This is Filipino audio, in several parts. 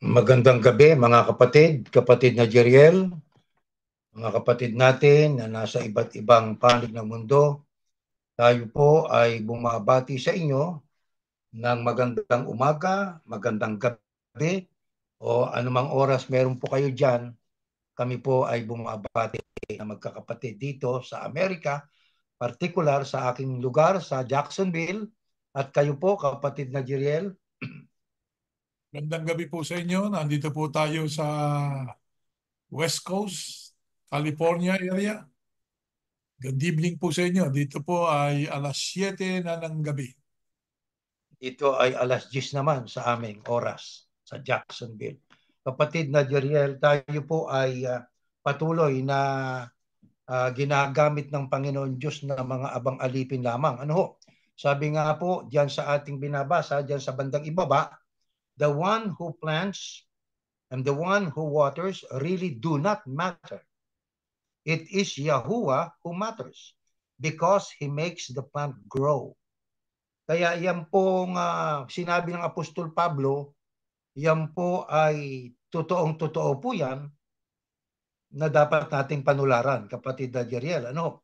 Magandang gabi mga kapatid, kapatid na Jeriel, mga kapatid natin na nasa iba't ibang panig ng mundo. Tayo po ay bumabati sa inyo ng magandang umaga, magandang gabi, o anumang oras meron po kayo dyan. Kami po ay bumabati na magkakapatid dito sa Amerika, partikular sa aking lugar sa Jacksonville. At kayo po, kapatid na Jeriel. Magandang gabi po sa inyo. Nandito po tayo sa West Coast, California area. Good evening po sa inyo. Dito po ay alas 7 na ng gabi. Ito ay alas 10 naman sa aming oras sa Jacksonville. Kapatid na Jeriel, tayo po ay patuloy na ginagamit ng Panginoon Diyos na mga abang alipin lamang. Ano ho? Sabi nga po diyan sa ating binabasa, diyan sa bandang ibaba, the one who plants and the one who waters really do not matter. It is Yahuwah who matters because He makes the plant grow. Kaya yan pong sinabi ng Apostol Pablo, yan po ay totoong-totoo po yan na dapat nating panularan, kapatid na Jeriel. Ano?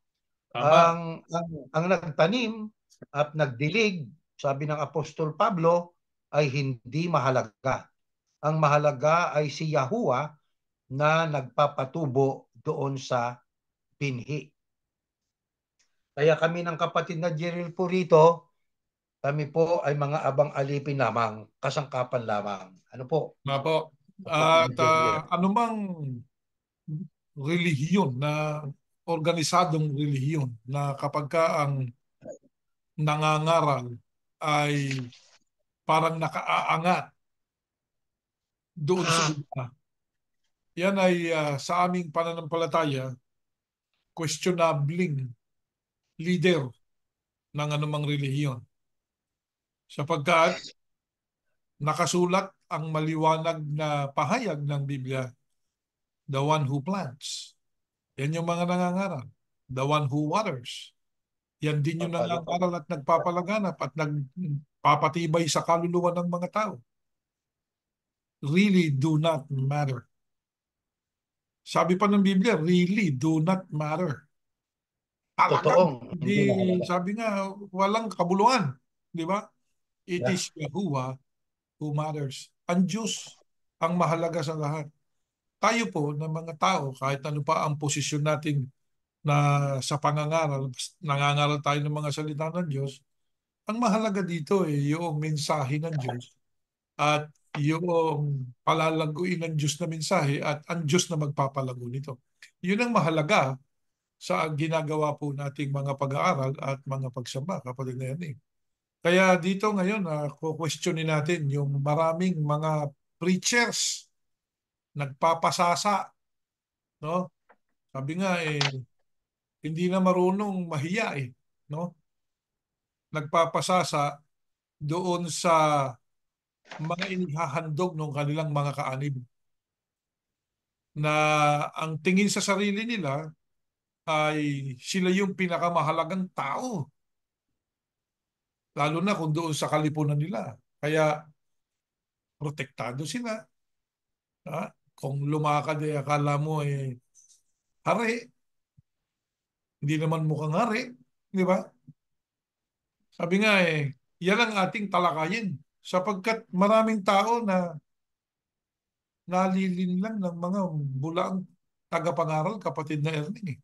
Tama. Ang nagtanim at nagdilig, sabi ng Apostol Pablo, ay hindi mahalaga. Ang mahalaga ay si Yahuwah na nagpapatubo doon sa binhi. Kaya kami ng kapatid na Jeriel po rito, kami po ay mga abang alipin lamang, kasangkapan lamang. Ano po? Nga po. At anumang relihiyon na organisadong relihiyon na kapag ka ang nangangaral ay parang nakaaangat doon sa iba, yan ay sa aming pananampalataya questionabling leader ng anumang relihiyon. Sapagkat nakasulat ang maliwanag na pahayag ng Biblia, the one who plants. Yan yung mga nangangaral. The one who waters. Yan din yung nangangaral at nagpapalaganap at nagpapatibay sa kaluluwa ng mga tao. Really do not matter. Sabi pa ng Biblia, really do not matter. Talagang Totoong hindi, hindi mahalaga. sabi nga, walang kabuluhan. Di ba? It Yeah. is Yahuwah who matters. Ang Diyos ang mahalaga sa lahat. Tayo po na mga tao, kahit ano pa ang posisyon natin na sa pangangaral, nangangaral tayo ng mga salita ng Diyos, ang mahalaga dito yung mensahe ng Diyos at yung palalaguin ng Diyos na mensahe at ang Diyos na magpapalago nito. Yun ang mahalaga sa ginagawa po nating mga pag-aaral at mga pagsamba, kapatid na yan. Kaya dito ngayon, questionin natin yung maraming mga preachers nagpapasasa, no? Sabi nga hindi na marunong mahiya no? Nagpapasasa doon sa mga inihahandog ng kanilang mga kaanib na ang tingin sa sarili nila ay sila yung pinakamahalagang tao, lalo na kung doon sa kalipunan nila. Kaya protektado sila. Ha? Kung lumakad akala mo hari, hindi naman mukhang hari, di ba? Sabi nga yan ang ating talakayin sapagkat maraming tao na nalilinlang ng mga bulaang tagapangaral, kapatid na Erning.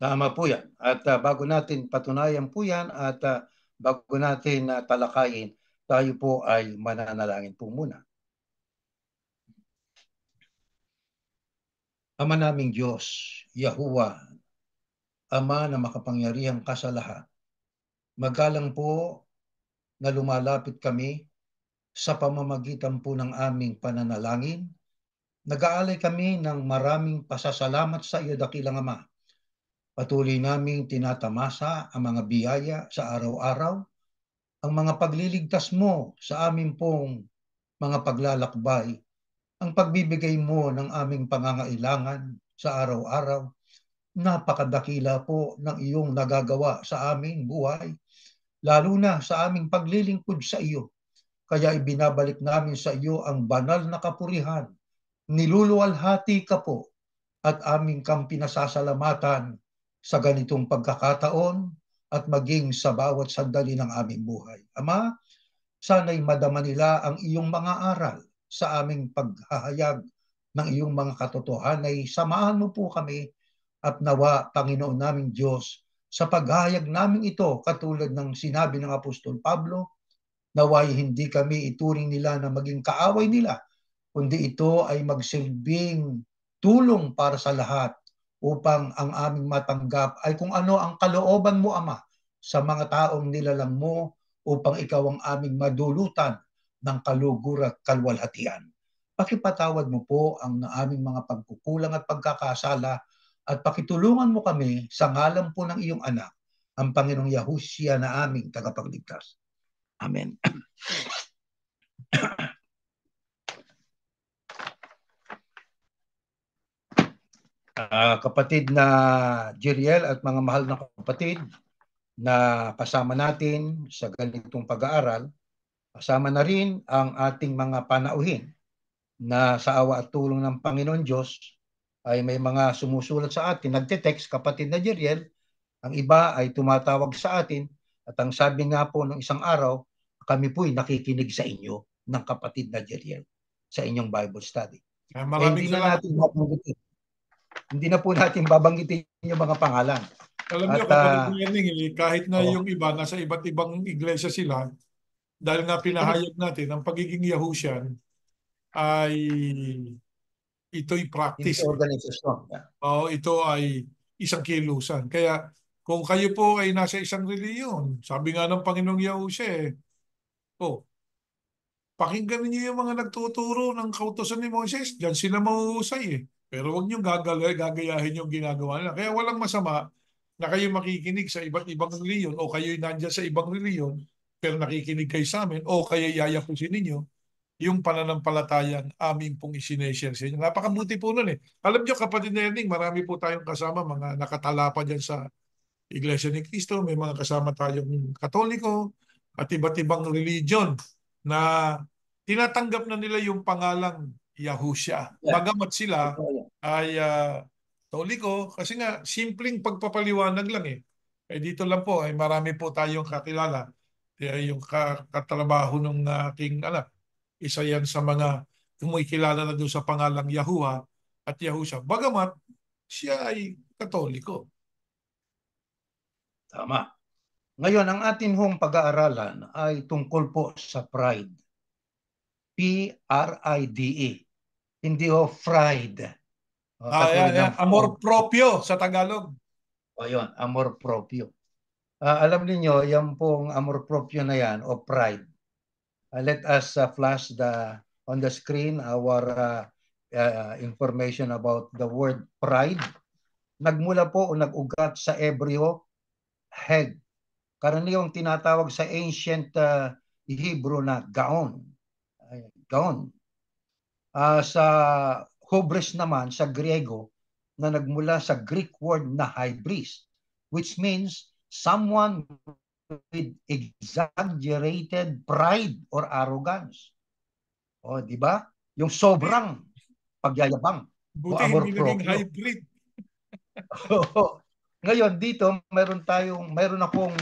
Tama po yan. At bago natin patunayan po yan at bago natin talakayin, tayo po ay mananalangin po muna. Ama naming Diyos, Yahuwah, Ama na makapangyarihang ka sa lahat, magalang po na lumalapit kami sa pamamagitan po ng aming pananalangin. Nag-aalay kami ng maraming pasasalamat sa iyo, dakilang Ama. Patuloy naming tinatamasa ang mga biyaya sa araw-araw, ang mga pagliligtas mo sa amin pong mga paglalakbay, ang pagbibigay mo ng aming pangangailangan sa araw-araw. Napakadakila po ng iyong nagagawa sa aming buhay, lalo na sa aming paglilingkod sa iyo. Kaya ibinabalik namin sa iyo ang banal na kapurihan. Niluluwalhati ka po at aming kang pinasasalamatan sa ganitong pagkakataon at maging sa bawat sandali ng aming buhay. Ama, sana'y madama nila ang iyong mga aral sa aming paghahayag ng iyong mga katotohanan. Ay samahan mo po kami at nawa, Panginoon naming Diyos, sa paghahayag namin ito, katulad ng sinabi ng Apostol Pablo, naway hindi kami ituring nila na maging kaaway nila, kundi ito ay magsilbing tulong para sa lahat upang ang aming matanggap ay kung ano ang kalooban mo, Ama, sa mga taong nilalang mo upang ikaw ang aming madulutan ng kalugur at kalwalhatian. Pakipatawad mo po ang aming mga pagkukulang at pagkakasala at pakitulungan mo kami sa ngalan po ng iyong anak, ang Panginoong Yahushua na aming tagapagligtas. Amen. Kapatid na Jeriel at mga mahal na kapatid na kasama natin sa ganitong pag-aaral, kasama na rin ang ating mga panauhin na sa awa at tulong ng Panginoon Diyos ay may mga sumusulat sa atin, nagte-text, kapatid na Jeriel, ang iba ay tumatawag sa atin at ang sabi nga po ng isang araw, kami po'y nakikinig sa inyo ng kapatid na Jeriel sa inyong Bible study. Maraming salamat po. Hindi na po natin babanggitin yung mga pangalan. Alam niyo, kapatid Learning, kahit na yung iba, nasa iba't ibang iglesia sila, dahil nga pinahayag natin, ang pagiging Yahusian ay ito'y practice. Ito ay isang kilusan. Kaya kung kayo po ay nasa isang reliyon, sabi nga ng Panginoong Yahushua, pakinggan niyo yung mga nagtuturo ng kautusan ni Moses, diyan sila mahuhusay Pero huwag niyong gagayahin yung ginagawa nila. Kaya walang masama na kayo makikinig sa iba't ibang reliyon o kayo'y nandiyan sa ibang reliyon pero nakikinig kayo sa amin o kaya yayakusin ninyo yung pananampalatayang aming pong isineshare sa inyo. Napakabuti po nun Alam niyo, kapatid Learning, marami po tayong kasama, mga nakatala pa dyan sa Iglesia ni Cristo, may mga kasama tayong Katoliko at iba't ibang religion na tinatanggap na nila yung pangalang Yahushua. Bagamat sila ay Katoliko, kasi nga simpleng pagpapaliwanag lang dito lang po ay marami po tayong kakilala. Yung katrabaho ng aking anak, isa yan sa mga kumikilala na doon sa pangalang Yahuwah at Yahusha. Bagamat siya ay Katoliko. Tama. Ngayon, ang atin hong pag-aaralan ay tungkol po sa pride. P-R-I-D-E. Hindi fried. Amor proprio sa Tagalog. Yun, amor proprio. Alam niyo, yan pong amor proprio na yan o pride. Let us flash on the screen our information about the word pride. Nagmula po o nag-ugat sa Ebreo, head. Karaniwang tinatawag sa ancient Hebrew na gaon. Gaon. Sa hubris naman, sa Griego, na nagmula sa Greek word na hybris, which means someone with exaggerated pride or arrogance. Di ba? Yung sobrang pagyayabang. Buti hindi naging hybrid. Ngayon, dito, meron akong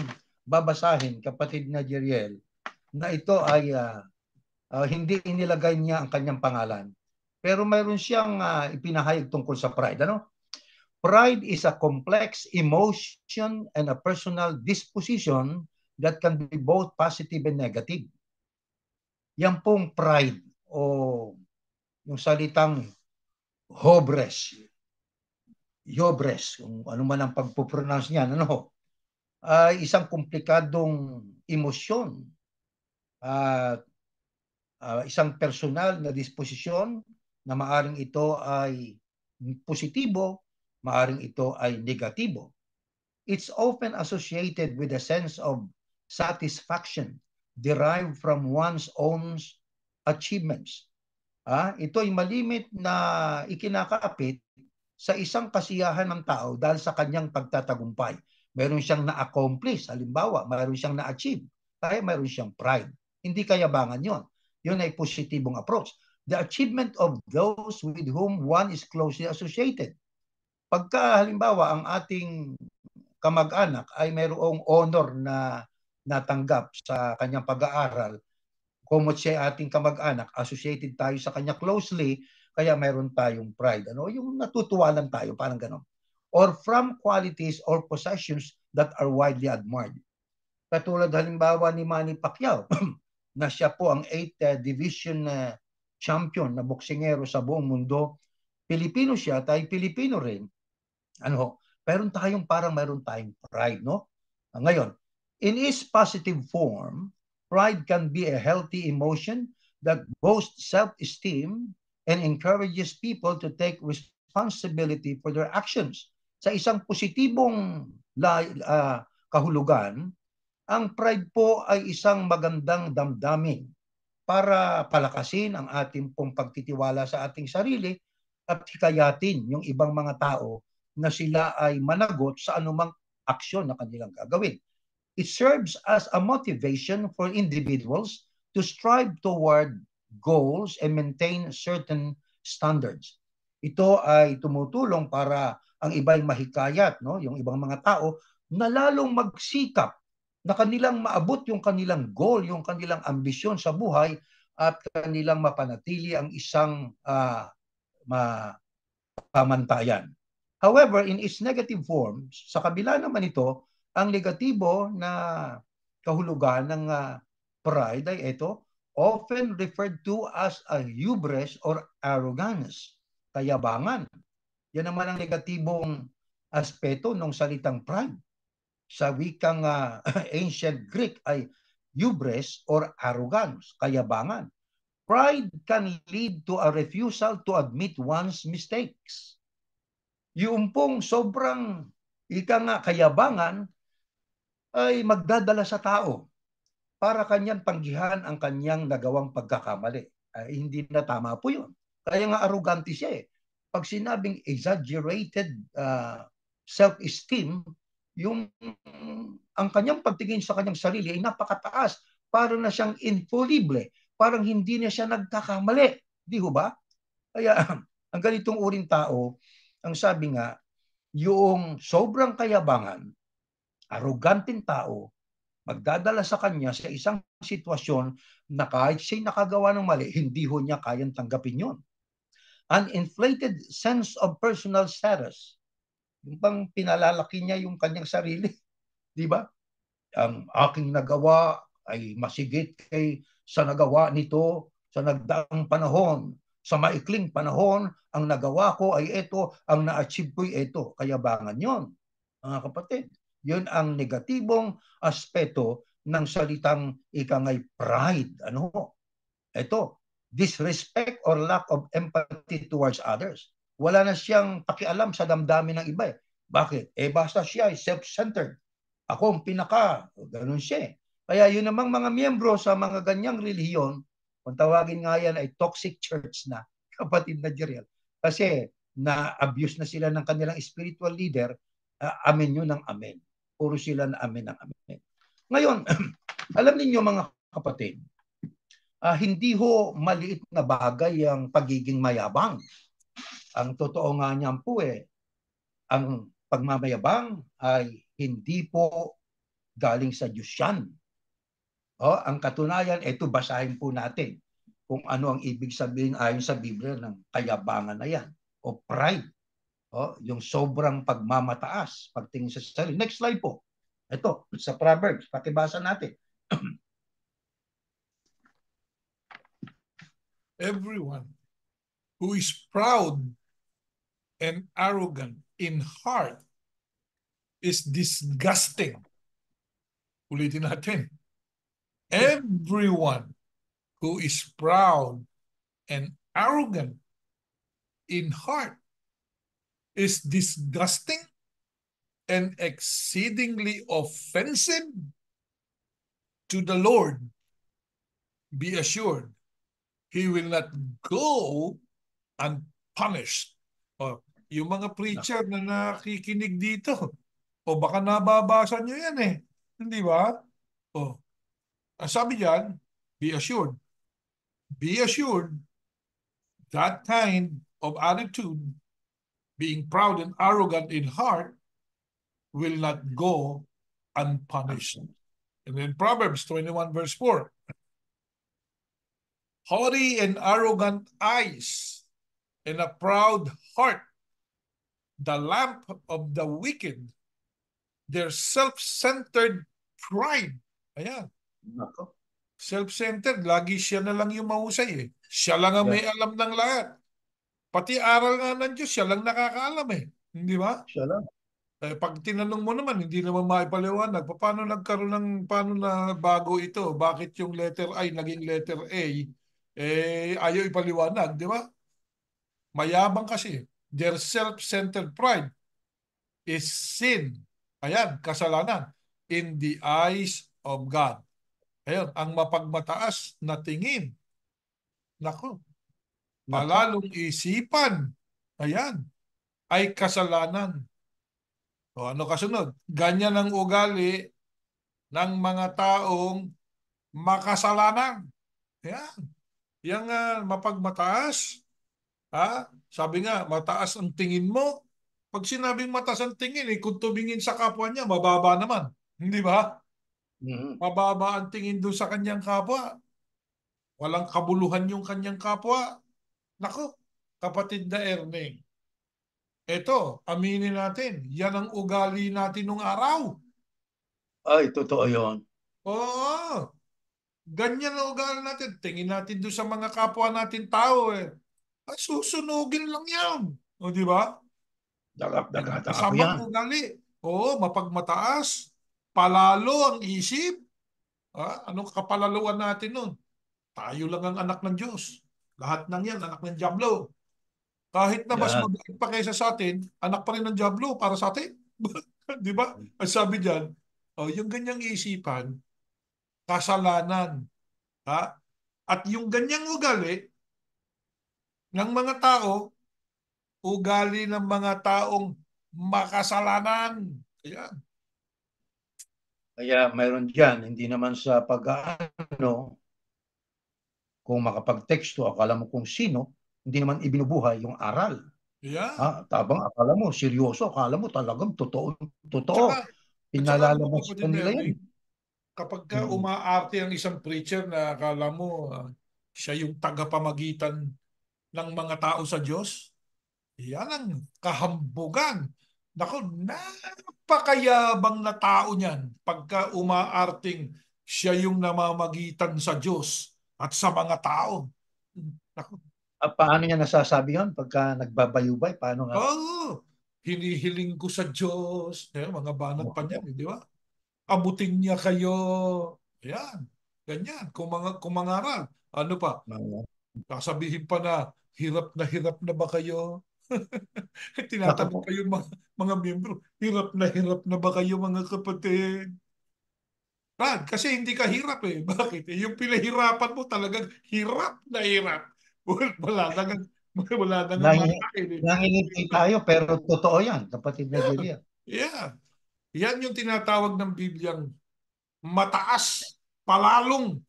babasahin, kapatid na Jeriel, na ito ay hindi inilagay niya ang kanyang pangalan. Pero mayroon siyang ipinahayag tungkol sa pride. Pride is a complex emotion and a personal disposition that can be both positive and negative. Yan pong pride o yung salitang hubris, kung ano man ang pagpupronounce niyan, ay isang komplikadong emosyon at isang personal na disposisyon na maaring ito ay positibo, maaring ito ay negatibo. It's often associated with a sense of satisfaction derived from one's own achievements. Ito ay malimit na ikinakapit sa isang kasiyahan ng tao dahil sa kanyang pagtatagumpay. Mayroon siyang na-accomplish, halimbawa, mayroon siyang na-achieve, kaya mayroon siyang pride. Hindi kayabangan yon. Yun ay positibong approach. The achievement of those with whom one is closely associated. Pagka halimbawa ang ating kamag-anak ay mayroong honor na natanggap sa kanyang pag-aaral, kung siya ating kamag-anak, associated tayo sa kanya closely, kaya mayroon tayong pride. Ano? Yung natutuwa lang tayo, parang gano'n. Or from qualities or possessions that are widely admired. Katulad halimbawa ni Manny Pacquiao, na siya po ang 8th division champion na boksingero sa buong mundo. Pilipino siya, tayo Pilipino rin. Ano, mayroon tayong pride, no? Ngayon, in its positive form, pride can be a healthy emotion that boasts self-esteem and encourages people to take responsibility for their actions. Sa isang positibong kahulugan, ang pride po ay isang magandang damdamin para palakasin ang ating pong pagtitiwala sa ating sarili at hikayatin yung ibang mga tao na sila ay managot sa anumang aksyon na kanilang gagawin. It serves as a motivation for individuals to strive toward goals and maintain certain standards. Ito ay tumutulong para ang iba'y mahikayat, no? Yung ibang mga tao na lalong magsikap na kanilang maabot yung kanilang goal, yung kanilang ambisyon sa buhay at kanilang mapanatili ang isang pamantayan. However, in its negative form, sa kabila naman ito, ang negatibo na kahulugan ng pride ay ito, often referred to as a hubris or arrogance, kayabangan. Yan naman ang negatibong aspeto ng salitang pride. Sa wikang ancient Greek ay hubris or arrogance, kayabangan. Pride can lead to a refusal to admit one's mistakes. Yung pong sobrang kayabangan ay magdadala sa tao para kanyang tanggihan ang kanyang nagawang pagkakamali. Ay, hindi na tama po yun. Kaya nga arrogante siya eh. Pag sinabing exaggerated self-esteem, yung ang kanyang pagtingin sa kanyang sarili ay napakataas. Parang na siyang infallible. Parang hindi na siya nagkakamali. Di ho ba? Kaya ang ganitong uring tao, ang sabi nga, yung sobrang kayabangan, arroganteng tao, magdadala sa kanya sa isang sitwasyon na kahit siya'y nakagawa ng mali, hindi ho niya kayang tanggapin yun. An inflated sense of personal status. Yung pang pinalalaki niya yung kanyang sarili. Di ba? Ang aking nagawa ay masigit kay sa nagawa nito sa nagdaang panahon. Sa maikling panahon, ang nagawa ko ay ito, ang na-achieve ko ay ito. Kayabangan yon, mga kapatid. Yun ang negatibong aspeto ng salitang ikangay pride. Ano? Ito, disrespect or lack of empathy towards others. Wala na siyang pakialam sa damdamin ng iba. Bakit? Basta siya ay self-centered. Ako ang pinaka, ganun siya. Kaya yun namang mga miyembro sa mga ganyang relihiyon, kung tawagin nga yan ay toxic church na, kapatid na Jeriel. Kasi na-abuse na sila ng kanilang spiritual leader, amen yun ng amen. Puro sila na amen ng amen. Ngayon, alam niyo mga kapatid, hindi ho maliit na bagay ang pagiging mayabang. Ang totoo nga niyan po ang pagmamayabang ay hindi po galing sa Diyos yan. Ang katunayan, ito basahin po natin kung ano ang ibig sabihin ayon sa Biblia ng kayabangan na yan o pride. Yung sobrang pagmamataas, pagtingin sa sarili. Next slide po. Ito, sa Proverbs, pakibasa natin. Everyone who is proud and arrogant in heart is disgusting. Ulitin natin. Everyone who is proud and arrogant in heart is disgusting and exceedingly offensive to the Lord. Be assured, He will not go unpunished. Yung mga preacher na nakikinig dito, baka nababasa nyo yan eh. Hindi ba? Sabi diyan, Be assured. Be assured that kind of attitude, being proud and arrogant in heart, will not go unpunished. And then Proverbs 21 verse 4. Haughty and arrogant eyes and a proud heart, the lamp of the wicked, their self-centered pride. Ayan. Nako. Self-centered, lagi siya na lang yung mahusay eh. Siya lang ang Yan. may alam ng lahat. Pati aral nga ng Diyos, siya lang nakakaalam eh. Hindi ba? Siya lang. Pag tinanong mo naman, hindi naman maipaliwanag. Paano nagkaroon paano na bago ito? Bakit yung letter I naging letter A? Ayaw ipaliwanag, di ba? Mayabang kasi. Their self-centered pride is sin. Ayan, kasalanan. In the eyes of God. Ayan, ang mapagmataas na tingin. Nako, palalong isipan. Ayan, ay kasalanan. O ano kasunod? Ganyan ang ugali ng mga taong makasalanan. Ayan. Yang mapagmataas. Sabi nga, mataas ang tingin mo. Pag sinabing mataas ang tingin, kung tumingin sa kapwa niya, mababa naman. Hindi ba? Mhm. Mababa ang tingin doon sa kanyang kapwa. Walang kabuluhan yung kanyang kapwa. Nako, kapatid na Erneng. Ito, aminin natin, yan ang ugali natin nung araw. Ay, totoo yun. Oo, ganyan ang ugali natin. Tingin natin doon sa mga kapwa natin tao eh. Susunugin lang yan. O, di ba? Dagak-dagata ako Masamang yan. ugali. Oo, mapagmataas. Palalo ang isip. Anong kapalaluan natin nun? Tayo lang ang anak ng Diyos. Lahat ng yan, anak ng Diablo. Kahit na mas Yan. mabait pa kaysa sa atin, anak pa rin ng Diablo para sa atin. Di ba? Ang sabi diyan, yung ganyang isipan, kasalanan. Ha? At yung ganyang ugali ng mga tao, ugali ng mga taong makasalanan. Ayan. Kaya mayroon dyan, hindi naman sa pag-ano, kung makapag-teksto, akala mo kung sino, hindi naman ibinubuhay yung aral. Ayan. Tabang akala mo, seryoso, akala mo talagang totoo, Tsaka, totoo. at saka alam mo Pinalalabas pa kapatid na nila yan. Ernie, kapag ka Hmm. umaarte ang isang preacher na akala mo siya yung tagapamagitan ng mga tao sa Diyos, yan ang kahambugan. Naku, napakayabang na tao niyan pagka umaarting siya yung namamagitan sa Diyos at sa mga tao. Naku, Paano niya nasasabi yun? Pagka nagbabayubay, paano nga? oh, hinihiling ko sa Diyos. Mga banat pa Oo. niyan, di ba? Abutin niya kayo. Ayan, ganyan. Kung mangaral. Ano pa? Sasabihin pa hirap na ba kayo? Naku Tinatanong po. pa yung mga miyembro, hirap na ba kayo mga kapatid? Kasi hindi ka hirap eh. Bakit? Yung pinahirapan mo talagang hirap na hirap. Wala na nga, wala na nga Nangi- makain eh. Nangingiti tayo, pero totoo yan, kapatid na Jeria. Yeah. Yan yung tinatawag ng Bibliang mataas, palalong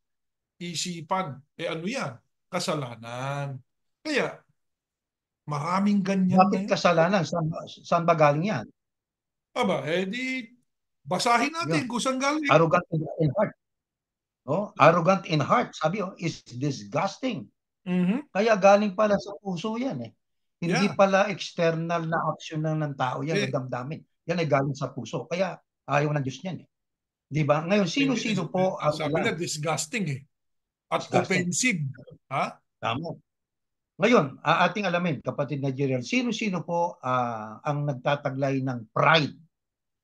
isipan. Ano yan? Kasalanan. Kaya, maraming ganyan Bakit ngayon. kasalanan? Saan ba galing yan? Di basahin Yun. natin kung saan galing. Arrogant in heart. Arrogant in heart, sabi is disgusting. Mhm. Kaya galing pala sa puso yan eh. Hindi Yeah. pala external na action ng tao yan o Eh, damdamin. Yan ay galing sa puso. Kaya ayaw ng Diyos niyan eh. Di ba? Ngayon, sino-sino po ang sabi ilan? na disgusting eh. At Disgusting. offensive. Ha? Tama. Ngayon, ating alamin, kapatid na Jeriel, sino-sino po ang nagtataglay ng pride,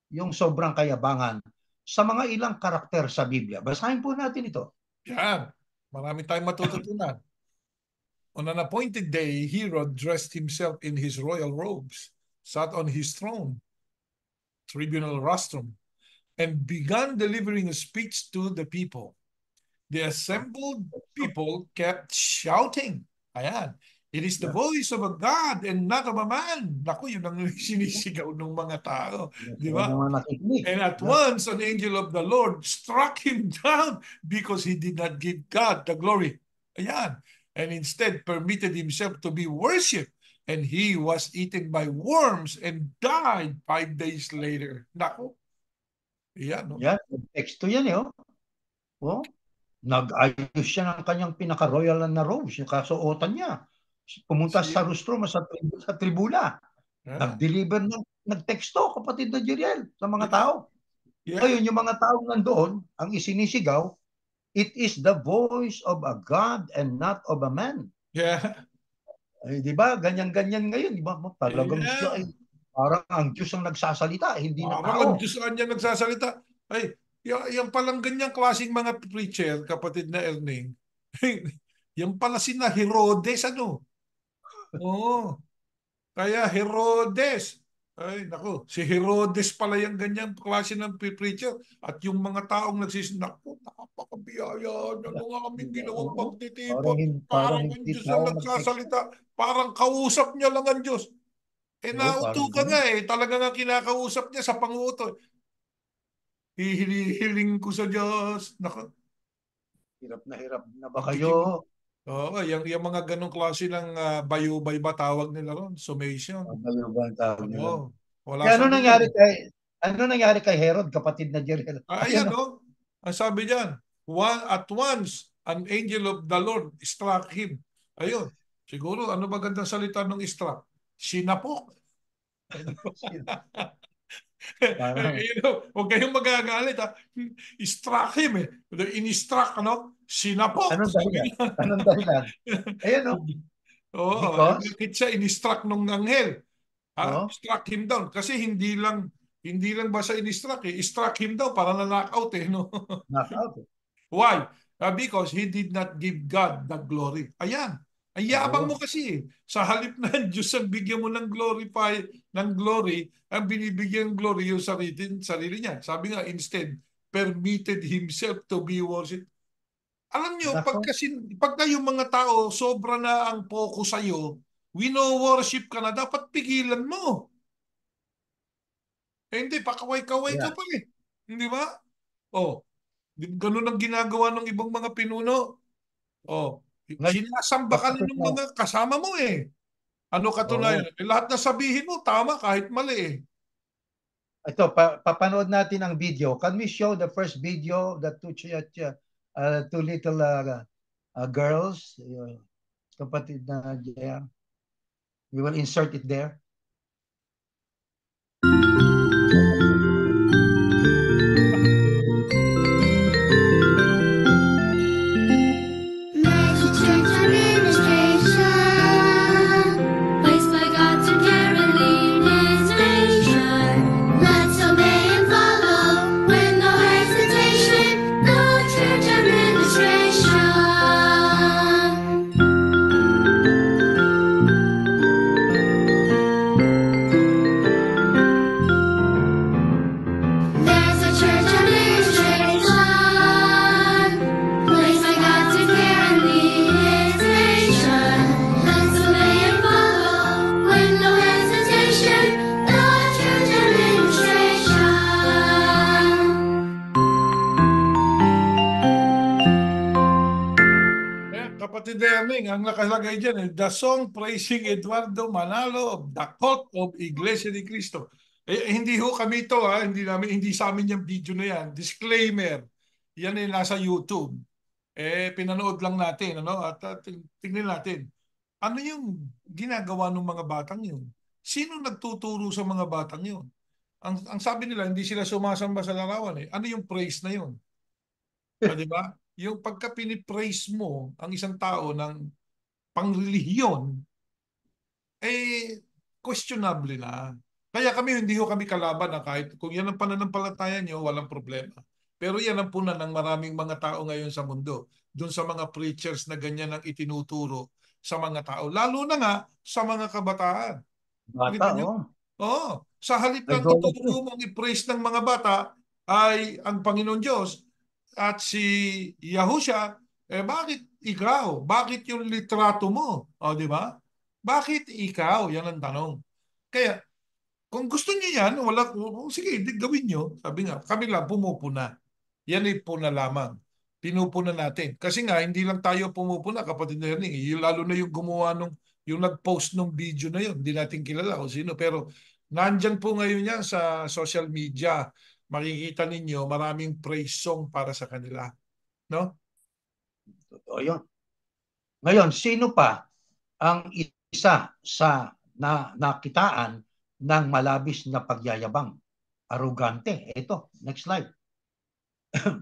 yung sobrang kayabangan, sa mga ilang karakter sa Biblia? Basahin po natin ito. Yan. Marami tayong matututunan. On an appointed day, Herod dressed himself in his royal robes, sat on his throne, tribunal rostrum, and began delivering a speech to the people. The assembled people kept shouting. Ayan. It is the voice of a God and not of a man. Naku, yun ang sinisigaw ng mga tao. Di ba? Mga nakikinig. And at once, an angel of the Lord struck him down because he did not give God the glory. Ayan. And instead permitted himself to be worshipped. And he was eaten by worms and died 5 days later. Naku. Ayan, no? Yan, teksto yan eh. Oh. Nag-ayos siya ng kanyang pinaka-royal na robes, yung kasuotan niya. Pumunta sa rostrum, sa tribuna. Nag-deliver nagteksto, kapatid na Jeriel, sa mga tao. Ngayon, yung mga tao nandoon, ang isinisigaw, it is the voice of a God and not of a man. Yeah. Di ba? Ganyan-ganyan ngayon. Di ba? Talagang siya ay parang ang Diyos ang nagsasalita, hindi na Parang tao. ang Diyos ang niya nagsasalita. Ay, yung palang ganyang klaseng mga preacher, kapatid na Erning, yung pala sina Herodes, ano? Oo. Kaya Herodes. Ay, naku, si Herodes pala yung ganyang klase ng preacher. At yung mga taong naku, napakabiyaya niya ng aming ginawang pagtitipon. Parang ang Diyos ang nagsasalita. Parang kausap niya lang ang Diyos. Nauto ka nga eh. Talaga nga kinakausap niya sa panguto. Hihiling ko sa Diyos. Naku. Hirap na ba kayo? Oo, yung mga ganong klase ng bayubay ba tawag nila ron? Summation. Bayubay tawag nila. Wala ano nangyari kay Herod, kapatid na Jeriel? Ayan, no? Ang sabi diyan, at once, an angel of the Lord struck him. Ayun. Siguro, ano ba gandang salita ng struck? Sinapok. Huwag kayong magagalit, ha? Struck him, eh. In-struck, ano? Sinapok. Anong dahilan? Ayan, no? Oo, bakit siya in-struck nung anghel? Struck him down. Kasi hindi lang ba siya in-struck, eh. Struck him down para na-knockout, eh, no? Knockout. Why? Because he did not give God the glory. Ayan. Ang yabang mo kasi, eh. Sa halip na Diyos ang bigyan mo ng glory, ang binibigyan ng glory yung sarili niya. Sabi nga, instead, permitted himself to be worshipped. Alam nyo, pagka yung mga tao, sobra na ang focus sa'yo, wino-worship ka na, dapat pigilan mo. Hindi, pakaway-kaway ka pa eh. Hindi ba? Ganun ang ginagawa ng ibang mga pinuno. Sinasamba ka ng mga kasama mo eh. Ano katunayan? Lahat na sabihin mo, tama kahit mali eh. Ito, papanood natin ang video. Can we show the first video, the two little girls? Kapatid na Jaya. We will insert it there. Kapatid Erning, ang nakalagay dyan, the song praising Eduardo Manalo of the Cult of Iglesia ni Cristo. Hindi ho kami ito, ha? Hindi sa amin yung video na yan. Disclaimer, yan ay nasa YouTube. Pinanood lang natin, ano? At tingnan natin. Ano yung ginagawa ng mga batang yun? Sino nagtuturo sa mga batang yun? Ang sabi nila, hindi sila sumasamba sa larawan eh. Ano yung praise na yun? Di ba? Yung pagka pinipraise mo ang isang tao ng pangrelihiyon, questionable na. Kaya hindi ho kami kalaban na kahit kung yan ang pananampalataya nyo, walang problema. Pero yan ang punan ng maraming mga tao ngayon sa mundo. Doon sa mga preachers na ganyan ang itinuturo sa mga tao. Lalo na nga sa mga kabataan. Bata, Sa halip lang ituturo mong i-praise ng mga bata ay ang Panginoon Diyos at si Yahusha, bakit ikaw? Bakit yung litrato mo? Di ba? Bakit ikaw? Yan ang tanong. Kaya, kung gusto niyo yan, sige, gawin niyo. Sabi nga, kami lang pumupuna. Yan ay puna lamang. Pinupuna natin. Kasi nga, hindi lang tayo pumupuna, kapatid na yan. Lalo na yung gumawa yung nag-post ng video na yun. Hindi natin kilala kung sino. Pero nandyan po ngayon yan sa social media. Makikita ninyo, maraming praise song para sa kanila. No? Totoo yun. Ngayon, sino pa ang isa sa nakitaan ng malabis na pagyayabang? Arugante. Ito, next slide.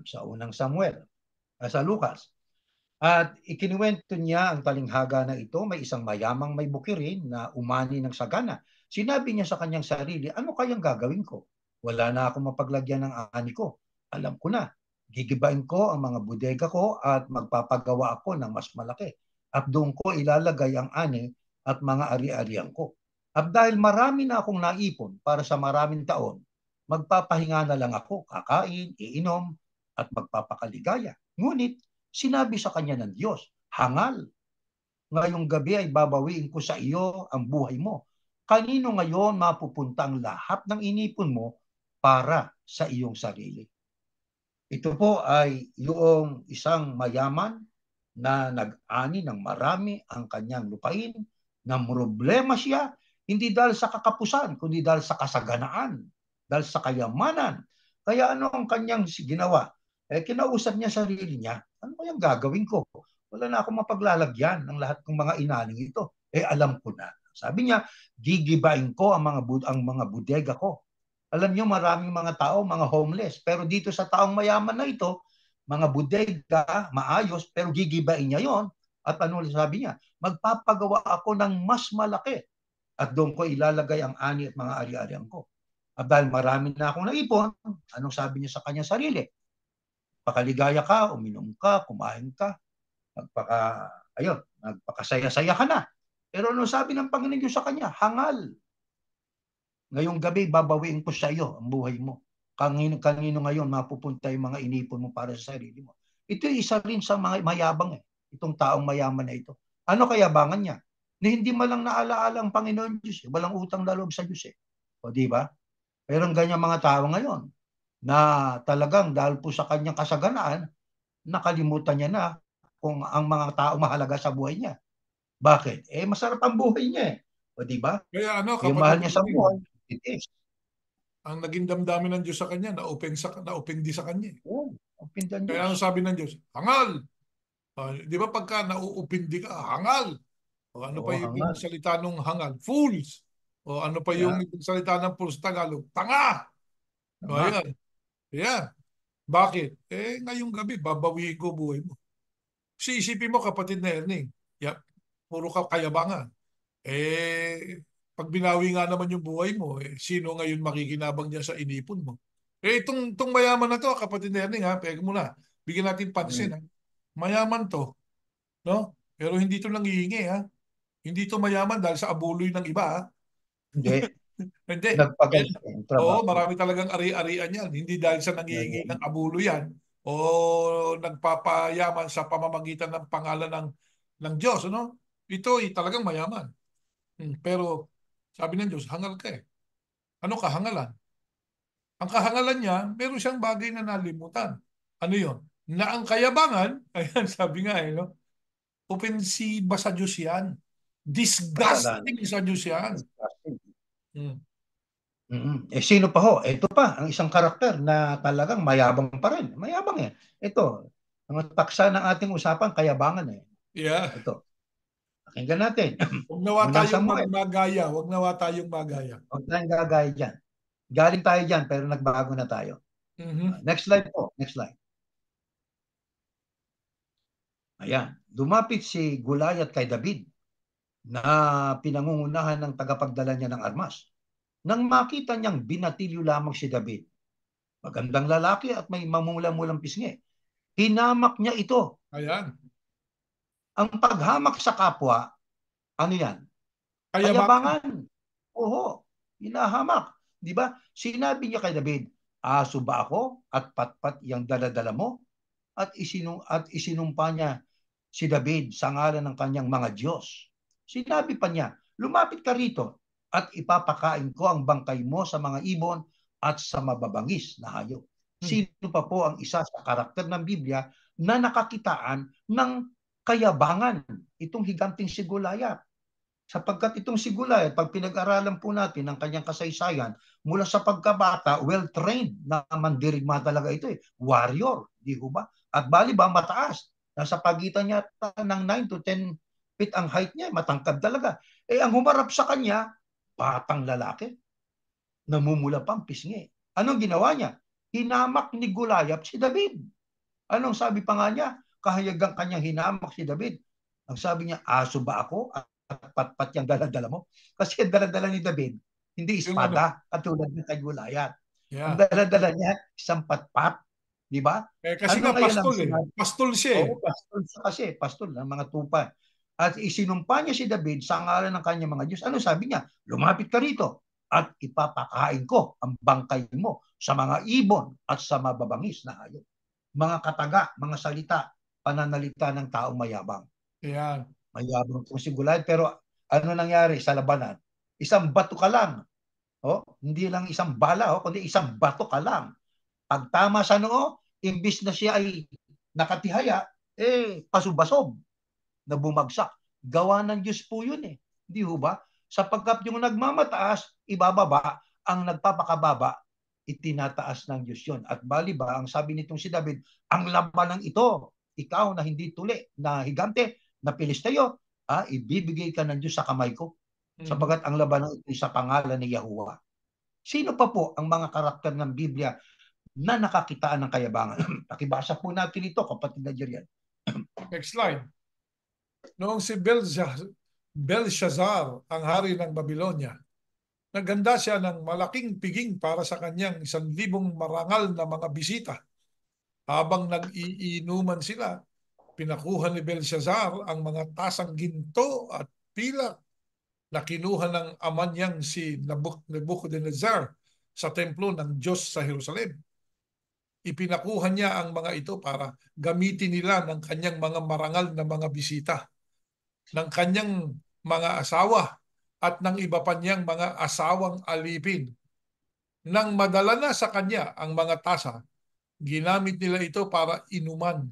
Sa unang Samuel, sa Lucas. At ikinuwento niya ang talinghaga na ito, may isang mayamang may bukirin na umani ng sagana. Sinabi niya sa kanyang sarili, ano kayang gagawin ko? Wala na akong mapaglagyan ng ani ko. Alam ko na, gigibain ko ang mga bodega ko at magpapagawa ako ng mas malaki. At doon ko ilalagay ang ani at mga ari-arian ko. At dahil marami na akong naipon para sa maraming taon, magpapahinga na lang ako, kakain, iinom, at magpapakaligaya. Ngunit, sinabi sa kanya ng Diyos, hangal, ngayong gabi ay babawiin ko sa iyo ang buhay mo. Kanino ngayon mapupunta ang lahat ng inipon mo para sa iyong sarili? Ito po ay yung isang mayaman na nag-ani ng marami ang kanyang lupain, na problema siya, hindi dahil sa kakapusan, kundi dahil sa kasaganaan, dahil sa kayamanan. Kaya ano ang kanyang ginawa? Kinausap niya sarili niya, ano kayang gagawin ko? Wala na akong mapaglalagyan ng lahat ng mga inaning ito. Alam ko na. Sabi niya, gigibain ko ang mga bodega ko. Alam niyo, maraming mga tao, mga homeless. Pero dito sa taong mayaman na ito, mga bodega, maayos, pero gigibain niya yon. At ano sabi niya? Magpapagawa ako ng mas malaki. At doon ko ilalagay ang ani at mga ari-arian ko. At dahil marami na akong naipon, anong sabi niya sa kanyang sarili? Pakaligaya ka, uminom ka, kumain ka, magpakasaya-saya ka na. Pero ano sabi ng Panginoon Diyos sa kanya? Hangal. Ngayong gabi, babawiin ko sa iyo ang buhay mo. Kanino ngayon mapupunta yung mga inipon mo para sa sarili mo. Ito isa rin sa mga mayabang itong taong mayaman na ito. Ano kayabangan niya? Na hindi malang naalaala ang Panginoon Diyos. Walang utang na loob sa Diyos. O di ba? Pero ang ganyan mga tao ngayon na talagang dahil po sa kanyang kasaganaan, nakalimutan niya na kung ang mga tao mahalaga sa buhay niya. Bakit? Masarap ang buhay niya eh. O di ba? Kaya Yung kapatid mahal niya sa natin, buhay, it is. ang naging damdamin ng Diyos sa kanya, na-open di sa kanya. Ang pindan Kaya ano Diyos. sabi ng Diyos? Hangal! Di ba pagka nauupindi ka, hangal! O ano pa yung Hangal. salita ng hangal? Fools! O ano pa Yeah, yung salita ng fools Tagalog? Tanga! O tama. ayan. Ayan. Bakit? Ngayong gabi, babawiin ko buhay mo. Isipin mo, kapatid na Erning, puro ka kayabangan. Pag binawi nga naman yung buhay mo, sino ngayon makikinabang niya sa inipon mo? Itong mayaman na to, kapatid na Erning, ha, peg mo na. Bigyan natin pansin, Hmm. ha. Mayaman to, no? Pero hindi to nangihingi, ha. Hindi to mayaman dahil sa abuloy ng iba, ha. Hindi. Hindi. Nagpaganda yung Oo, trabaho. marami talagang ari-arian yan. Hindi dahil sa nangihingi ng abulo yan o nagpapayaman sa pamamagitan ng pangalan ng Diyos. Ano? Ito ay talagang mayaman. Pero sabi ng Diyos, hangal ka eh. Ano kahangalan? Ang kahangalan niya, meron siyang bagay na nalimutan. Ano yon? Na ang kayabangan, ayan sabi nga eh, no? Opensiba sa Diyos yan. Kasalanan. Disgusting sa Diyos yan. Disgusting. Hmm. Sino pa ho? Ito pa, ang isang karakter na talagang mayabang pa rin. Mayabang eh. Ito, ang paksa ng ating usapan, kayabangan eh. Yeah. Ito, pakinggan natin. Huwag nawa Unang tayong Samuel. magmagaya. Huwag nawa tayong magaya. Huwag tayong gagaya dyan. Galing tayo dyan, pero nagbago na tayo. Mhm. Next slide po. Next slide. Ayan. Lumapit si Goliath kay David na pinangungunahan ng tagapagdala niya ng armas. Nang makita niyang binatilyo lamang si David, magandang lalaki at may mamula-mulang pisngi, hinamak niya ito. Ayan. Ang paghamak sa kapwa, ano yan? Kayabangan. Kayabangan. Oo, hinahamak. Di ba? Sinabi niya kay David, aso ba ako at patpat yung daladala mo? At isinumpa niya si David sa ngalan ng kanyang mga Diyos. Sinabi pa niya, lumapit ka rito at ipapakain ko ang bangkay mo sa mga ibon at sa mababangis na hayop. Sino pa po ang isa sa karakter ng Biblia na nakakitaan ng kayabangan itong higanting si Goliath? Sapagkat itong si Goliath, pag pinag-aralan po natin ang kanyang kasaysayan, mula sa pagkabata, well-trained na mandirigma talaga ito eh. Warrior, di ho ba? At bali ba, mataas. Nasa pagitan niya ng 9 to 10 feet ang height niya, matangkad talaga. Eh, ang humarap sa kanya, batang lalaki, namumula pang pisngi. Anong ginawa niya? Hinamak ni Goliath si David. Anong sabi pa nga niya? Kahayagang kanyang hinamak si David. Ang sabi niya, aso ba ako? At patpat yung daladala mo? Kasi ang daladala ni David, hindi Yung ano, espada, katulad ng kay Goliath. Ang yeah. daladala niya, isang patpat. Di ba? Kasi Ano nga ngayon ang pastol eh. sinabi? Pastol siya eh. Oo, pastol siya kasi, pastol ng mga tupa. At isinumpa niya si David sa ngalan ng kanyang mga Diyos. Ano sabi niya? Lumapit ka rito at ipapakain ko ang bangkay mo sa mga ibon at sa mababangis na hayop. Mga kataga, mga salita, pananalita ng taong mayabang. Ayan. Mayabang po si Goliath, pero ano nangyari sa labanan? Isang bato ka lang. Oh, hindi lang isang bala, kundi isang bato ka lang. Pag tama sa noo, imbis na siya ay nakatihaya, pasubasog na bumagsak. Gawa ng Diyos po yun eh. Hindi ho ba? Sapagkat yung nagmamataas, ibababa, ang nagpapakababa, itinataas ng Diyos yun. At bali ba, ang sabi nitong si David, ang labanan ito, ikaw na hindi tuli, na higante, na Pilisteo, ibibigay ka ng Diyos sa kamay ko. Sapagat ang labanan ito sa pangalan ni Yahuwah. Sino pa po ang mga karakter ng Biblia na nakakitaan ng kayabangan? Pakibasa po natin ito, kapatid na Jerian. Next slide. Noong si Belshazzar, ang hari ng Babylonia, naganda siya ng malaking piging para sa kanyang 1,000 marangal na mga bisita. Habang nag-iinuman sila, pinakuha ni Belshazzar ang mga tasang ginto at pilak na kinuha ng ama niyang si Nebuchadnezzar sa templo ng Diyos sa Jerusalem. Ipinakuha niya ang mga ito para gamitin nila ng kanyang mga marangal na mga bisita, ng kanyang mga asawa at ng iba pa niyang mga asawang alipin. Nang madala na sa kanya ang mga tasa, ginamit nila ito para inuman.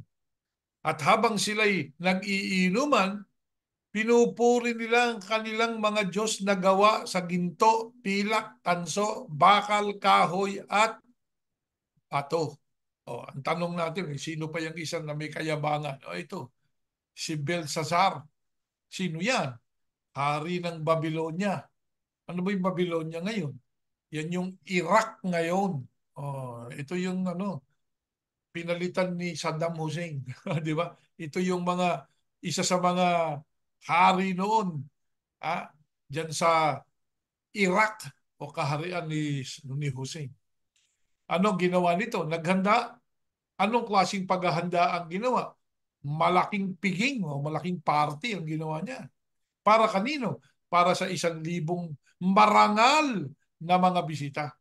At habang sila'y nag-iinuman, pinupuri nila ang kanilang mga Diyos na gawa sa ginto, pilak, tanso, bakal, kahoy at pato. Ang tanong natin, sino pa yung isang na may kayabangan? Ito, si Belshazzar. Sino yan? Hari ng Babylonia. Ano ba yung Babylonia ngayon? Yan yung Iraq ngayon. Ito yung pinalitan ni Saddam Hussein. Di ba? Ito yung isa sa mga hari noon. Ah, Diyan sa Iraq o kaharian ni Hussein. Anong ginawa nito? Naghanda. Anong klaseng paghahanda ang ginawa? Malaking piging o malaking party ang ginawa niya. Para kanino? Para sa 1,000 marangal na mga bisita.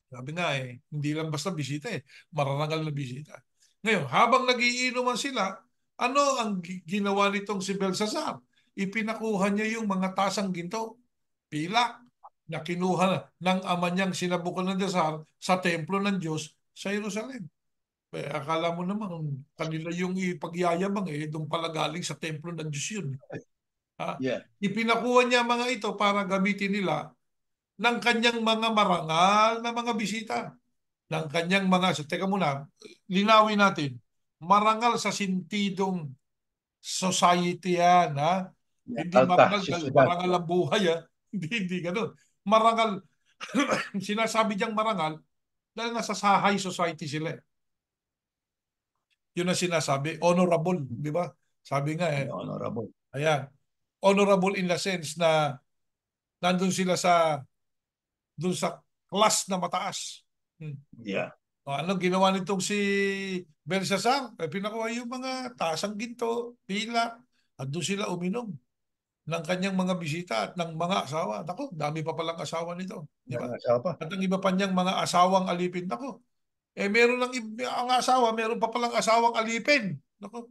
Sabi nga hindi lang basta bisita marangal na bisita. Ngayon, habang nagiinuman sila, ano ang ginawa nitong si Belshazzar? Ipinakuha niya yung mga tasang ginto, pilak, na kinuha ng ama niyang si Nebuchadnezzar sa templo ng Diyos sa Jerusalem. Akala mo naman, kanila yung ipagyayabang doon pala galing sa templo ng Diyos yun. Yeah. Ipinakuha niya mga ito para gamitin nila ng kanyang mga marangal na mga bisita. Ng kanyang teka muna, linawin natin. Marangal sa sintidong society yan, ha? Yeah. Hindi Alta, marangal, siyudad. marangal ang buhay, ha? Hindi ganun. Marangal, sinasabi diyang marangal dahil nasa high society sila. Yun ang sinasabi, honorable, di ba? Sabi nga Honorable. ayan, honorable in the sense na nandun sila dun sa class na mataas. Yeah. Ano ginawa nitong si Belshazzar? Pinakuha yung mga tasang ginto, pila, at doon sila uminom ng kanyang mga bisita at ng mga asawa. Nako, dami pa palang asawa nito. Di ba? Pa. At ang iba pa niyang mga asawang alipin. Nako, meron ang asawa, meron pa palang asawang alipin. Nako,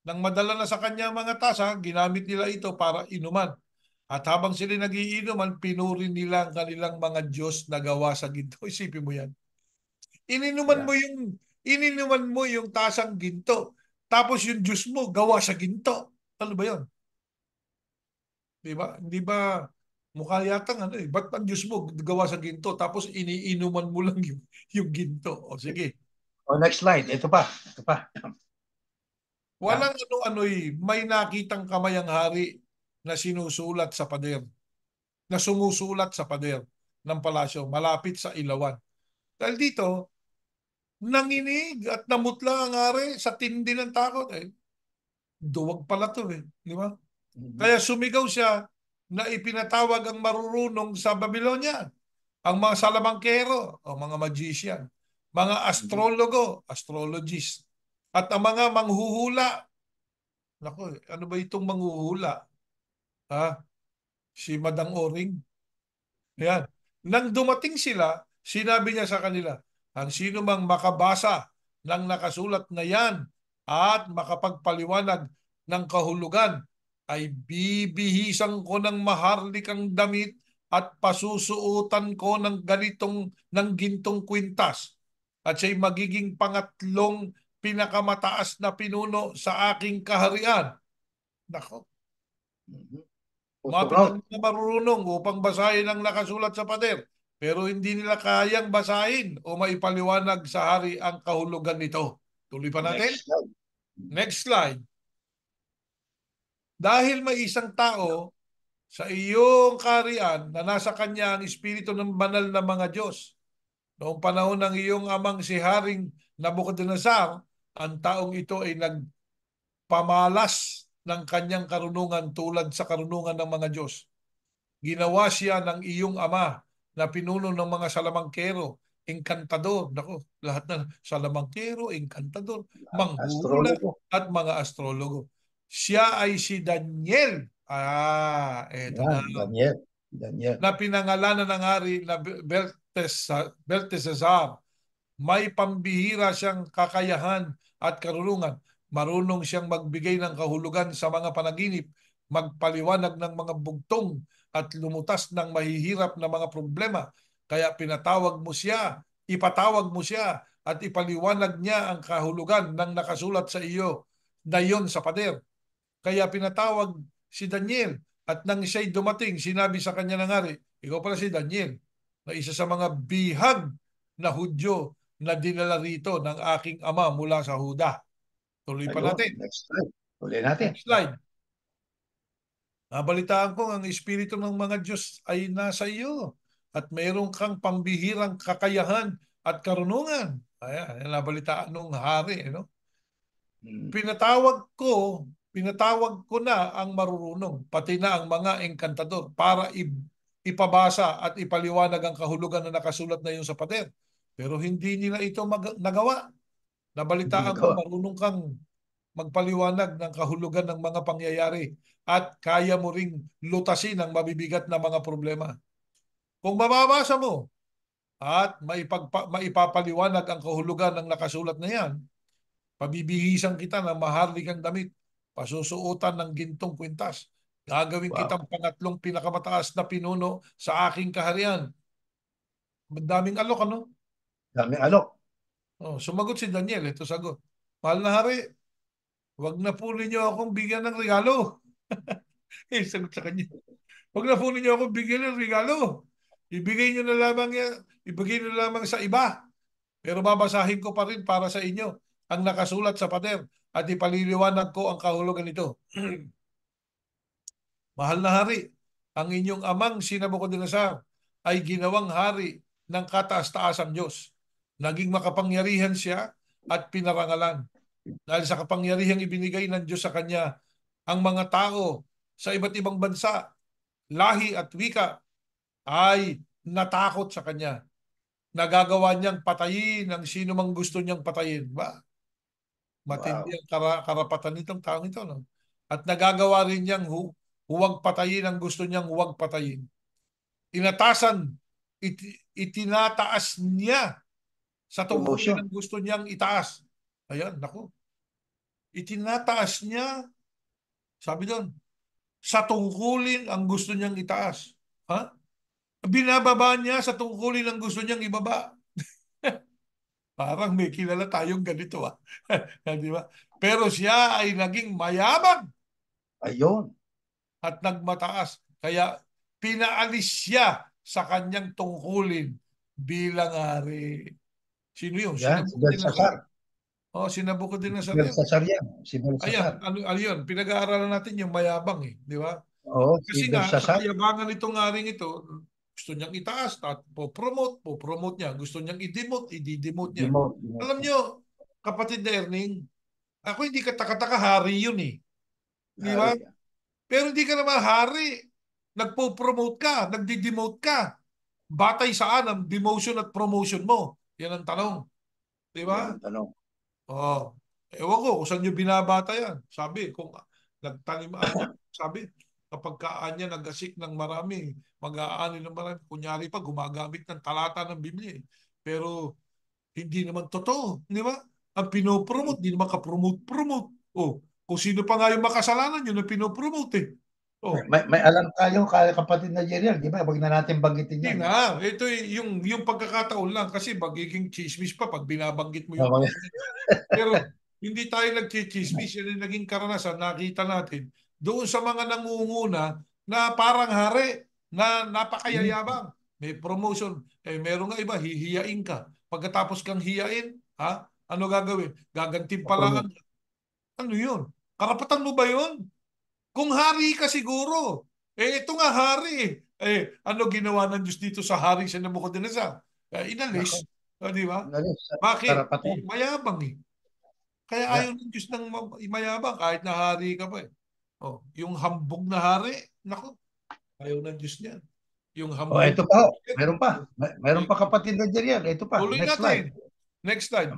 Nang madala na sa kanya ang mga tasa, ginamit nila ito para inuman. At habang sila nagiinuman, pinuri nila ang kanilang mga Diyos na gawa sa ginto. Isipin mo yan. Ininuman Yeah. mo yung ininuman mo yung tasang ginto. Tapos yung Diyos mo gawa sa ginto. Ano ba 'yon? 'Di ba? Hindi ba mukha yatang ano eh. Ba't ang Diyos mo gawa sa ginto tapos iniinuman mo lang yung ginto? O sige. Oh, next slide. Ito pa. Ito pa. Yan. Walang ano-ano'y may nakitang kamay ang hari na sinusulat sa pader, na sumusulat sa pader ng palasyo malapit sa ilawan. Dahil dito, nanginig at namutla ang hari sa tindi ng takot. Duwag pala to eh. Di ba? Mhm. Kaya sumigaw siya na ipinatawag ang marurunong sa Babylonia, ang mga salamangkero o mga magician, mga Mhm. astrologo, astrologists, at ang mga manghuhula. Naku, ano ba itong manghuhula? Ha? Si Madang Oring? Ayan. Nang dumating sila, sinabi niya sa kanila, ang sino mang makabasa ng nakasulat na yan at makapagpaliwanag ng kahulugan ay bibihisan ko ng maharlikang damit at pasusuotan ko ng gintong kwintas at siya'y magiging pangatlong pinakamataas na pinuno sa aking kaharian. Nako, Mhm. umapit ang Putungot. mga marurunong upang basahin ang nakasulat sa pader, pero hindi nila kayang basahin o maipaliwanag sa hari ang kahulugan nito. Tuloy pa natin. Next slide. Next slide. Dahil may isang tao sa iyong kaharian na nasa kanya ang espiritu ng banal na mga Diyos. Noong panahon ng iyong amang si Haring Nabucodonosor, ang taong ito ay nagpamalas ng kanyang karunungan tulad sa karunungan ng mga Diyos. Ginawa siya ng iyong ama na pinuno ng mga salamangkero, engkantador, nako, lahat na salamangkero, engkantador, manghuhula Astrologo. at mga astrologo. Siya ay si Daniel. Eto na. Yan. Daniel. Daniel. Na pinangalanan ng hari na Beltesazar. May pambihira siyang kakayahan at karunungan. Marunong siyang magbigay ng kahulugan sa mga panaginip, magpaliwanag ng mga bugtong at lumutas ng mahihirap na mga problema. Kaya ipatawag mo siya at ipaliwanag niya ang kahulugan ng nakasulat sa iyo na iyon sa pader. Kaya pinatawag si Daniel at nang siya'y dumating, sinabi sa kanya ng hari, ikaw pala si Daniel, na isa sa mga bihag na Hudyo na dinala rito ng aking ama mula sa Huda. Tuloy pa Ayun. natin. Next slide. Tuloy natin. Next slide. Nabalitaan ko ang espiritu ng mga Diyos ay nasa iyo at mayroon kang pambihirang kakayahan at karunungan. Ayan, nabalitaan ng hari. No? Mhm. Pinatawag ko na ang marurunong, pati na ang mga engkantador para ipabasa at ipaliwanag ang kahulugan na nakasulat na yun sa pader. Pero hindi nila ito nagawa. Hindi Nabalitaan ko nagawa. marunong kang magpaliwanag ng kahulugan ng mga pangyayari at kaya mo ring lutasin ang mabibigat na mga problema. Kung mababasa mo at maipapaliwanag ang kahulugan ng nakasulat na yan, pabibihisan kita ng maharlikang damit, pasusuotan ng gintong kwintas, gagawin Wow. kitang pangatlong pinakamataas na pinuno sa aking kaharian. Madaming alok, ano? Daming alok. Oh, sumagot si Daniel. Ito sagot. Mahal na hari, wag na po ninyo akong bigyan ng regalo. Sagot sa kanya. Wag na po ninyo akong bigyan ng regalo. Ibigay nyo na lamang ibigay nyo na lamang sa iba. Pero babasahin ko pa rin para sa inyo ang nakasulat sa pader at ipaliliwanag ko ang kahulugan nito. Mahal na hari, ang inyong amang si Nabucodonosor ay ginawang hari ng kataas-taasang Diyos. Naging makapangyarihan siya at pinarangalan. Dahil sa kapangyarihang ibinigay ng Diyos sa kanya, ang mga tao sa iba't ibang bansa, lahi at wika ay natakot sa kanya. Nagagawa niyang patayin ang sino mang gusto niyang patayin. Ba? Matindi Wow. ang karapatan nitong taong ito. No? At nagagawa rin niyang huwag patayin ang gusto niyang huwag patayin. Inatasan, itinataas niya sa tungkulin Promotion. ang gusto niyang itaas. Ayan, naku. Itinataas niya, sabi doon, sa tungkulin ang gusto niyang itaas. Ha? Binababa niya sa tungkulin ang gusto niyang ibaba. Parang may kilala tayong ganito, ah. Di ba? Pero siya ay naging mayaman Ayun. at nagmataas. Kaya pinaalis siya sa kanyang tungkulin bilang hari. Sino yun? Yan, si Belsasar. Sinabucodonosor. Oh, Si Sinabucodonosor yun. Belsasar yan. Si Ayan, Belsasar. ano yun? Pinag-aaralan natin yung mayabang eh. Di ba? Oo, si Kasi nga, sa Belsasar. kayabangan nitong haring ito, gusto niyang itaas, at po-promote niya. Gusto niyang i-demote, i-demote niya. Alam Demote. niyo, kapatid na Erning, ako hindi katakataka hari yun eh. Di ba? Hari. Pero hindi ka naman hari. Nagpo-promote ka, nagdi-demote ka. Batay saan ang demotion at promotion mo? Yan ang tanong. Di Yan ba? ang tanong. Oh, ewan ko kung saan nyo binabata yan. Sabi, kung nagtanim niya, sabi, kapag kaan niya nag-asik ng marami, mag-aani ng marami, kunyari pa, gumagamit ng talata ng Biblia. Pero hindi naman totoo, di ba? Ang pinopromote, di naman ka-promote-promote. Oh, kung sino pa nga yung makasalanan, yun ang pinopromote eh. Oh, May alam tayo, kapatid na Jeriel, di ba? Huwag na natin banggitin hindi yan. na. Ito yung pagkakataon lang kasi magiging chismis pa pag binabanggit mo yung Okay. pangalan. Pero hindi tayo nagchichismis. Yan yung naging karanasan. Nakita natin doon sa mga nangunguna na parang hari na napakayayabang. May promotion. Eh, meron nga iba, hihiyain ka. Pagkatapos kang hiyain, ha? Ano gagawin? Gagantimpalaan. Ano yun? Karapatan mo ba yun? Kung hari ka siguro. Eh, ito nga hari. Ano ginawa ng Diyos dito sa hari sa Nabucodonosor? Nako, Inalis. Di ba? inalis. Bakit? Karapatan. Mayabang eh. Kaya Yeah. ayaw ng Diyos ng mayabang kahit na hari ka pa eh. Oh, yung hambog na hari, nako, ayaw ng Diyos niyan. Yung Oh, hambog ito na pa. president, Meron pa. Meron eh, pa kapatid na Jeriel. Ito pa. tuloy Next slide. natin. Next slide.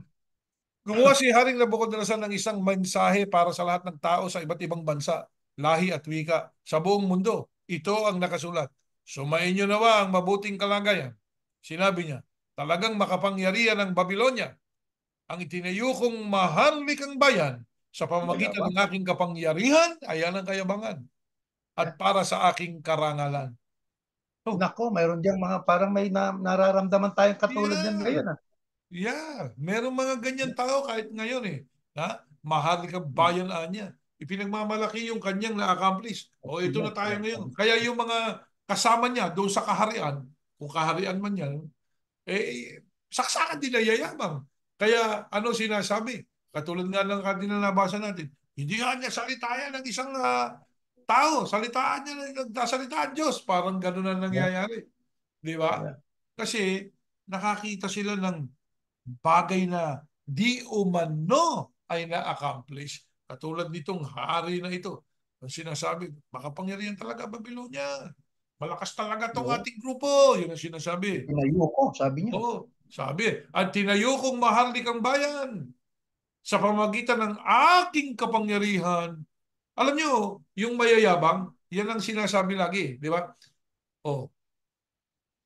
Gumawa si Haring Nabucodonosor ng isang mensahe para sa lahat ng tao sa iba't ibang bansa, lahi at wika sa buong mundo. Ito ang nakasulat. Sumayin niyo nawa ang mabuting kalagayan. Sinabi niya, talagang makapangyarihan ng Babylonia ang itinayo kong maharlikang bayan sa pamamagitan Mayabang. ng aking kapangyarihan, ayan ang kayabangan, Yeah. at para sa aking karangalan. Oh, Nako, mayroon diyang mga parang may nararamdaman tayong katulad niyan yeah. ngayon. Ah. Yeah, merong mga ganyan tao kahit ngayon eh. Ha? Maharlikang bayan niya. Ipinagmamalaki yung kanyang na-accomplish. O ito na tayo ngayon. Kaya yung mga kasama niya doon sa kaharian, kung kaharian man yan, saksakan din na yayabang. Kaya ano sinasabi? Katulad nga ng kanina nabasa natin, hindi nga niya salita yan ng isang tao. Salitaan niya, nagsasalita ang Diyos. Parang gano'n na Yeah. nangyayari. Di ba? Yeah. Kasi nakakita sila ng bagay na di umano ay na-accomplish. Katulad nitong hari na ito. Ang sinasabi, makapangyarihan talaga Babylonia. Malakas talaga tong Yeah. ating grupo. Yun ang sinasabi. Itinayo ko, sabi niya. Oo, sabi. At tinayo kong maharlikang bayan sa pamagitan ng aking kapangyarihan. Alam nyo, yung mayayabang, yan ang sinasabi lagi. Di ba? Oh,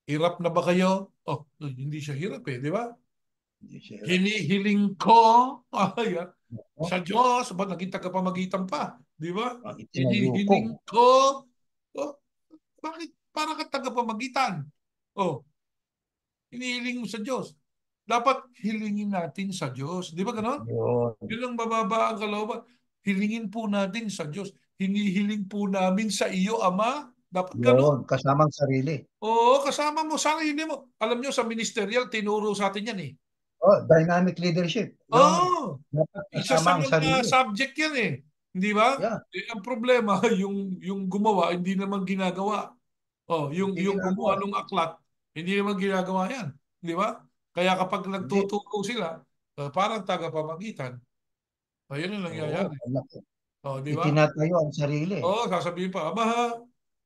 hirap na ba kayo? Oh, hindi siya hirap eh. Di ba? Hindi siya hirap. Hinihiling ko ay, Oh, sa Diyos, ba naging tagapamagitan pa, di ba? itinayo ko. Hinihiling ko, oh, bakit para ka tagapamagitan? Oh, hinihiling mo sa Diyos. Dapat hilingin natin sa Diyos. Di ba ganon? Yun. Yun ang mababa ang kalooban. Hilingin po natin sa Diyos. Hinihiling po namin sa iyo, Ama. Dapat ganon. Yun. Kasamang sarili. Oo, kasama mo, sarili mo. Alam nyo, sa ministerial, tinuro sa atin yan eh. Oh, dynamic leadership. Yung Oo. dapat Isa kasama sa ang mga sarili. subject yan eh. Hindi ba? Yeah. Ang problema, yung gumawa, hindi naman ginagawa. Oh, yung, Hindi yung gumawa ginagawa. ng aklat, hindi naman ginagawa yan. Di ba? Kaya kapag Hindi. nagtuturo sila, parang tagapamagitan. Ayun ang Oo. nangyayari. Oh, di ba? Itinatayo ang sarili. Oh, sasabihin pa, Aba,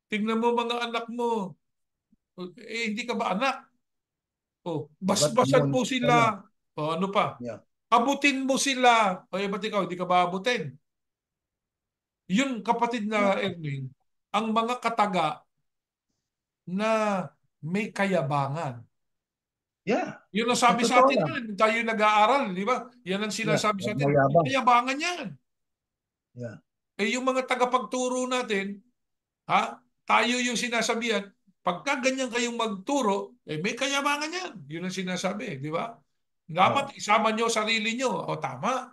tingnan mo mga anak mo. Hindi ka ba anak? Oh, Bagat basbasan demonyo mo pala. sila. Oh, ano pa? Yeah. Abutin mo sila. O, ba't ikaw, hindi ka ba abutin? Yun, kapatid na Nako. Erning, ang mga kataga na may kayabangan. Yeah. Yun ang Sa sabi sa totoo atin lang. yun, tayo nag-aaral, di ba? Yan ang Yeah. sinasabi sa Huwag atin. May mayabang. kayabangan yan. Yeah. Eh yung mga tagapagturo natin, ha? Tayo yung sinasabihan, pagka ganyan kayong magturo, eh may kayabangan yan. Yun ang sinasabi, di ba? Oh. Dapat isama nyo sarili nyo. O tama.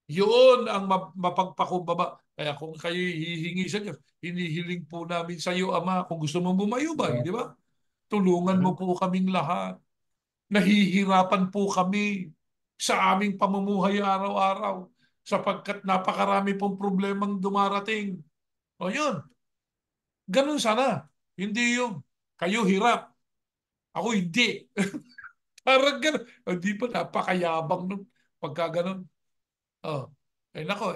Yun ang mapagpakumbaba. Kaya kung kayo hihingi sa Diyos, hinihiling po namin sa iyo, Ama, kung gusto mong bumayubay, Yeah. di ba? Tulungan mo po kaming lahat. Nahihirapan po kami sa aming pamumuhay araw-araw sapagkat napakarami pong problemang dumarating. O yun, ganun sana. Hindi yung kayo hirap, ako hindi. Parang ganun. O, di ba napakayabang nung pagka ganun. Oh. Eh nako,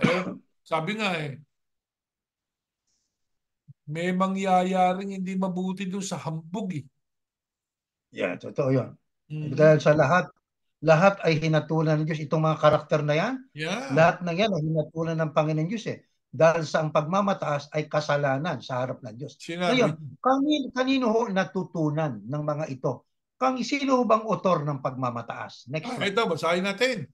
sabi nga may mangyayaring hindi mabuti doon sa hambog eh. Yeah, totoo yun. Mhm. Dahil sa lahat ay hinatulan ng Diyos. Itong mga karakter na yan, Yeah. lahat ng yan ay hinatulan ng Panginoon Diyos eh. Dahil sa ang pagmamataas ay kasalanan sa harap ng Diyos. Sinabi. Ngayon, kanino ho natutunan ng mga ito? Sino ho bang author ng pagmamataas? Next one. Ito, basahin natin.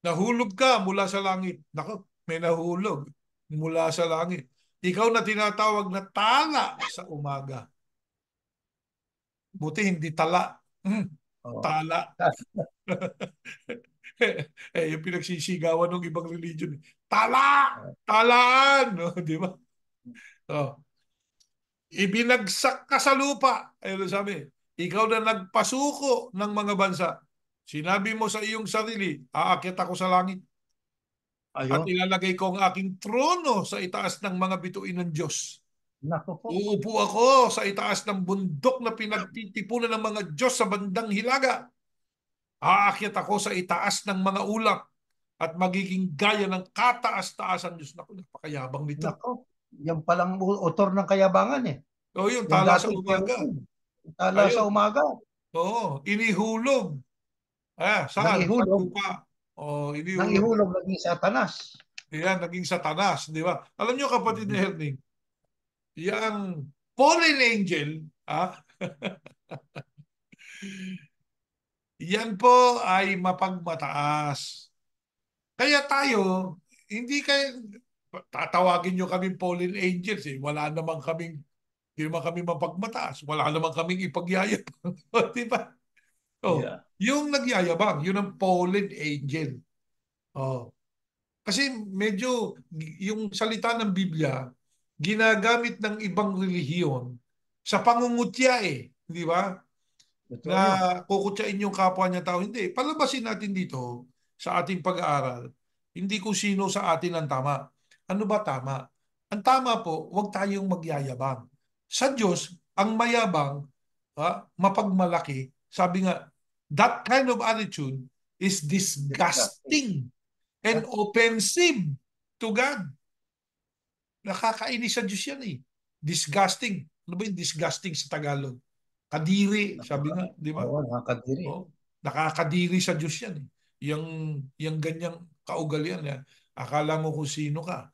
Nahulog ka mula sa langit. Nako, may nahulog mula sa langit. Ikaw na tinatawag na tala sa umaga. Buti hindi tala. Oh. Tala. Yung pinagsisigawan ng ibang religion. Tala! Talaan! No, di ba? Oh. Ibinagsak ka sa lupa. Ayun sabi. Ikaw na nagpasuko ng mga bansa. Sinabi mo sa iyong sarili, aakyat ako sa langit at Ayun. ilalagay ko ang aking trono sa itaas ng mga bituin ng Diyos. Naku po. Uupo ako sa itaas ng bundok na pinagtitipunan ng mga Diyos sa bandang hilaga. Aakyat ako sa itaas ng mga ulap at magiging gaya ng kataas-taasan Diyos. Naku, napakayabang nito. Naku. Yan palang author ng kayabangan eh. O yun, Yung tala sa dati umaga. cherubim. Tala sa Ayun. umaga. Oo, inihulog. Nang Saan? Sa ihulog. lupa. O, Nang inihulog. ihulog naging Satanas. Yan, naging Satanas, di ba? Alam nyo kapatid ni Mhm. Herning, yang fallen angel, yan po ay mapagmataas. Kaya tayo, hindi kayo, tatawagin nyo kaming fallen angels eh. Wala namang kaming, hindi naman kami mapagmataas. Wala namang kaming ipagyayabang. Di ba? Oh, Yeah. yung nagyayabang, yun ang fallen angel. Oh. Kasi medyo yung salita ng Biblia, ginagamit ng ibang relihiyon sa pangungutya eh. Di ba? Na Totoo yun. kukutyain yung kapwa niya tao. Hindi. Palabasin natin dito sa ating pag-aaral. Hindi kung sino sa atin ang tama. Ano ba tama? Ang tama po, huwag tayong magyayabang. Sa Diyos, ang mayabang, mapagmalaki, sabi nga, that kind of attitude is Disgusting. disgusting and offensive to God. Nakakainis sa Diyos yan eh. Disgusting. Ano ba yung disgusting sa Tagalog? Kadiri, sabi nga, di ba? Oo, nakakadiri. Oh, nakakadiri sa Diyos yan eh. Yung ganyang kaugalian. Akala mo kung sino ka.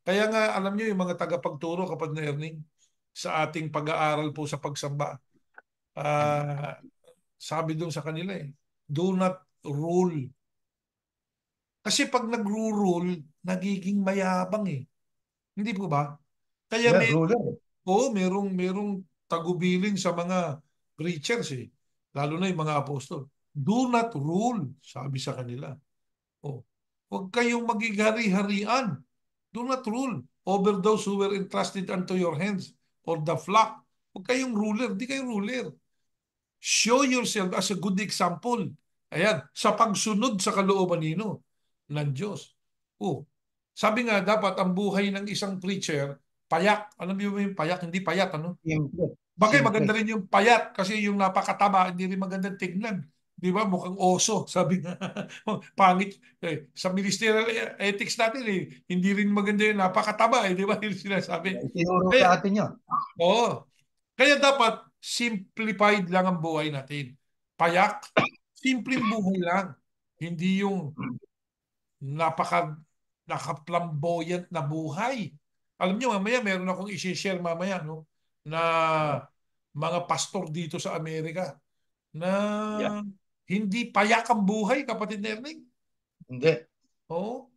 Kaya nga, alam niyo yung mga tagapagturo, kapag na Erning, sa ating pag-aaral po sa pagsamba, sabi doon sa kanila do not rule. Kasi pag nagro-rule, nagiging mayabang eh. Hindi po ba? Kaya Yeah, ruler. merong tagubilin sa mga preachers eh. Lalo na yung mga apostol. Do not rule, sabi sa kanila. Oh, huwag kayong magigari-harian. Do not rule over those who were entrusted unto your hands or the flock. Huwag kayong ruler. Hindi kayo ruler. Show yourself as a good example. Ayan, sa pagsunod sa kalooban nino ng Diyos. Oh, sabi nga dapat ang buhay ng isang preacher, payak. Alam niyo ba yung payak? Hindi payat, ano? Simple. Bagay, maganda Simple. rin yung payat kasi yung napakataba, hindi rin magandang tignan. Di ba? Mukhang oso, sabi nga. Pangit. Sa ministerial ethics natin, hindi rin maganda yung napakataba. Di ba? Yung sinasabi. Itinuro sa Kaya, atin yun. oo. Kaya dapat simplified lang ang buhay natin. Payak, simpleng buhay lang. Hindi yung napaka nakaplamboyant na buhay. Alam niyo, mamaya meron akong i-share mamaya, no? Na mga pastor dito sa Amerika na Yeah. hindi payak ang buhay, kapatid Erning. Hindi. Oo.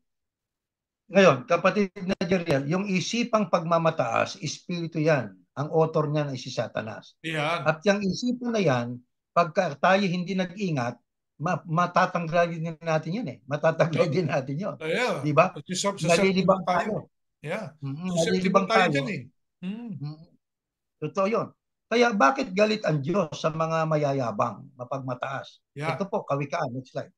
Ngayon, kapatid na Jeriel, yung isipang pagmamataas, espiritu yan. Ang author niyan ay si Satanas. Yan. At yung isipan na yan, pagka tayo hindi nag-ingat, matatanggalin din natin yun eh. Matatanggalin din natin yun. Yeah. Di ba? Susceptible Nalilibang tayo. tayo. Yeah. Susceptible Nalilibang tayo dyan tayo. eh. Totoo yun. Kaya bakit galit ang Diyos sa mga mayayabang, mapagmataas? Yeah. Ito po, Kawikaan. Next slide.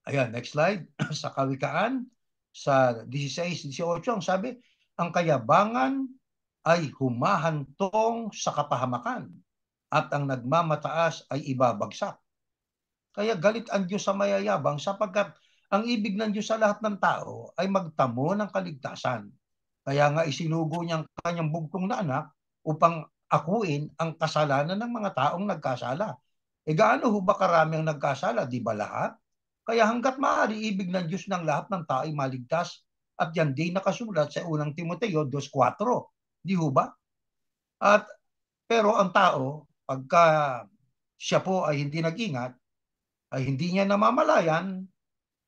Ayan, next slide. Sa Kawikaan, sa 16-18, ang sabi, ang kayabangan ay humahantong sa kapahamakan at ang nagmamataas ay ibabagsak. Kaya galit ang Diyos sa mayayabang sapagkat ang ibig ng Diyos sa lahat ng tao ay magtamo ng kaligtasan. Kaya nga isinugo niya ang kanyang bugtong na anak upang akuin ang kasalanan ng mga taong nagkasala. E gaano ho ba karami ang nagkasala? Di ba lahat? Kaya hanggat maaari, ibig ng Diyos ng lahat ng tao ay maligtas. At yan din nakasulat sa unang Timoteo 2:4. Di ho ba? At pero ang tao, pagka siya po ay hindi nag-ingat, ay hindi niya namamalayan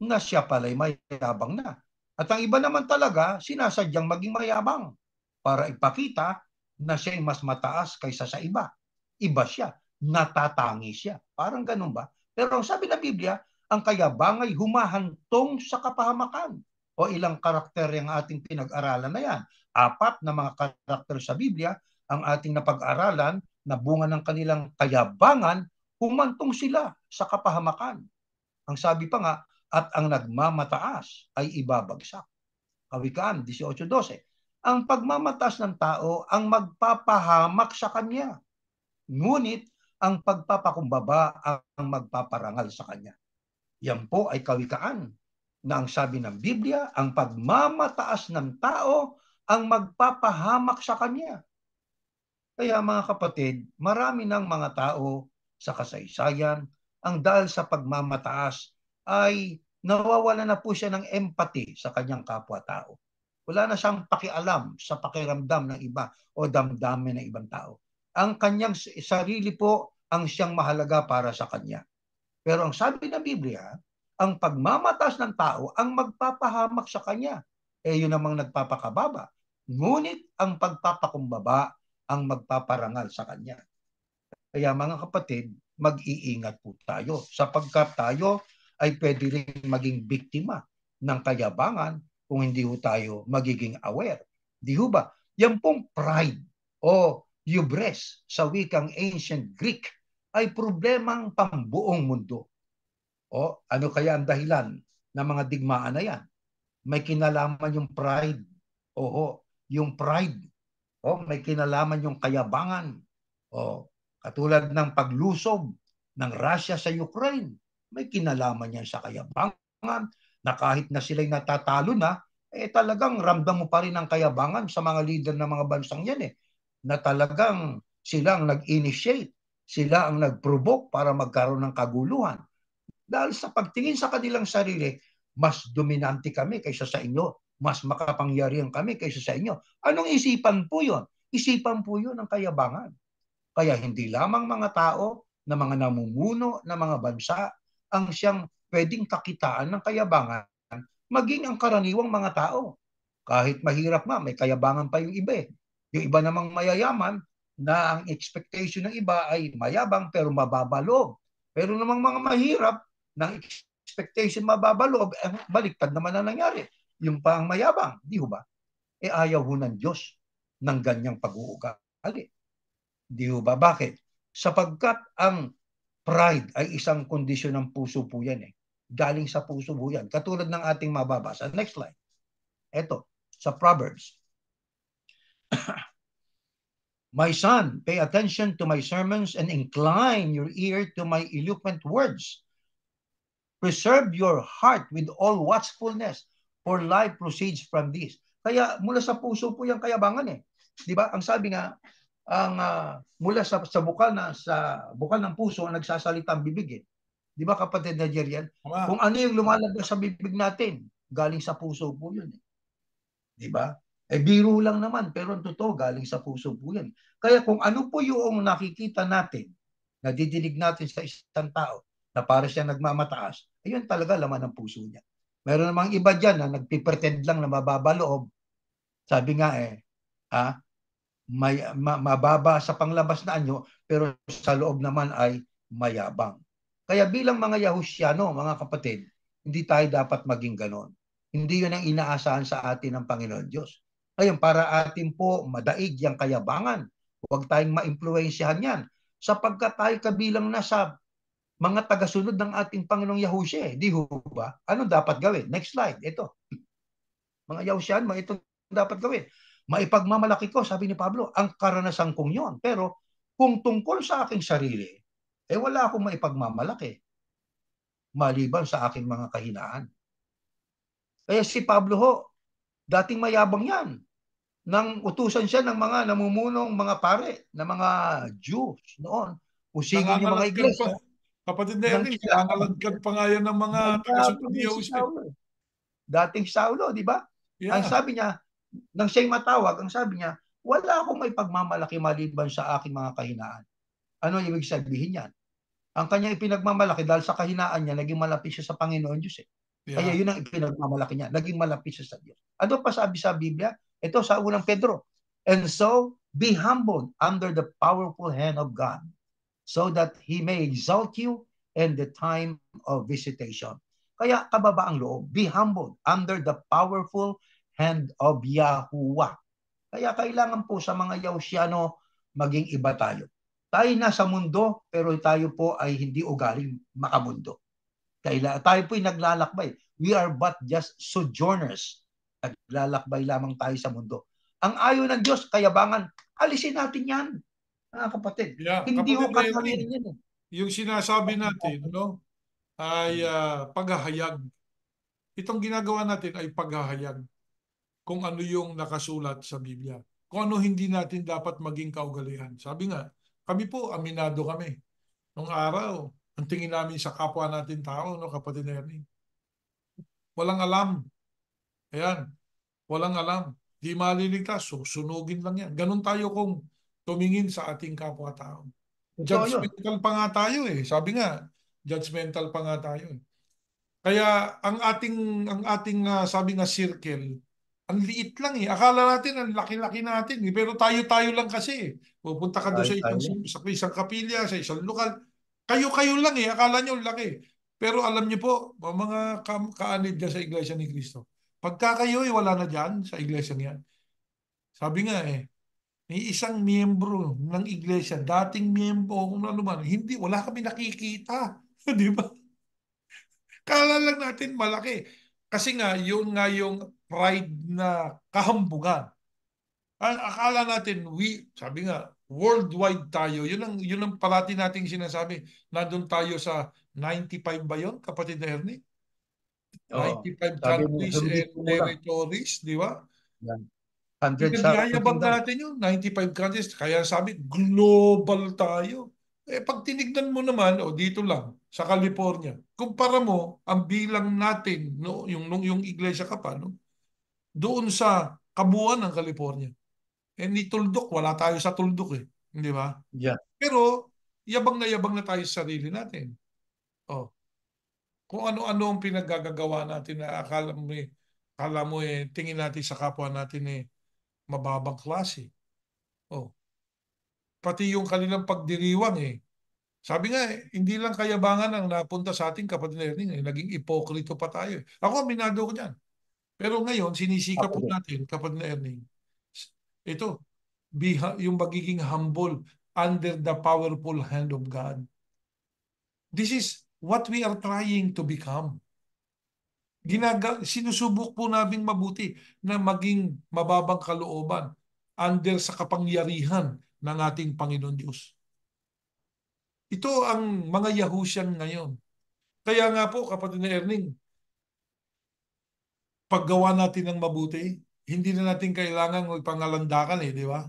na siya pala'y mayabang na. At ang iba naman talaga, sinasadyang maging mayabang para ipakita na siya ay mas mataas kaysa sa iba. Iba siya, natatangi siya. Parang ganun ba? Pero ang sabi ng Biblia, ang kayabang ay humahantong sa kapahamakan. O ilang karakter yung ating pinag-aralan na yan. 4 na mga karakter sa Biblia ang ating napag-aralan na bunga ng kanilang kayabangan, humantong sila sa kapahamakan. Ang sabi pa nga, at ang nagmamataas ay ibabagsak. Kawikaan 18:12. Ang pagmamataas ng tao ang magpapahamak sa kanya. Ngunit ang pagpapakumbaba ang magpaparangal sa kanya. Yan po ay kawikaan na ang sabi ng Biblia, ang pagmamataas ng tao ang magpapahamak sa kanya. Kaya mga kapatid, marami ng mga tao sa kasaysayan ang dahil sa pagmamataas ay nawawala na po siya ng empathy sa kanyang kapwa-tao. Wala na siyang pakialam sa pakiramdam ng iba o damdamin ng ibang tao. Ang kanyang sarili po ang siyang mahalaga para sa kanya. Pero ang sabi ng Biblia, ang pagmamataas ng tao ang magpapahamak sa kanya. Yun namang nagpapakababa. Ngunit ang pagpapakumbaba ang magpaparangal sa kanya. Kaya mga kapatid, mag-iingat po tayo sapagkat tayo ay pwede rin maging biktima ng kayabangan kung hindi ho tayo magiging aware. Di ho ba? Yan pong pride o hubris sa wikang ancient Greek ay problemang pambuong mundo. O ano kaya ang dahilan ng mga digmaan na yan? May kinalaman yung pride. Oo, yung pride. O may kinalaman yung kayabangan. O katulad ng paglusob ng Russia sa Ukraine, may kinalaman yan sa kayabangan na kahit na sila'y natatalo na, talagang ramdam mo pa rin ang kayabangan sa mga leader ng mga bansang yan na talagang sila ang nag-initiate, sila ang nag-provoke para magkaroon ng kaguluhan. Dahil sa pagtingin sa kanilang sarili, mas dominante kami kaysa sa inyo, mas makapangyarihan kami kaysa sa inyo. Anong isipan po yun? Isipan po yun ng kayabangan. Kaya hindi lamang mga tao na mga namumuno na mga bansa ang siyang pwedeng kakitaan ng kayabangan, maging ang karaniwang mga tao. Kahit mahirap nga, may kayabangan pa yung iba Yung iba namang mayayaman na ang expectation ng iba ay mayabang pero mababa loob. Pero namang mga mahirap na expectation mababa loob, baliktad naman ang nangyari. Yung pang mayabang, di ba? Ayaw ho ng Diyos ng ganyang pag-uugali. Di ba? Bakit? Sapagkat ang pride ay isang kondisyon ng puso po yan Galing sa puso po yan. Katulad ng ating mababasa. Next slide. Ito, sa Proverbs. My son, pay attention to my sermons and incline your ear to my eloquent words. Preserve your heart with all watchfulness, for life proceeds from this. Kaya mula sa puso po yung kayabangan Di ba? Ang sabi nga, ang mula sa bukal ng puso ang nagsasalita ang bibig Di ba kapatid na Jeriel? Kung ano yung lumalabas sa bibig natin, galing sa puso po yun Di ba? Biro lang naman, pero ang totoo, galing sa puso po yan. Kaya kung ano po yung nakikita natin, nadidinig natin sa isang tao, na para siya nagmamataas, Ayun talaga laman ng puso niya. Meron namang iba dyan na nagpipretend lang na mababa loob. Sabi nga mababa sa panglabas na anyo, pero sa loob naman ay mayabang. Kaya bilang mga Yahusyano, mga kapatid, hindi tayo dapat maging ganon. Hindi yun ang inaasahan sa atin ng Panginoon Diyos. Ngayon, para atin po madaig yung kayabangan, huwag tayong maimpluwensyahan yan. Sapagkat tayo kabilang na sa mga tagasunod ng ating Panginoong Yahusye. Di ho ba? Ano dapat gawin? Next slide. Ito. Mga Yahusyano, ito dapat gawin. Maipagmamalaki ko, sabi ni Pablo, ang karanasan kong yon. Pero kung tungkol sa aking sarili, wala akong maipagmamalaki maliban sa aking mga kahinaan. Kaya si Pablo ho, dating mayabang yan. Nang utusan siya ng mga namumunong mga pare, na mga Jews noon, kung sino yung mga Nangangalatgan pa. iglesia, Kapatid nang Ernie, nangangalatgan pa nga yan ng mga mayabang tagasunod ni din si Jose. Saulo. Dating Saulo, di ba? Ang Yeah. sabi niya, nang siya'y matawag, ang sabi niya, wala akong may pagmamalaki maliban sa aking mga kahinaan. Ano ibig sabihin yan? Ang kanyang ipinagmamalaki dahil sa kahinaan niya, naging malapit siya sa Panginoon Diyos. Kaya Yeah. yun ang ipinagmamalaki niya, naging malapit siya sa Diyos. Ano pa sabi sa Biblia? Ito sa unang Pedro. And so, be humbled under the powerful hand of God, so that He may exalt you in the time of visitation. Kaya kababa ang loob. Be humbled under the powerful hand of Yahuwah. Kaya kailangan po sa mga Yahusyano maging iba tayo. Tayo nasa mundo, pero tayo po ay hindi ugaling makamundo. Tayo po ay naglalakbay. We are but just sojourners. Naglalakbay lamang tayo sa mundo. Ang ayaw ng Diyos, kayabangan, alisin natin yan, mga kapatid. Yeah. Hindi Kapatid ho Ernie, katangian yan. yung sinasabi natin, ano, ay paghahayag. Itong ginagawa natin ay paghahayag kung ano yung nakasulat sa Biblia. Kung ano hindi natin dapat maging kaugalian. Sabi nga, kami po, aminado kami. Nung araw, ang tingin namin sa kapwa natin tao, no, kapatid Ernie, walang alam. Ayan, walang alam. Di maliligtas, susunugin lang yan. Ganun tayo kung tumingin sa ating kapwa-tao. Totoo yun. Judgmental pa nga tayo eh. Sabi nga, judgmental pa nga tayo eh. Kaya ang ating sabi nga circle, ang liit lang eh. Akala natin ang laki-laki natin eh. Pero tayo-tayo lang kasi eh. Pupunta ka doon sa Tayo lang. isang kapilya, sa isang lokal. Kayo-kayo lang eh. Akala nyo laki. Pero alam nyo po, mga kaanib dyan sa Iglesia ni Cristo. Pagka kayo eh, wala na dyan sa iglesia niyan. Sabi nga eh, may isang miyembro ng iglesia, dating miyembro, kung ano man, hindi, wala kami nakikita. Di ba? Kala lang natin malaki. Kasi nga, yun nga yung pride na kahambungan. Akala natin, sabi nga, worldwide tayo. Yun ang parati nating sinasabi. Nandun tayo sa 95 ba yun, kapatid na Ernie? Oo. 95 Sabi mo, countries hindi and kumulang. territories, di ba? Yan. 100 something Pinagyayabang daw. natin yun, 95 countries. Kaya sabi, global tayo. Pag tinignan mo naman, dito lang, sa California, kumpara mo ang bilang natin, no, yung iglesia ka pa, no, doon sa kabuuan ng California. Ni tuldok, wala tayo sa tuldok eh. Di ba? Yan. Pero, yabang na tayo sa sarili natin. Oh, kung ano-ano ang pinaggagawa natin na akala mo tingin natin sa kapwa natin mababang klase. Oh, pati yung kanilang pagdiriwang eh. Sabi nga hindi lang kayabangan ang napunta sa ating kapatid na Erning naging ipokrito pa tayo eh. Ako, aminado ko dyan. Pero ngayon, sinisika Ako po din. natin, kapatid na Erning, ito, yung magiging humble under the powerful hand of God. This is what we are trying to become. Sinusubok po namin mabuti na maging mababang kalooban under sa kapangyarihan ng ating Panginoon Diyos. Ito ang mga Yahusian ngayon. Kaya nga po, kapatid na Erning, paggawa natin ng mabuti, hindi na natin kailangan pangalandakan eh, di ba?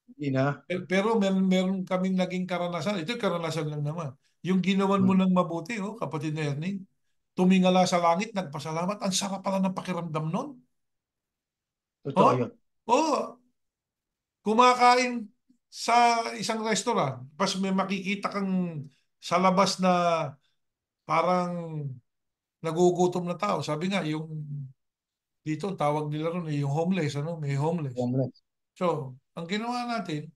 Hindi na. Pero meron kaming naging karanasan. Ito karanasan lang naman. Yung ginawan mo ng mabuti, kapatid na Erning, tumingala sa langit, nagpasalamat. Ang sarap pala ng pakiramdam nun. Totoo Oh, yun. oh, kumakain sa isang restaurant, pas may makikita kang sa labas na parang nagugutom na tao. Sabi nga, yung dito, tawag nila ron yung homeless, ano? May homeless. Homeless. So, ang ginawa natin,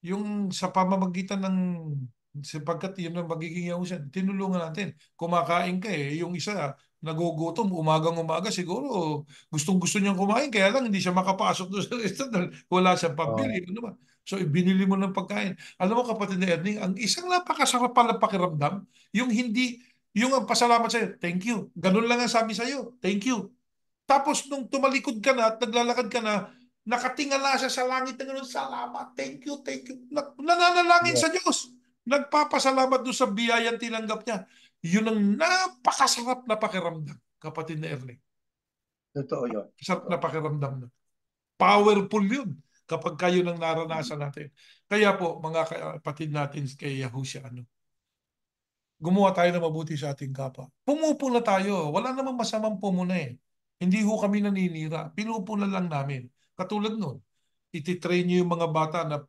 yung sa pamamagitan ng sapagkat yun ang magiging yahusan, tinulungan natin. Kumakain ka eh. Yung isa, nagugutom, umagang-umaga, siguro gustong-gusto niyang kumain, kaya lang hindi siya makapasok doon sa restaurant. Wala siyang Oh, pambili. Ano ba? So, ibinili mo ng pagkain. Alam mo, kapatid na Ernie, ang isang napakasarap pala pakiramdam, yung hindi, yung ang pasalamat sa'yo, thank you. Ganun lang ang sabi sa'yo, thank you. Tapos nung tumalikod ka na at naglalakad ka na, nakatingala siya sa langit na gano'n, salamat, thank you, thank you. Nananalangin yeah. sa Diyos. Nagpapasalamat doon sa biyayang tinanggap niya. Yun ang napakasarap na pakiramdam, kapatid na Ernie. Totoo yun. Sarap na Totoo. pakiramdam na. Powerful yun kapag kayo nang naranasan natin. Kaya po, mga kapatid natin kay Yahushua, ano, gumawa tayo ng mabuti sa ating kapwa. Pumupuna tayo. Wala namang masamang pumuna eh. Hindi ho kami naninira. Pinupuna lang namin. Katulad nun, ititrain nyo yung mga bata na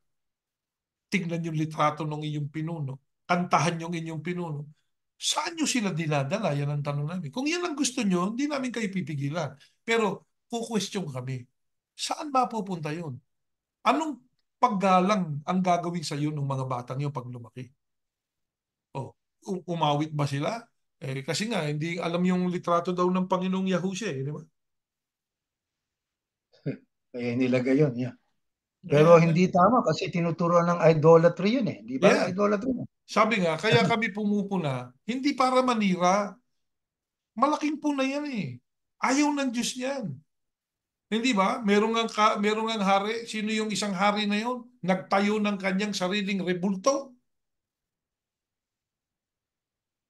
tignan yung litrato ng inyong pinuno, kantahan yung inyong pinuno. Saan nyo sila dinadala? Yan ang tanong namin. Kung yan ang gusto nyo, hindi namin kayo pipigilan. Pero, kukwestiyon kami. Saan mapupunta yun? Anong paggalang ang gagawin sa iyo ng mga batang yun pag lumaki? Oh, umawit ba sila? Eh, kasi nga, hindi alam yung litrato daw ng Panginoong Yahushua, eh, di ba? Kaya nilagay yun. Yeah. Pero Kaya, hindi tama kasi tinuturuan ng idolatry yun eh. Di ba? yeah, Idolatry yun. sabi nga, kaya kami pumupuna, hindi para manira, malaking puna yan eh. Ayaw ng Diyos niyan. Hindi ba? Merong ang hari, sino yung isang hari na yon? Nagtayo ng kanyang sariling rebulto?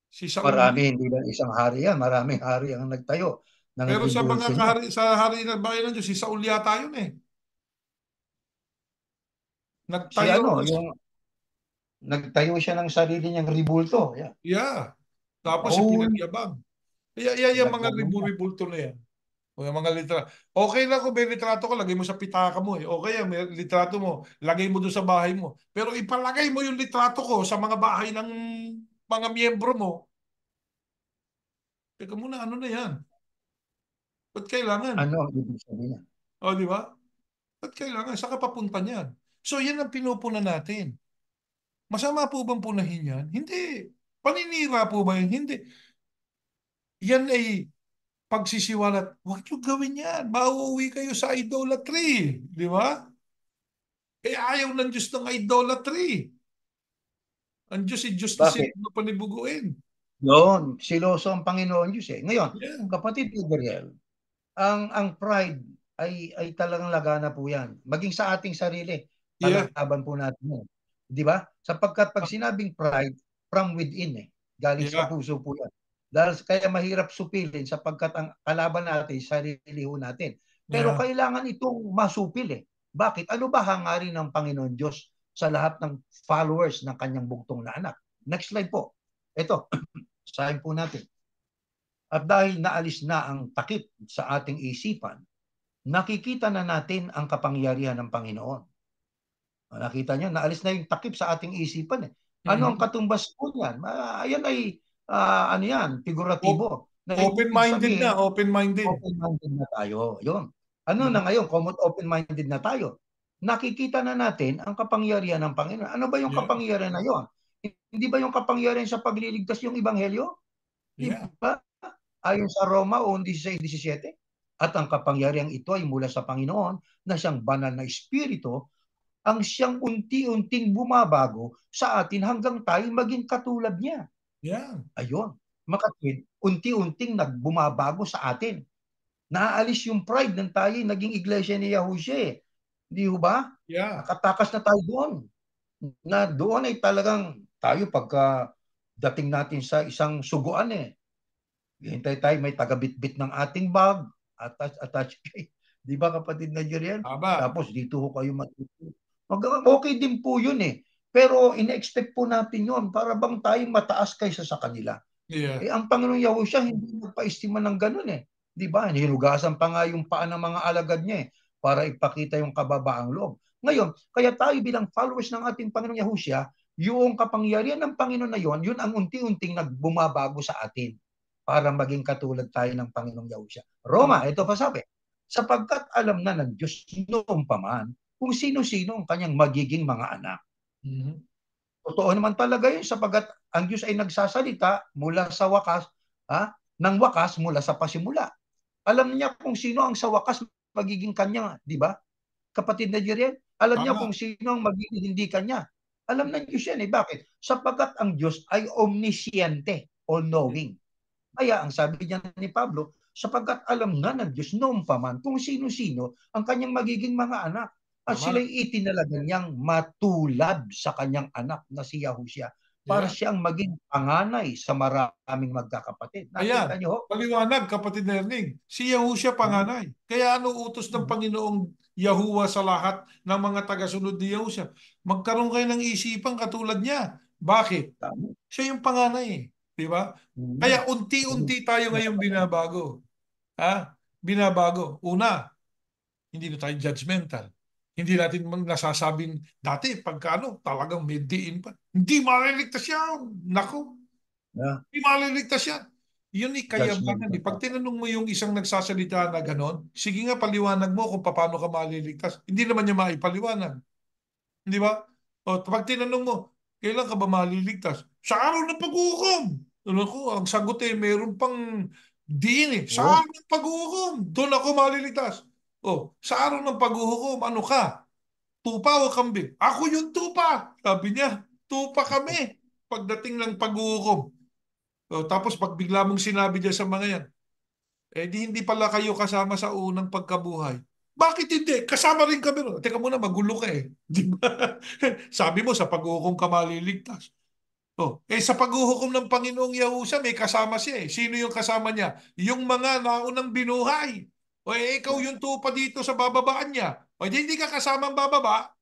Si Saul. Marami, hindi lang isang hari yan. Maraming hari ang nagtayo ng Pero sa mga ribulto niya. kahari, sa hari ng bayan ng Diyos, si Saul yata yun eh. Si Nagtayo, ano, yung nagtayo siya ng sarili niyang ribulto. Yeah. yeah. Tapos Oh, ipinagyabang. Kaya yung mga pinagyaman niya. ribulto na yan. O yung mga litra. Okay lang kung may litrato ka, lagay mo sa pitaka mo eh. Okay yan, may litrato mo, lagay mo doon sa bahay mo. Pero ipalagay mo yung litrato ko sa mga bahay ng mga miyembro mo. Teka muna, ano na yan? Ba't kailangan? Ano ang ibig sabihin niya? O, di ba? Ba't kailangan? Saan ka papunta niyan? So, yan ang pinupuna natin. Masama po bang punahin yan? Hindi. Paninira po ba yun? Hindi. Yan ay pagsisiwalat. Huwag niyo gawin yan. Mauuwi kayo sa idolatry. Di ba? Eh, ayaw ng Diyos ng idolatry. Ang Diyos ay Diyos na Bakit? sino panibuguin. Yun, siloso ang Panginoon Diyos eh. Ngayon, Yeah. kapatid Gabriel, ang pride ay talagang lagana po yan. Maging sa ating sarili, Yeah. kalaban po natin yan. Di ba? Sapagkat pag sinabing pride, from within eh. Galing sa Yeah. puso po yan. Dahil kaya mahirap supilin sapagkat ang kalaban natin, sarili ho natin. Pero Yeah. kailangan itong masupil eh. Bakit? Ano ba hangarin ng Panginoon Diyos sa lahat ng followers ng kanyang bugtong na anak? Next slide po. Ito, sahin po natin. At dahil naalis na ang takip sa ating isipan, nakikita na natin ang kapangyarihan ng Panginoon. Nakita nyo, naalis na yung takip sa ating isipan. Eh. Ano ang Mhm. katumbas po niyan? Ayan ay, ano yan, Op- figuratibo. Na ibig Open-minded na, sabihin, open-minded. open-minded na tayo. Yun. Ano na Mhm. ngayon, kung open-minded na tayo, nakikita na natin ang kapangyarihan ng Panginoon. Ano ba yung Yeah. kapangyarihan na yon? Hindi ba yung kapangyarihan sa pagliligtas yung Ebanghelyo? Di Yeah. ba? Ayon sa Roma 11:17, at ang kapangyarihang ito ay mula sa Panginoon na siyang banal na espiritu ang siyang unti-unting bumabago sa atin hanggang tayo maging katulad niya. Yeah. Ayun. Makatwid, unti-unting nagbumabago sa atin. Naaalis yung pride ng tayo naging iglesia ni Yahushua eh. Di ba? Yeah. Nakatakas na tayo doon. Na doon ay talagang tayo pagka dating natin sa isang suguan eh. Hintay tayo may taga-bitbit ng ating bag, attach kay, di ba kapatid na Jeriel? Tama. Tapos dito ho kayo matuto. Okay din po yun eh. Pero ina-expect po natin yun para bang tayong mataas kaysa sa kanila. Yeah. Eh ang Panginoong Yahushua hindi nagpaestima ng ganun eh. Di ba? Hinugasan pa nga yung paa ng mga alagad niya eh para ipakita yung kababaang loob. Ngayon, kaya tayo bilang followers ng ating Panginoong Yahushua, yung kapangyarihan ng Panginoon na yon, yun ang unti-unting nagbumabago sa atin. para maging katulad tayo ng Panginoong Yahushua. Oh. Roma, ito pa sabi, sapagkat alam na ng Diyos noong paman kung sino-sino ang kanyang magiging mga anak. Mhm. Totoo naman talaga yun sapagkat ang Diyos ay nagsasalita mula sa wakas, ng wakas mula sa pasimula. Alam niya kung sino ang sa wakas magiging kanya, di ba? Kapatid na Jeriel, alam niya Tama. kung sino ang magiging hindi kanya. Alam ng Diyos yan eh. Bakit? Sapagkat ang Diyos ay omnisciente, all-knowing. Kaya ang sabi niya ni Pablo, sapagkat alam nga ng Diyos noong paman kung sino-sino ang kanyang magiging mga anak. At Tama. sila'y itinalaga niyang matulad sa kanyang anak na si Yahushua para Yeah. siyang maging panganay sa maraming magkakapatid. Nakita Ayan, niyo ho? paliwanag kapatid Erning. Si Yahushua panganay. Kaya ano utos ng Panginoong Yahuwah sa lahat ng mga tagasunod ni Yahushua? Magkaroon kayo ng isipan katulad niya. Bakit? Tama. Siya yung panganay eh. Di ba? Hmm. Kaya unti-unti tayo ngayon binabago. Binabago. Una, hindi na tayo judgmental. Hindi natin nasasabing dati pagka talagang may diin pa. Hindi maliligtas yan. Nako, Yeah. hindi maliligtas yan. Yun ni Judgment. kayabangan. Pag tinanong mo yung isang nagsasalita na ganon, sige nga paliwanag mo kung paano ka maliligtas. Hindi naman niya maipaliwanag. Di ba? O pag tinanong mo, kailan ka ba maliligtas? Sa araw ng pag-uukom. Ano ko, ang sagot meron pang diin eh. Sa Oh. araw ng pag-uukom, doon ako maliligtas. O, sa araw ng pag-uukom, ano ka? Tupa o kambing? Ako yung tupa. Sabi niya, tupa kami. Pagdating ng pag-uukom. O, tapos pag bigla mong sinabi niya sa mga yan, hindi pala kayo kasama sa unang pagkabuhay. Bakit hindi? Kasama rin kami. No? Teka muna, magulo ka eh. Di ba? Sabi mo, sa paghuhukom ka maliligtas. Sa paghuhukom ng Panginoong Yahushua, may kasama siya eh. Sino yung kasama niya? Yung mga naunang binuhay. Ikaw yung tupa dito sa bababaan niya. Hindi ka kasama ang bababa.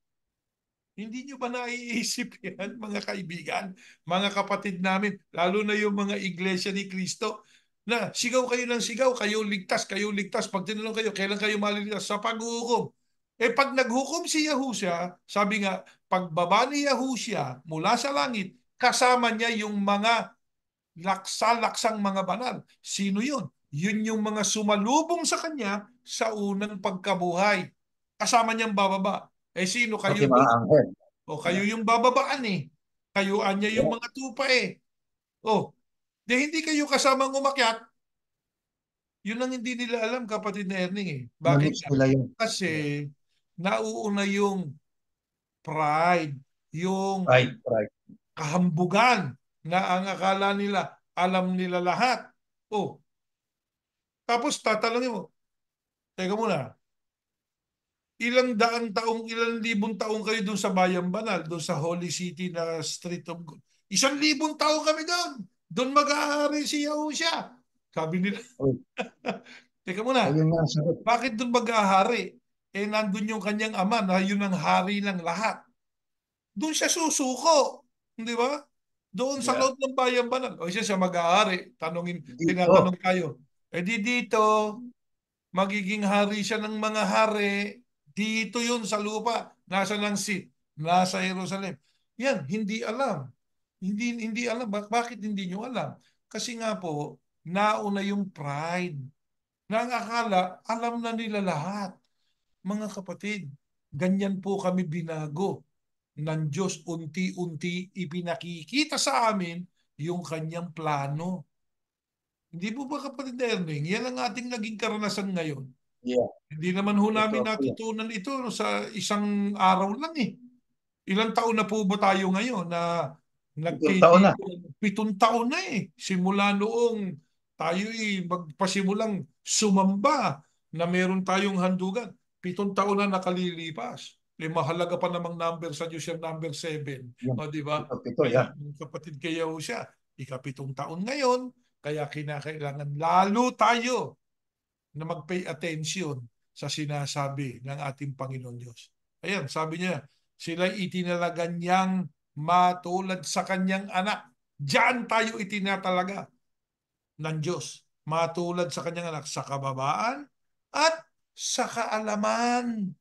Hindi nyo ba naiisip yan, mga kaibigan, mga kapatid namin, lalo na yung mga iglesia ni Cristo, na sigaw kayo ng sigaw, kayo ligtas, kayo ligtas. Pag tinanong kayo, kailan kayo maliligtas? Sa paghuhukom. Pag naghukom si Yahushua, sabi nga, pagbaba ni Yahushua mula sa langit, kasama niya yung mga laksa-laksang mga banal. Sino yun? Yun yung mga sumalubong sa kanya sa unang pagkabuhay. Kasama niyang bababa. Sino Pati kayo mga doon? anghel. Kayo yung bababaan eh. Kayuan niya yung Yeah. mga tupa eh. Hindi kayo kasamang umakyat. Yun ang hindi nila alam, kapatid na Erning eh. Bakit Namix nga? nila yun. Kasi Yeah. nauuna yung pride, yung Right, right. kahambugan na ang akala nila alam nila lahat. Tapos tatanungin mo, teka muna, ilang libong taong kayo doon sa Bayang Banal, doon sa Holy City na Street of God. 1,000 taong kami doon. Doon mag-aari si Yahushua. Sabi nila, Oh, teka muna, ayun nga ang sagot. bakit doon mag-aari? Nandun yung kanyang ama na yun ang hari ng lahat. Doon siya susuko. Di ba? Doon sa Yeah. loob ng Bayang Banal. Siya mag-aari. Dito. Tinatanong tayo. Dito, magiging hari siya ng mga hari. Dito yun sa lupa. Nasa ng seat. Nasa Jerusalem. Yan, hindi alam. Hindi alam. Bakit hindi nyo alam? Kasi nga po, nauna yung pride. Na ang akala, alam na nila lahat. Mga kapatid, ganyan po kami binago ng Diyos. Unti-unti ipinakikita sa amin yung kanyang plano. Hindi po ba kapatid Erning? Yan ang ating naging karanasan ngayon. Yeah. Hindi naman ho namin Totoo po yan. natutunan ito sa isang araw lang eh. Ilang taon na po ba tayo ngayon na Itong taon na. 7 taon na eh. Simula noong tayo magpasimulang sumamba na meron tayong handugan. 7 taon na nakalilipas. Mahalaga pa namang number sa Diyos yung number 7. Yan. Di ba? Ito, Kaya yeah. yung kapatid kaya ho siya, 7 taon ngayon, kaya kinakailangan lalo tayo na mag-pay attention sa sinasabi ng ating Panginoon Diyos. Ayan, sabi niya, sila itinalagan niyang matulad sa kanyang anak. Diyan tayo itinatalaga ng Diyos. Matulad sa kanyang anak sa kababaan at sa kaalaman.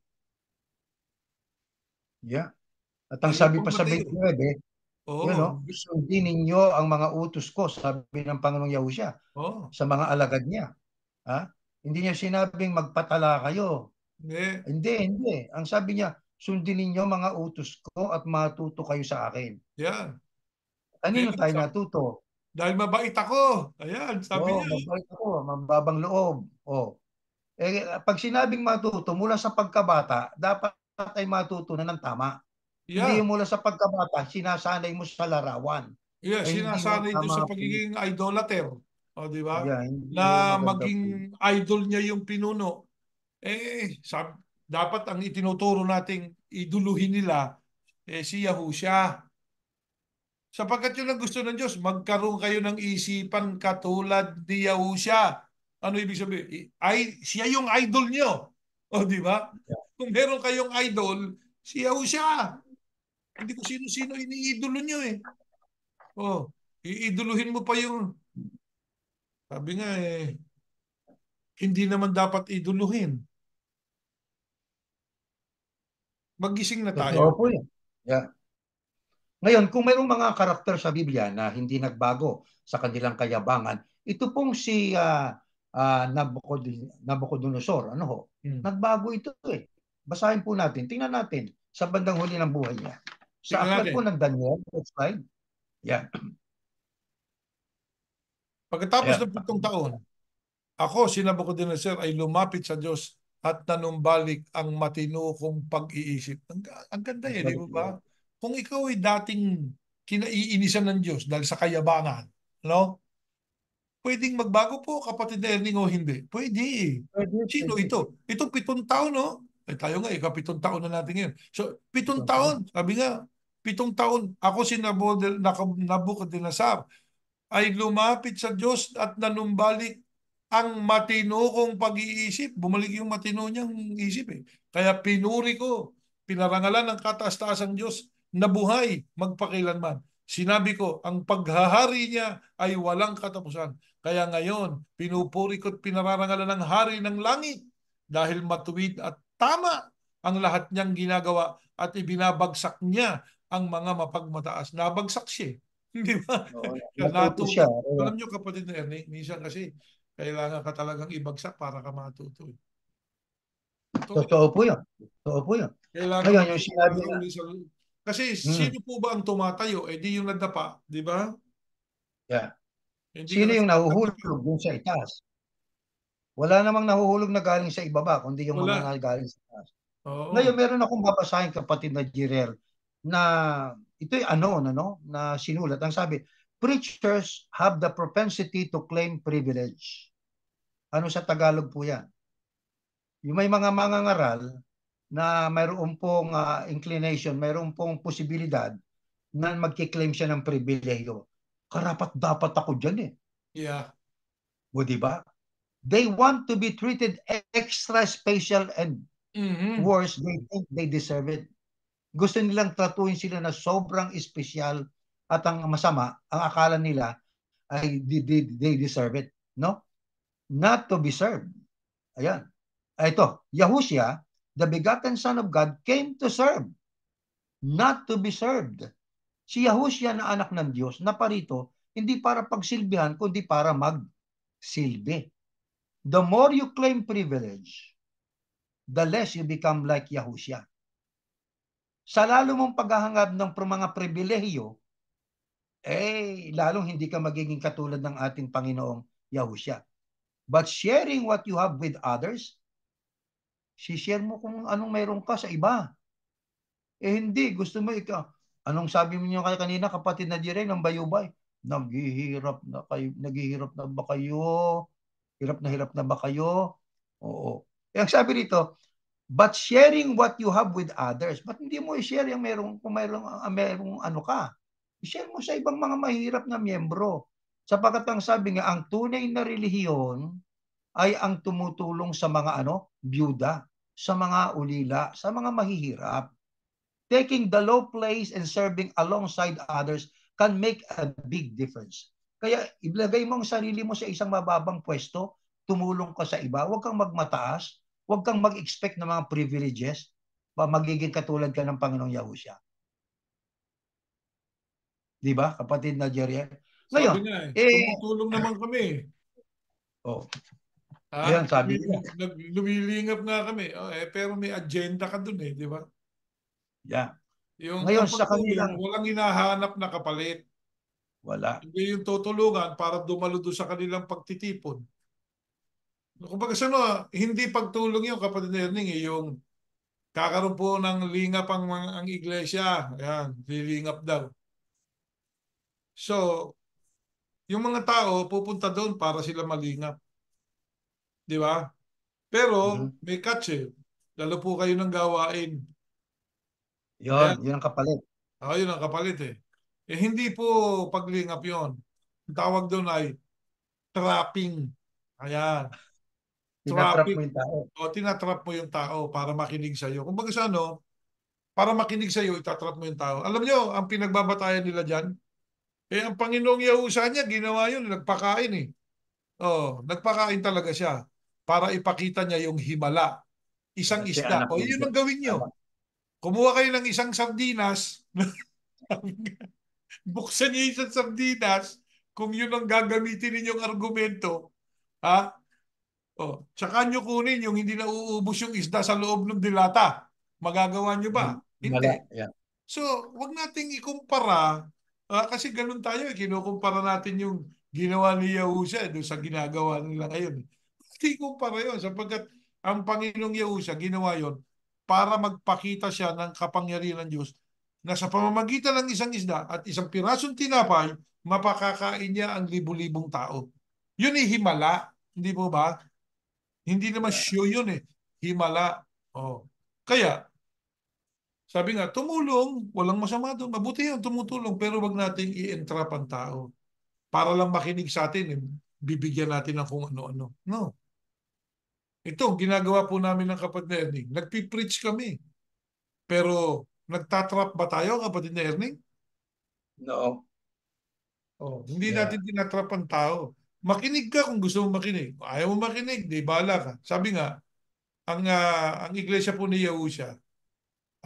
Yeah. At ang Ayun sabi po, pa sa Mateo. 29, You Oo. know, sundin ninyo ang mga utos ko, sabi ng Panginoong Yahusya Oo. sa mga alagad niya. Ha? Hindi niya sinabing magpatala kayo. Hindi. Hindi. Ang sabi niya, sundin ninyo mga utos ko at matuto kayo sa akin. Yan. Kanino Ayan, tayo natuto? dahil mabait ako. Ayan, sabi Oo, niya. mabait ako, mababang loob. Oh. Pag sinabing matuto, mula sa pagkabata, dapat ay matuto na ng tama. Hindi Yeah. yung mula sa pagkabata, sinasanay mo sa larawan. Yeah, Hindi mo sinasanay doon sa tama po. pagiging idolater. O, di ba? Yeah, hindi ho Na maganda po. maging idol niya yung pinuno. Dapat ang itinuturo nating iduluhin nila si Yahusha. Sapagkat yun ang gusto ng Diyos, magkaroon kayo ng isipan katulad ni Yahusha. Ano ibig sabihin? Siya yung idol niyo. O, di ba? Kung meron kayong idol, si Yahusha. Hindi ko sino-sino iniidolo niyo eh. Oh, iiduluhin mo pa yung, sabi nga hindi naman dapat iduluhin. Magising na Totoo tayo. po yan. Yeah. Ngayon, kung mayroong mga karakter sa Biblia na hindi nagbago sa kanilang kayabangan, ito pong si Nabucodonosor, ano ho? Hmm. Nagbago ito eh. Basahin po natin, tingnan natin sa bandang huli ng buhay niya. Sa Tingnan aklat po natin. ng Daniel, next slide. Yan. Pagkatapos Ayan. ng 7 taon, ako, si Nabucodonosor, ay lumapit sa Diyos at nanumbalik ang matino kong pag-iisip. Ang ganda eh, di ba? Kung ikaw ay dating kinaiinisan ng Diyos dahil sa kayabangan, no? Pwedeng magbago po, kapatid na Erning, o hindi? Pwede. Pwede, Sino pwede. ito? Itong 7 taon, no? Tayo nga, ika-7 taon na natin ngayon. So, pitong Itong taon. taon, sabi nga, 7 taon, ako si Nabucodonosor ay lumapit sa Diyos at nanumbalik ang matino kong pag-iisip. Bumalik yung matino niyang isip eh. Kaya pinuri ko, pinarangalan ng kataas-taasang Diyos na buhay magpakilanman. Sinabi ko, ang paghahari niya ay walang katapusan. Kaya ngayon, pinupuri ko at pinararangalan ng hari ng langit dahil matuwid at tama ang lahat niyang ginagawa at ibinabagsak niya ang mga mapagmataas. Nabagsak siya. Di ba? Oo, natuto siya. Natuto. Alam nyo kapatid na Ernie, minsan kasi kailangan ka talagang ibagsak para ka matuto. Totoo. Totoo po yun. Totoo po yun. Kailangan Ngayon, yung magsimula sinabi ka nga, uli sa... Kasi hmm, sino po ba ang tumatayo? Eh di yung nadapa, di ba? yeah. Hindi ka Sino kasi yung nagdapa. nahuhulog dun sa itaas? Wala namang nahuhulog na galing sa ibaba, kundi yung mga Wala. galing sa itaas. Ngayon, Oo. meron akong babasahin kapatid na Jirel na ito'y na sinulat. Ang sabi, preachers have the propensity to claim privilege. Ano sa Tagalog po yan? Yung may mga mangangaral na mayroon pong inclination, mayroon pong posibilidad na magkiklaim siya ng pribileyo. Karapat dapat ako dyan eh. Yeah. O di ba? They want to be treated extra special and Mhm. worse, they think they deserve it. Gusto nilang tratuhin sila na sobrang espesyal at ang masama, ang akala nila ay they deserve it. No? Not to be served. Ayan. Ito, Yahushua, the begotten Son of God, came to serve, not to be served. Si Yahushua na anak ng Diyos, na parito, hindi para pagsilbihan, kundi para magsilbi. The more you claim privilege, the less you become like Yahushua. Sa lalo mong paghahangad ng mga pribilehiyo, lalong hindi ka magiging katulad ng ating Panginoong Yahushua. But sharing what you have with others, share mo kung anong meron ka sa iba. Hindi, gusto mo ikaw. Anong sabi mo niyo kanina, kapatid na Jiren, ng bayubay? Naghihirap na ba kayo? Hirap na ba kayo? Oo. Ang sabi rito, but sharing what you have with others. But hindi mo i-share yung kung merong ano ka. I-share mo sa ibang mga mahirap na miyembro. Sapagkat ang sabi nga, ang tunay na relihiyon ay ang tumutulong sa mga byuda, sa mga ulila, sa mga mahihirap. Taking the low place and serving alongside others can make a big difference. Kaya ilagay mo ang sarili mo sa isang mababang pwesto, tumulong ka sa iba, huwag kang magmataas, huwag kang mag-expect ng mga privileges, magiging katulad ka ng Panginoong Yahushua. Di ba, kapatid na Jeriel? Sabi Ngayon, nga eh, tumutulong naman kami. oh, Ha? ayan, sabi nila. Lumilingap nga kami. Pero may agenda ka dun di ba? Yeah. Yung Ngayon, ang sa pagtulong, kanilang, walang hinahanap na kapalit. wala. Hindi yung tutulungan para dumalo doon sa kanilang pagtitipon. Kumbaga hindi pagtulong yung kapatid Erning, yung kakaroon po ng lingap ang iglesia. Ayan, lilingap daw. So, yung mga tao pupunta doon para sila malingap. Di ba? Pero Mhm. may catch Lalo po kayo ng gawain. Yon, Ayan, yun ang kapalit. yun ang kapalit hindi po paglingap yon. Ang tawag doon ay trapping. Ayan. Tinatrap mo Trapping. yung tao. O tinatrap mo yung tao para makinig sa iyo. Kumbaga para makinig sa iyo, itatrap mo yung tao. Alam nyo, ang pinagbabatayan nila dyan, ang Panginoong Yahusa niya, ginawa yun, nagpakain nagpakain talaga siya para ipakita niya yung himala. Isang Kasi isda. anak ng Yun ang Diyos. gawin nyo. Tama. Kumuha kayo ng isang sardinas, buksan niyo yung isang sardinas, kung yun ang gagamitin ninyong argumento, ha? Tsaka nyo kunin yung hindi na uubos yung isda sa loob ng dilata. Magagawa nyo ba? Wala. Hindi. Yeah. So, wag nating ikumpara kasi ganun tayo kinukumpara natin yung ginawa ni Yahushua doon sa ginagawa nila ngayon. Hindi kumpara yun sapagkat ang Panginoong Yahushua ginawa yon para magpakita siya ng kapangyarihan ng Diyos na sa pamamagitan ng isang isda at isang pirasong tinapay, mapakakain niya ang libu-libong tao. Yun ay himala. Hindi po ba? Hindi naman Yeah. show yun Himala. Kaya, sabi nga, tumulong, walang masama doon. Mabuti yun, tumutulong. Pero wag nating i-entrap ang tao. Para lang makinig sa atin, bibigyan natin ng kung ano-ano. No. Ito, ginagawa po namin ng kapatid na Erning. Nagpipreach kami. Pero, nagtatrap ba tayo, kapatid na Erning? No. Hindi Yeah. natin tinatrap ang tao. Makinig ka kung gusto mong makinig. Ayaw mo makinig, di bala ka. Sabi nga, ang iglesia po ni Yahusha,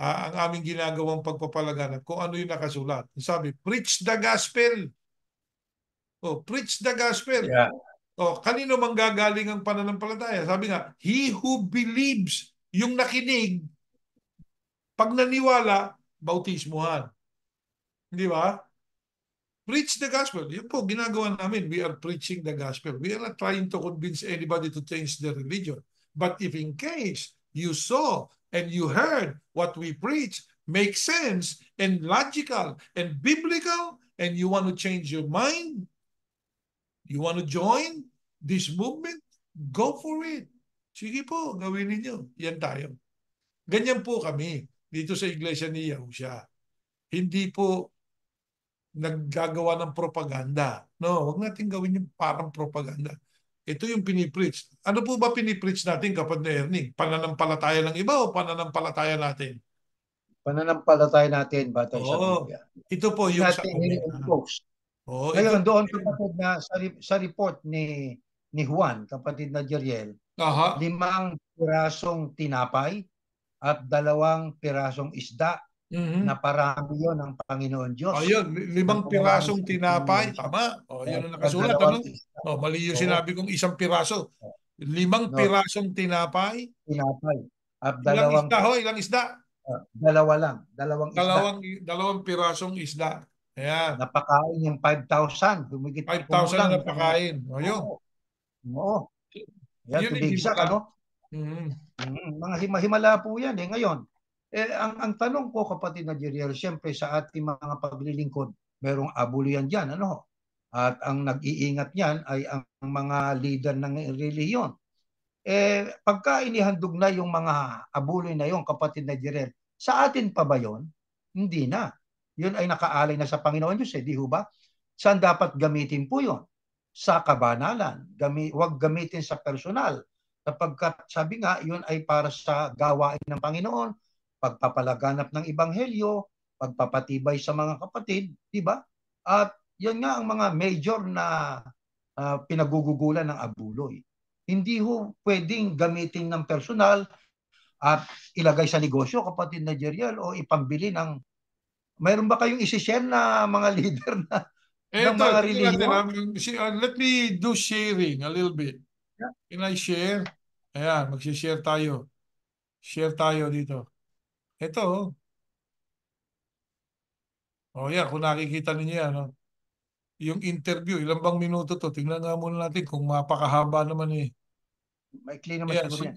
ang aming ginagawang pagpapalaganap kung ano yung nakasulat. Sabi, preach the gospel. Preach the gospel. Yeah. Kanino manggagaling ang pananampalataya? Sabi nga, he who believes, yung nakinig, pag naniwala, bautismuhan. Di ba? Preach the gospel. Yun po, ginagawa namin. We are preaching the gospel. We are not trying to convince anybody to change their religion. But if in case you saw and you heard what we preach makes sense and logical and biblical and you want to change your mind, you want to join this movement, go for it. Sige po, gawin ninyo. Yan tayo. Ganyan po kami dito sa Iglesia ni Yahusha. Hindi po naggagawa ng propaganda. No, wag natin gawin yung parang propaganda. Ito yung pinipreach. Ano po ba pinipreach natin kapag na Ernie? Pananampalataya ng iba o pananampalataya natin? Pananampalataya natin batay sa Oo. Biblia. Ito po Hindi yung sa natin amin. ini-impose. Ito Ngayon, po. doon kapatid na sa report ni Juan, kapatid na Jeriel, Aha. 5 pirasong tinapay at 2 pirasong isda na Mhm. parami yon ng Panginoon Diyos. Ayun, Nang 5 pirasong sa tinapay. Panginoon Diyos. Tama. Yun ang At nakasulat. Ano? 2 isda. Mali yung Oo. sinabi kong 1 piraso. 5 No, pirasong tinapay. tinapay. At Ilang isda ho? Ilang isda? 2 lang. 2 isda. Dalawang pirasong isda. Ayan. Napakain yung 5,000. Humigit 5,000 na kumulang. napakain. Ayun. Oo. Oo. Yan, Yun to yung be exact, himala. ano? Mga himala po yan ngayon. Ang tanong ko kapatid na Jeriel, siyempre sa ating mga paglilingkod, merong abulo yan dyan, ano? At ang nag-iingat yan ay ang mga leader ng relihiyon. Pagka inihandog na yung mga abuloy na yon, kapatid na Jeriel, sa atin pa ba yon? Hindi na. Yun ay nakaalay na sa Panginoon Diyos, di ho ba? Saan dapat gamitin po yon? Sa kabanalan. Huwag gamitin sa personal. Sapagkat sabi nga, yun ay para sa gawain ng Panginoon, pagpapalaganap ng Ebanghelyo, pagpapatibay sa mga kapatid, di ba? At yun nga ang mga major na pinagugugulan ng abuloy. Hindi ho pwedeng gamitin ng personal at ilagay sa negosyo, kapatid na Jeriel, o ipambili ng mayroon ba kayong isi-share na mga leader ng Ito, mga tingnan natin. relihiyon? Let me do sharing a little bit. Yeah. Can I share? Ayan, mag-share tayo. Share tayo dito. Ito, oh. Oh, yan, kung nakikita ninyo yan, oh. Yung interview, ilang bang minuto to? Tingnan nga muna natin kung mapakahaba naman eh. Maikli naman Ayan, siguro yan.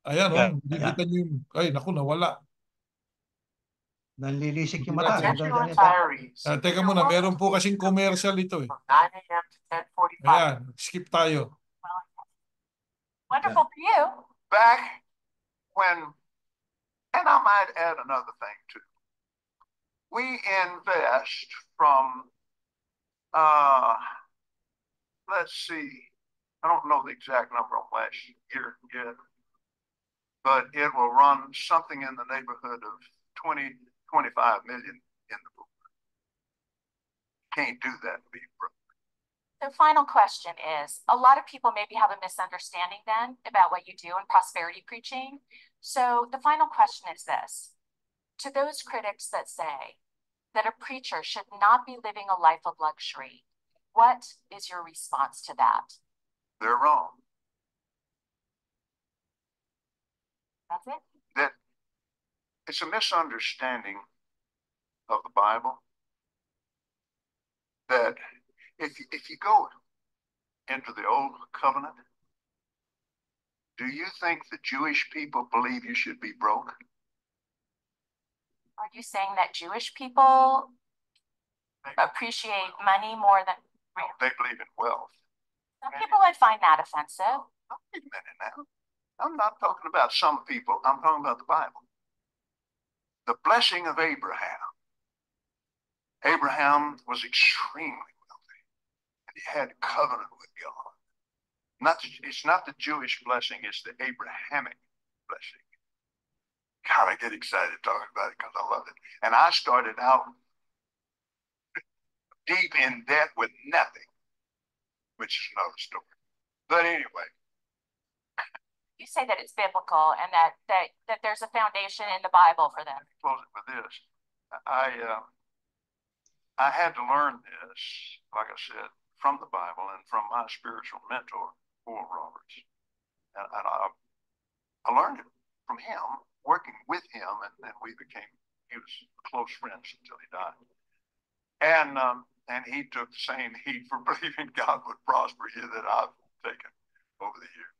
ayan, oh. Yeah, Nakikita yeah. nyo yung, ay, naku, nawala. Nanlilisik Hindi yung mata. natin. Teka muna, meron po kasing commercial ito eh. Ayan, skip tayo. Wonderful for you. Back when, and I might add another thing too. We invest from, let's see, I don't know the exact number on last year yet, but it will run something in the neighborhood of 20, 25 million in the book. Can't do that and be broke. The final question is, a lot of people maybe have a misunderstanding then about what you do in prosperity preaching. So the final question is this: to those critics that say that a preacher should not be living a life of luxury, what is your response to that? They're wrong. That's it? That it's a misunderstanding of the Bible that if you go into the Old Covenant, do you think the Jewish people believe you should be broke? Are you saying that Jewish people appreciate money more than They believe in wealth. some people would find that offensive? Wait a minute now. I'm not talking about some people. I'm talking about the Bible. The blessing of Abraham. Abraham was extremely wealthy, and he had covenant with God. It's not the Jewish blessing, it's the Abrahamic blessing. God, I get excited talking about it because I love it. And I started out deep in debt with nothing, which is another story. But anyway. You say that it's biblical and that there's a foundation in the Bible for them. Close it with this. I had to learn this, like I said, from the Bible and from my spiritual mentor, Oral Roberts. And I learned it from him, working with him, and he was close friends until he died. And he took the same heat for believing God would prosper you that I've taken over the years.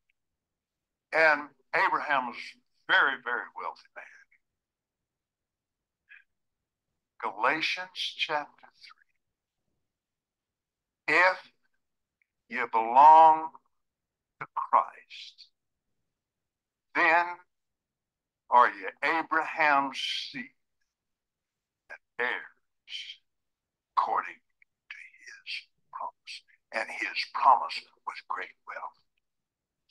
And Abraham was very, very wealthy man. Galatians chapter 3. If you belong to Christ, then are you Abraham's seed and heirs according to his promise. And his promise was great wealth.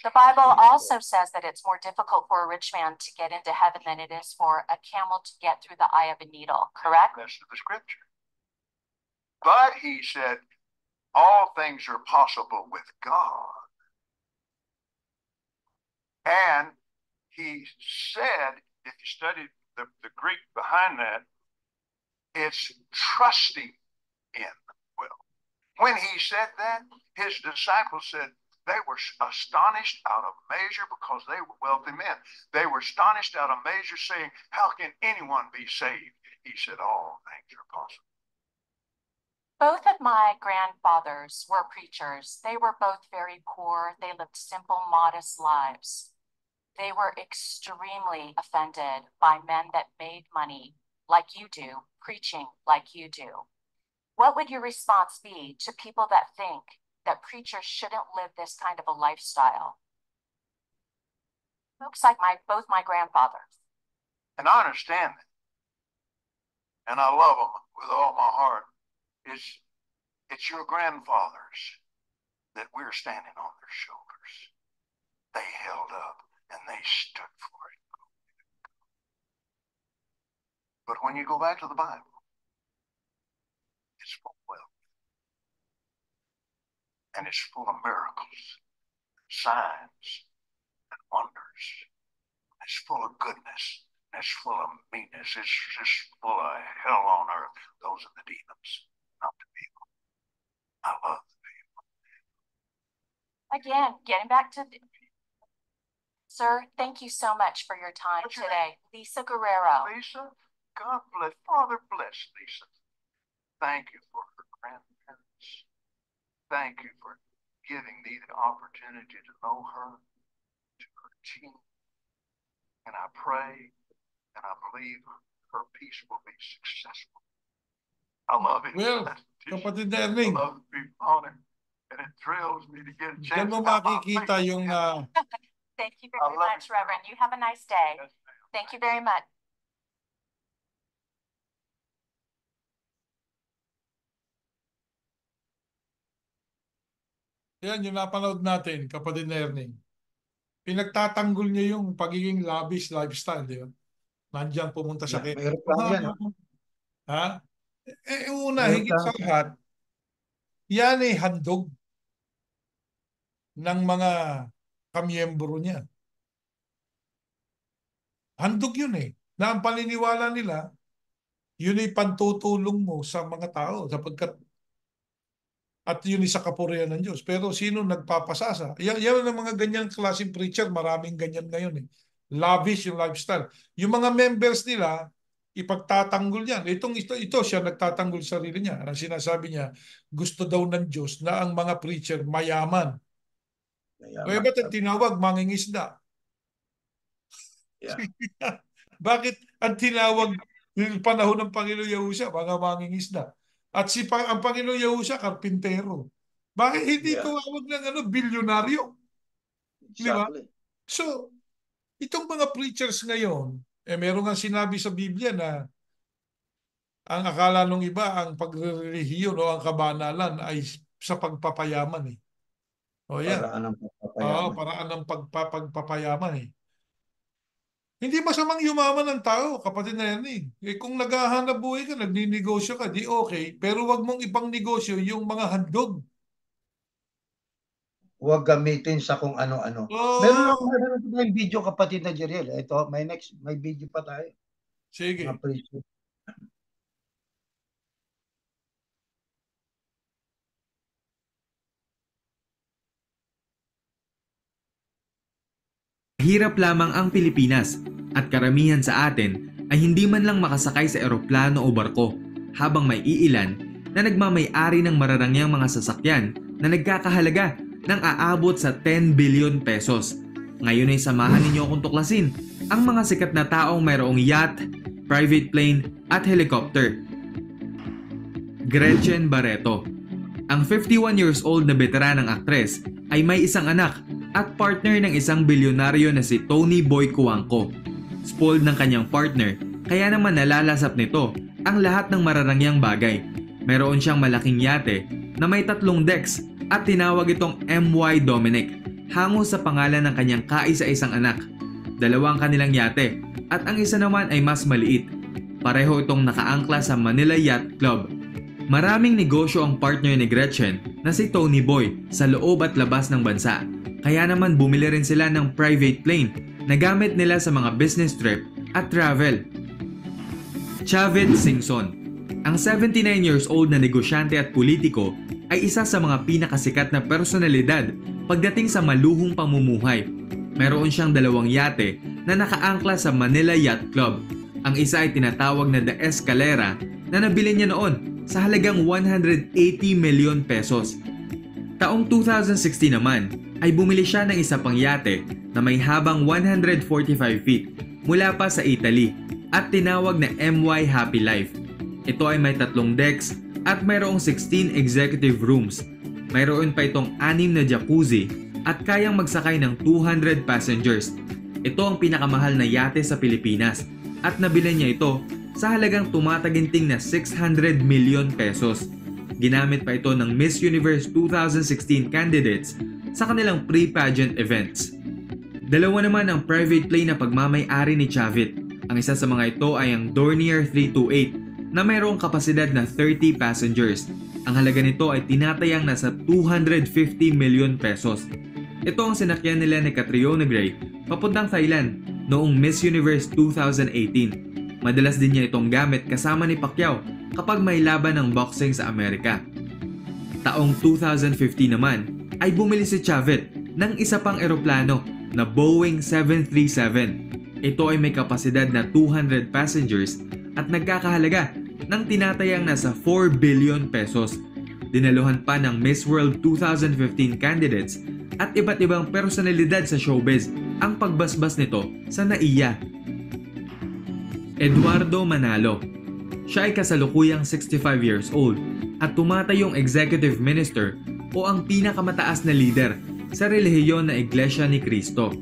The Bible also says that it's more difficult for a rich man to get into heaven than it is for a camel to get through the eye of a needle, correct? That's the scripture. But he said, all things are possible with God. And he said, if you study the Greek behind that, it's trusting in wealth. When he said that, his disciples said, they were astonished out of measure because they were wealthy men. They were astonished out of measure, saying, how can anyone be saved? He said, all things are possible. Both of my grandfathers were preachers. They were both very poor. They lived simple, modest lives. They were extremely offended by men that made money like you do, preaching like you do. What would your response be to people that think that preachers shouldn't live this kind of a lifestyle? Folks like both my grandfathers. And I understand that. And I love them with all my heart. It's your grandfathers that we're standing on their shoulders. They held up and they stood for it. But when you go back to the Bible, it's full of wealth. And it's full of miracles, signs, and wonders. It's full of goodness It's full of meanness. It's just full of hell on earth. Those are the demons, not the people. I love the people. Again, getting back to Sir, thank you so much for your time What's your today. Lisa Guerrero. Lisa, God bless. Father bless Lisa. Thank you for her grandparents. Thank you for giving me the opportunity to know her, to her team. And I pray and I believe her peace will be successful. I love it. Well, kapatid I Erning, love to be on it. And it thrills me to get a chance diyan mo to have my makikita face yung again. Thank you I very love much, you. Reverend. You have a nice day. Yes, ma'am. Thank you very much. yan yung napanood natin, kapatid Erning. Pinagtatanggol niya yung pagiging lavish lifestyle, di ba? Nandiyan pumunta sa Yeah, Kenya. may reklamo yan. Ha? Una, May higit sa reklamo. lahat, yan ay handog ng mga kamiyembro niya. Handog yun eh. Na ang paniniwala nila, yun ay pantutulong mo sa mga tao sapagkat at yun ay sa kapurihan ng Diyos. Pero sino nagpapasasa? Yan ang mga ganyang klaseng preacher, maraming ganyan ngayon eh. Lavish yung lifestyle. Yung mga members nila, ipagtatanggol yan. Ito siya nagtatanggol sa sarili niya. Ang sinasabi niya, gusto daw ng Diyos na ang mga preacher mayaman. Kaya ba't ang tinawag mangingisda? Yeah. Bakit ang tinawag yung panahon ng Panginoon Yahushua, mga mangingisda? At ang Panginoon Yahushua, karpintero. Bakit hindi Yeah. tawag ng bilyonaryo? Di ba? Exactly. So, itong mga preachers ngayon, meron nga sinabi sa Biblia na ang akala ng iba, ang pagrelihiyon o ang kabanalan ay sa pagpapayaman eh. O yan. Paraan ng Oo, pagpapayaman. paraan ng pagpapayaman eh. Hindi masamang yumaman ng tao, kapatid na yan eh. Kung naghahanap buhay ka, nagninegosyo ka, di okay. Pero wag mong ibang negosyo yung mga handog. Huwag gamitin sa kung ano-ano. Oh, Meron pa tayong video, kapatid na Jeriel. Ito, may video pa tayo. sige. Mga preacher. Hirap lamang ang Pilipinas at karamihan sa atin ay hindi man lang makasakay sa eroplano o barko habang may iilan na nagmamay-ari ng mararangyang mga sasakyan na nagkakahalaga ng aabot sa 10 billion pesos. Ngayon ay samahan ninyo akong tuklasin ang mga sikat na taong mayroong yacht, private plane at helicopter. Gretchen Barreto. Ang 51 years old na veteranang aktres ay may isang anak at partner ng isang bilyonaryo na si Tony Boy Cuangco. Spoiled ng kanyang partner, kaya naman nalalasap nito ang lahat ng mararangyang bagay. Meron siyang malaking yate na may 3 decks at tinawag itong MY Dominic, hango sa pangalan ng kanyang kaisa-isang anak. 2 kanilang yate at ang isa naman ay mas maliit. Pareho itong nakaangkla sa Manila Yacht Club. Maraming negosyo ang partner ni Gretchen na si Tony Boy sa loob at labas ng bansa. Kaya naman bumili rin sila ng private plane na gamit nila sa mga business trip at travel. Chavit Singson. Ang 79 years old na negosyante at politiko ay isa sa mga pinakasikat na personalidad pagdating sa maluhong pamumuhay. Meron siyang 2 yate na nakaangkla sa Manila Yacht Club. Ang isa ay tinatawag na The Escalera na nabili niya noon sa halagang 180 million pesos. Taong 2016 naman ay bumili siya ng isa pang yate na may habang 145 feet mula pa sa Italy at tinawag na MY Happy Life. Ito ay may 3 decks at mayroong 16 executive rooms. Mayroon pa itong 6 na jacuzzi at kayang magsakay ng 200 passengers. Ito ang pinakamahal na yate sa Pilipinas at nabili niya ito sa halagang tumataginting na 600 million pesos. Ginamit pa ito ng Miss Universe 2016 candidates sa kanilang pre-pageant events. 2 naman ang private plane na pagmamay-ari ni Chavit. Ang isa sa mga ito ay ang Dornier 328 na mayroong kapasidad na 30 passengers. Ang halaga nito ay tinatayang nasa 250 million pesos. Ito ang sinakyan nila ni Catriona Gray papuntang Thailand noong Miss Universe 2018. Madalas din niya itong gamit kasama ni Pacquiao kapag may laban ng boxing sa Amerika. Taong 2015 naman ay bumili si Chavit ng isa pang eroplano na Boeing 737. Ito ay may kapasidad na 200 passengers at nagkakahalaga ng tinatayang nasa 4 billion pesos. Dinaluhan pa ng Miss World 2015 candidates at iba't ibang personalidad sa showbiz ang pagbasbas nito sa NAIA. Eduardo Manalo. Siya ay kasalukuyang 65 years old at tumatayong executive minister o ang pinakamataas na leader sa relihiyon na Iglesia ni Cristo.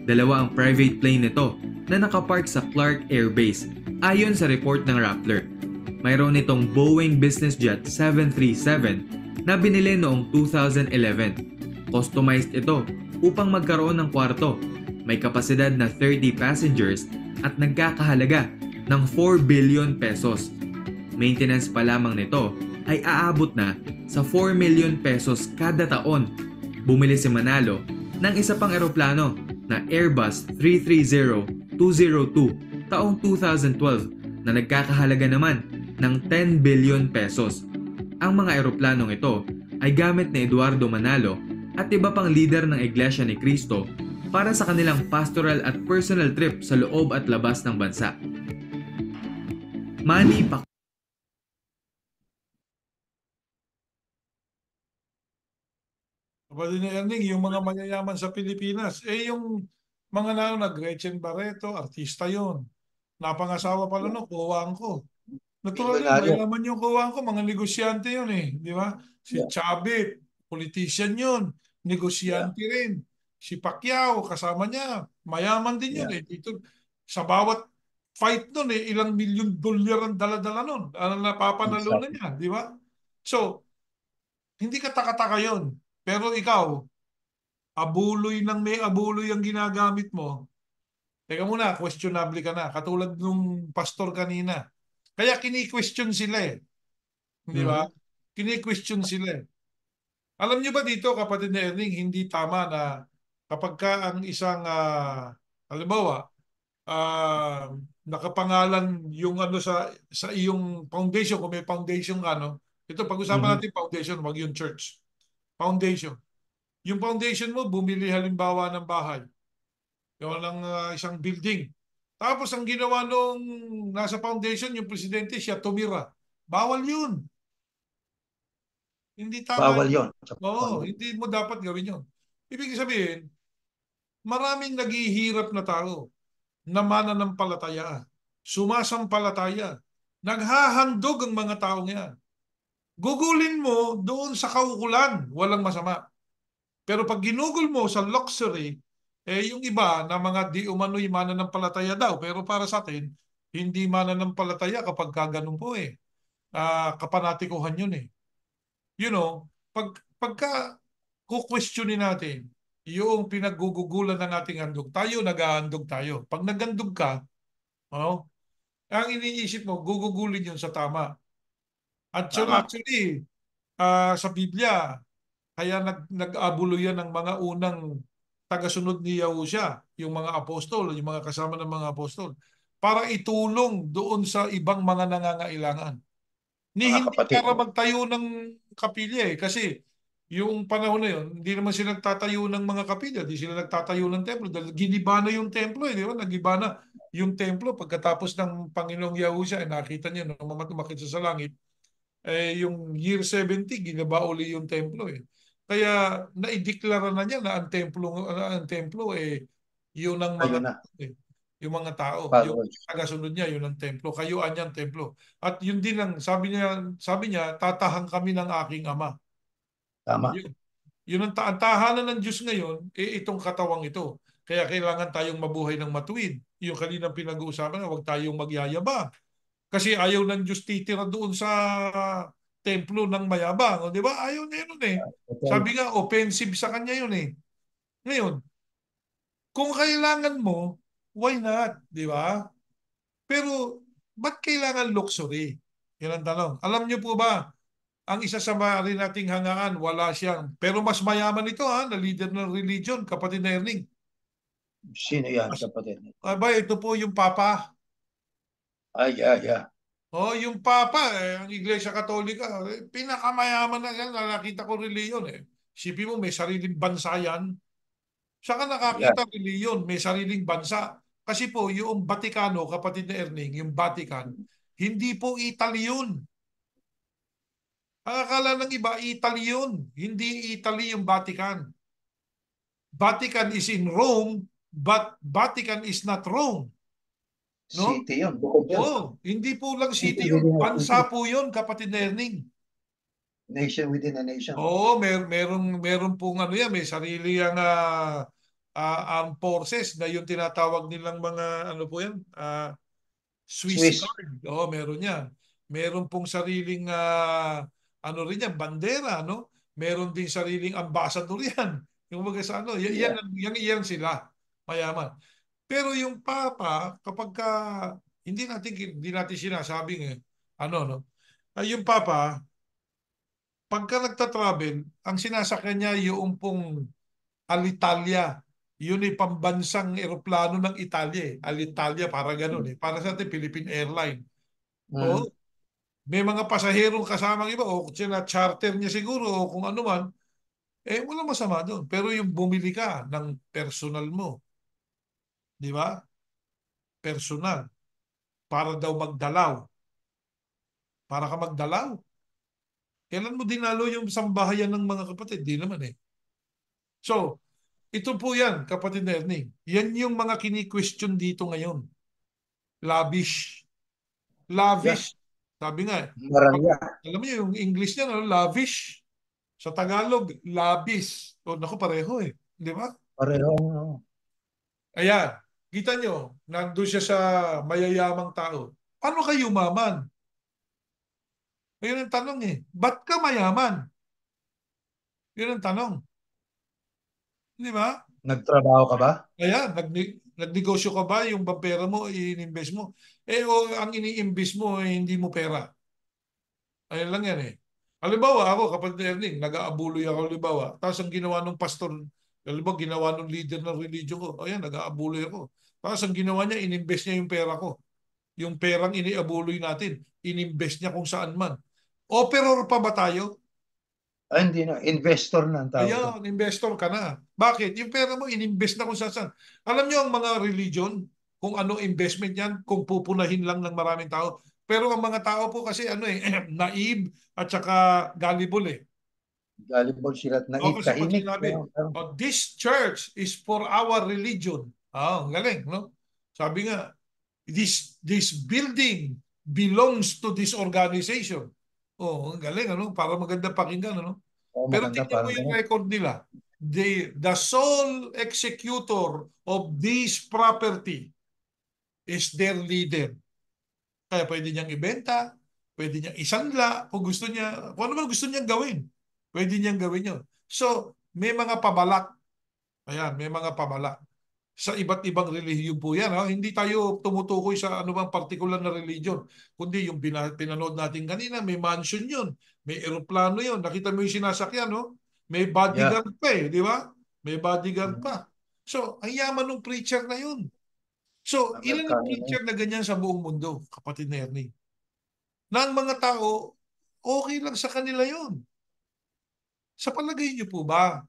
Dalawa ang private plane nito na nakapark sa Clark Air Base ayon sa report ng Rappler. Mayroon itong Boeing Business Jet 737 na binili noong 2011. Customized ito upang magkaroon ng kwarto. May kapasidad na 30 passengers at nagkakahalaga ng 4 billion pesos. Maintenance pa lamang nito ay aabot na sa 4 million pesos kada taon. Bumili si Manalo ng isa pang eroplano na Airbus 330-202 taong 2012 na nagkakahalaga naman ng 10 billion pesos. Ang mga eroplanong ito ay gamit ni Eduardo Manalo at iba pang leader ng Iglesia ni Cristo para sa kanilang pastoral at personal trip sa loob at labas ng bansa. Manny Pacquiao. Kapatid ni Erning, yung mga mayayaman sa Pilipinas, yung mga Gretchen Barreto, artista yon. Napangasawa pala no, kuwang ko. Natural yun, mayaman yung kuwang ko, mga negosyante yun di ba? Si Chavit, politician yun, negosyante rin. Si Pacquiao, kasama niya, mayaman din yun Dito, sa bawat fight nun ilang milyon dolyar ang dala-dala nun. Ang napapanalunan niya, di ba? So, hindi ka taka-taka yun. Pero ikaw, abuloy ng may abuloy ang ginagamit mo. Teka muna, questionable ka na. Katulad nung pastor kanina. Kaya kini-question sila Di ba? Kini-question sila Alam niyo ba dito, kapatid na Erning, hindi tama na kapag ka ang isang, halimbawa, nakapangalan yung sa iyong foundation, kung may foundation ka, ito, pag-usapan natin foundation, wag yung church. Foundation. Yung foundation mo, bumili halimbawa ng bahay. Yung ng isang building. Tapos ang ginawa nung nasa foundation, yung presidente, siya tumira. Bawal yun. Hindi tama. Bawal yun. Oo, hindi mo dapat gawin yun. Ibig sabihin, maraming naghihirap na tao na mananampalataya, sumasampalataya, naghahandog ang mga taong yan. Gugulin mo doon sa kaukulan, walang masama. Pero pag ginugol mo sa luxury, yung iba na mga di umano'y mananampalataya daw, pero para sa atin, hindi mananampalataya kapag kaganon po kapanatikuhan yun You know, pagka kukwestiyonin natin yung pinaggugugulan ng ating handog, tayo nag-ahandog tayo. Pag naghandog ka, ang iniisip mo, gugugulin yun sa tama. At actually, sa Biblia, kaya nag-abulo yan ng mga unang tagasunod ni Yahusha, yung mga apostol, yung mga kasama ng mga apostol, para itulong doon sa ibang mga nangangailangan. Hindi para magtayo ng kapilya kasi yung panahon na yun, hindi naman sila nagtatayo ng mga kapilya, hindi sila nagtatayo ng templo dahil giniba na yung templo di ba? Nagiba na yung templo pagkatapos ng Panginoong Yahusha, nakita niya nung umakyat sa langit, yung year 70, ginaba uli yung templo Kaya naideklara na niya na ang templo yun ang mga yung mga tao, yung tagasunod niya, yun ang templo, kayuan niya ang templo. At yun din ang sabi niya, tatahang kami ng aking ama. Tama. Yun ang tahanan ng Diyos ngayon, itong katawang ito. Kaya kailangan tayong mabuhay ng matuwid. Yung kaninang pinag-uusapan, huwag tayong magyayaba. Kasi ayaw ng Diyos titira doon sa templo ng mayabang. Di ba? Ayaw niya yun Sabi nga, offensive sa kanya yun Ngayon, kung kailangan mo, why not? Di ba? Pero, ba't kailangan luxury? Yan ang tanong. Alam niyo po ba, ang isa sa rin nating hangaan, wala siyang. Pero mas mayaman ito na leader ng religion, kapatid na Erning. Sino yan, As, kapatid? aba, ito po yung Papa. Ay, yeah. Oh, yung Papa, ang Iglesia Katolika, pinakamayaman na yan na nakita ko reliyon eh. Isipin mo, may sariling bansa yan. Saan ka Yeah. nakakita reliyon, may sariling bansa? Kasi po, yung Vaticano, kapatid na Erning, yung Vatican, hindi po Italy yun. Ang akala ng iba, Italy yun. Hindi Italy yung Vatican. Vatican is in Rome, but Vatican is not Rome. No? City yun. Bukod yun. Oo, hindi po lang City city yun. within a Bansa city. po yun, kapatid na Erning. Nation within a nation. Oo, meron pong ano yan, may sarili ang armed forces na yung tinatawag nilang mga ano po yan, Swiss Swiss. Guard. Oo, meron yan. Meron pong sariling ano rin yan, bandera, no? Meron din sariling ambassador yan. Yung mga sa ano, Yeah. yan sila, mayaman. Pero yung Papa, kapag hindi natin sinasabing ano, no? Yung Papa, pagka nagta-travel, ang sinasakyan niya yung pong Alitalia. Yun ay pambansang eroplano ng Italia eh. Alitalia, para ganun eh. Para sa atin, Philippine Airline. O, may mga pasaherong kasamang iba o sila charter niya siguro o kung ano man, walang masama doon. Pero yung bumili ka ng personal mo, di ba? Personal. Para daw magdalaw. Para ka magdalaw. Kailan mo dinalo yung sambahayan ng mga kapatid? Di naman eh. So, ito po yan, kapatid na Ernie. Yan yung mga kini-question dito ngayon. Lavish. Yeah. Lavish. Sabi nga, Marangya. alam mo yung English niya, no? Lavish. Sa Tagalog, labis. O, naku, pareho eh. Di ba? Pareho. Ayan. Kita nyo, nandun siya sa mayayamang tao. Paano ka yumaman? Ayun ang tanong eh. Ba't ka mayaman? Yun ang tanong. Di ba? Nagtrabaho ka ba? Ayan, nagnegosyo ka ba yung pera mo, i-invest mo? O ang ini-invest mo, hindi mo pera. Ayun lang yan eh. Halimbawa ako, kapag Erning, nag-aabuloy ako halimbawa, tapos ang ginawa ng pastor, halimbawa ginawa ng leader ng religion ko, ayan, nag-aabuloy ako. Tapos ang ginawa niya, ininvest niya yung pera ko. Yung perang iniabuloy natin, ininvest niya kung saan man. Operor pa ba tayo? Ay, hindi na. Investor na ang tawag doon. Ayan, investor ka na. Bakit? Yung pera mo, ininvest na kung saan. Alam niyo ang mga religion, kung ano investment yan, kung pupunahin lang ng maraming tao. Pero ang mga tao po kasi naive at saka gullible eh. Gullible sila at O naive, kasi pag tahimik. sinabi, this church is for our religion. Ang galing, no? Sabi nga, this building belongs to this organization. Oh, ang galing, ano? Para maganda pakinggan, ano? Oh, Pero maganda, tingnan mo parang yung ganun. record nila. The sole executor of this property is their leader. Kaya pwede niyang ibenta, pwede niyang isanla, kung gusto niya, kung ano man gusto niyang gawin, pwede niyang gawin yun. So, may mga pabalak. Ayan, may mga pabalak. Sa iba't ibang relihiyon po yan. Ha? Hindi tayo tumutukoy sa ano bang particular na religion. Kundi yung pinanood natin kanina, may mansion yun. May eroplano yun. Nakita mo yung sinasakyan, no? May Yeah. bodyguard pa eh, di ba? May bodyguard pa. So, ang yaman ng preacher na yun. So, ilan ang Amerikano na preacher yun. na ganyan sa buong mundo, kapatid na Ernie? Na ang mga tao, okay lang sa kanila yun. Sa palagay niyo po ba,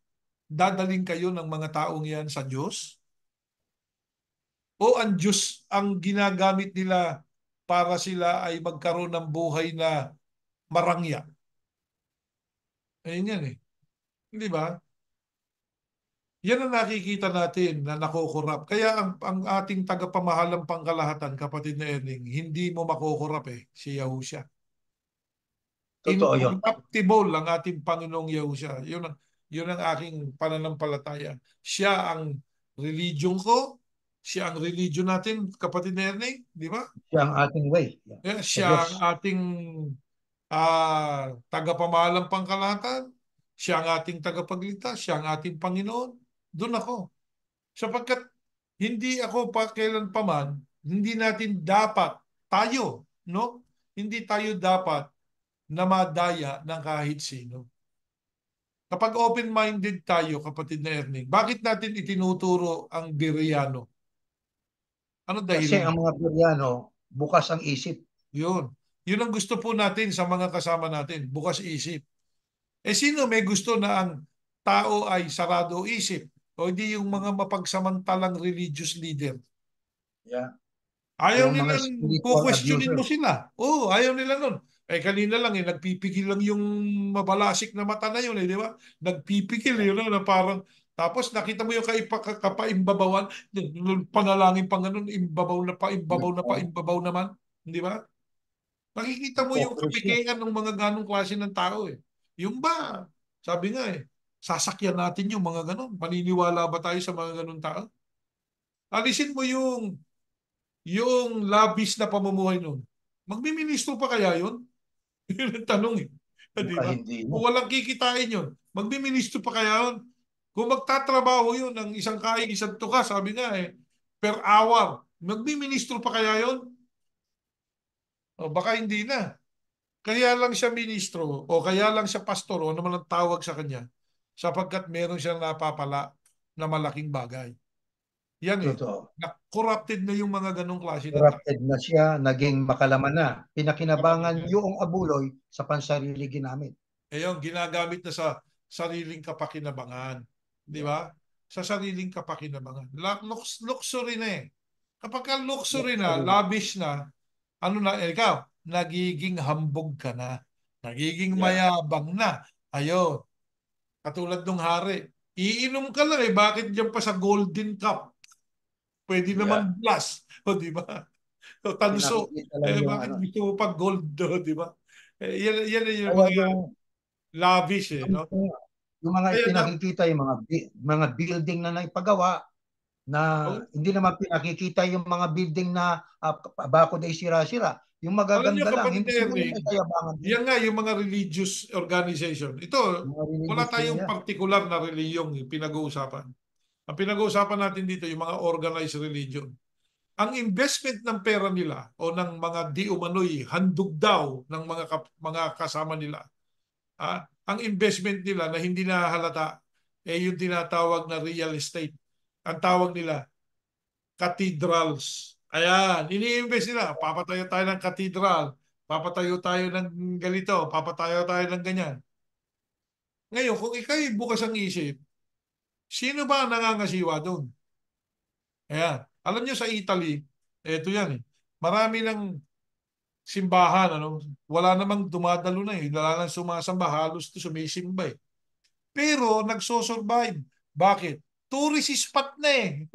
dadaling kayo ng mga taong yan sa Diyos? O ang Diyos ang ginagamit nila para sila ay magkaroon ng buhay na marangya? Ayun yan eh. Di ba? Yan ang nakikita natin na nakokorap. Kaya ang ating tagapamahalang pangkalahatan, kapatid na Erning, hindi mo makokorap si Yahusha. Totoo yun. Incorruptible ang ating Panginoong Yahusha. Yun ang aking pananampalataya. Siya ang religion ko. Siya ang religion natin, kapatid na Erning. Di ba? Siya ang ating way. Yeah. Sa Siya Diyos. ang ating tagapamahalang pangkalahatan. Siya ang ating tagapagligtas. Siya ang ating Panginoon. Doon ako. Sapagkat hindi ako pa kailanpaman, hindi natin dapat, tayo, no? Hindi tayo dapat na madaya ng kahit sino. Kapag open-minded tayo, kapatid na Ernie, bakit natin itinuturo ang Bereano? Ano Kasi dahilan? ang mga Bereano, bukas ang isip. Yun. Yun ang gusto po natin sa mga kasama natin, bukas isip. Sino may gusto na ang tao ay sarado isip? O hindi yung mga mapagsamantalang religious leader? Yeah. Ayaw Yung mga nilang spiritual questionin mo abusers. sila. Oo, ayaw nila nun. Kanina lang nagpipigil lang yung mabalasik na mata na yun, di ba? Nagpipigil yun, na parang, tapos nakita mo yung kapaimbabawan, panalangin pa ganun, imbabaw na pa, imbabaw na pa, imbabaw naman. Di ba? Nakikita mo yung Hypocrisy. kapikian ng mga ganong klase ng tao eh. Yung ba, sabi nga sasakyan natin yung mga ganon. Maniniwala ba tayo sa mga ganon tao? Alisin mo yung labis na pamumuhay nun. Magbiministro pa kaya yun? Yun ang tanong eh. Di Baka ba? hindi Kung na. walang kikitain yun, magbiministro pa kaya yun? Kung magtatrabaho yun ng isang kain, isang tuka, sabi nga per hour, magbiministro pa kaya yun? O baka hindi na. Kaya lang siya ministro o kaya lang siya pastor o ano man ang tawag sa kanya sapagkat meron siyang napapala na malaking bagay. Yan Totoo. Na-corrupted na yung mga ganong klase ng tao. Corrupted na siya, naging makalaman na. Pinakinabangan Kapakinabangan. yung abuloy sa pansarili ginamit. Yung ginagamit na sa sariling kapakinabangan. Di Yeah. ba? Sa sariling kapakinabangan. Luxury na eh. Kapag ka luxury na, Luxury. lavish na, ano na, ikaw, nagiging hambog ka na. Nagiging Yeah. mayabang na. Ayun. Katulad ng hari. Iinom ka lang eh. Bakit dyan pa sa golden cup? Pwede Yeah. naman glass. O di ba? O tanso. Pinakikita lang yung Bakit ano. gusto mo pa gold? O di ba? Yan yung Kaya mga yung lavish eh. No? yung mga Kaya pinakikita, yung mga building na naipagawa na hindi naman pinakikita yung mga building na bako na sira-sira. Yung alam niyo magaganda lang, kapatid hindi na siguro Ernie, may kayabangan din. yan nga yung mga religious organization. Ito, Mga wala religious tayong yeah. partikular na reliyong pinag-uusapan. Ang pinag-uusapan natin dito yung mga organized religion. Ang investment ng pera nila o ng mga di umano'y handog daw ng mga kasama nila. Ang investment nila na hindi nahalata yung tinatawag na real estate. Ang tawag nila cathedrals. Ayan, ini-invest nila. Papatayo tayo ng cathedral. Papatayo tayo ng ganito. Papatayo tayo ng ganyan. Ngayon, kung ikaw'y bukas ang isip, sino ba ang nangangasiwa doon? Ayan. Alam nyo sa Italy, eto yan eh. Marami ng simbahan, ano? Wala namang dumadalo na eh. Wala nang sumasamba. Halos to sumisimba eh. Pero nagsosurvive. Bakit? Tourist spot na eh.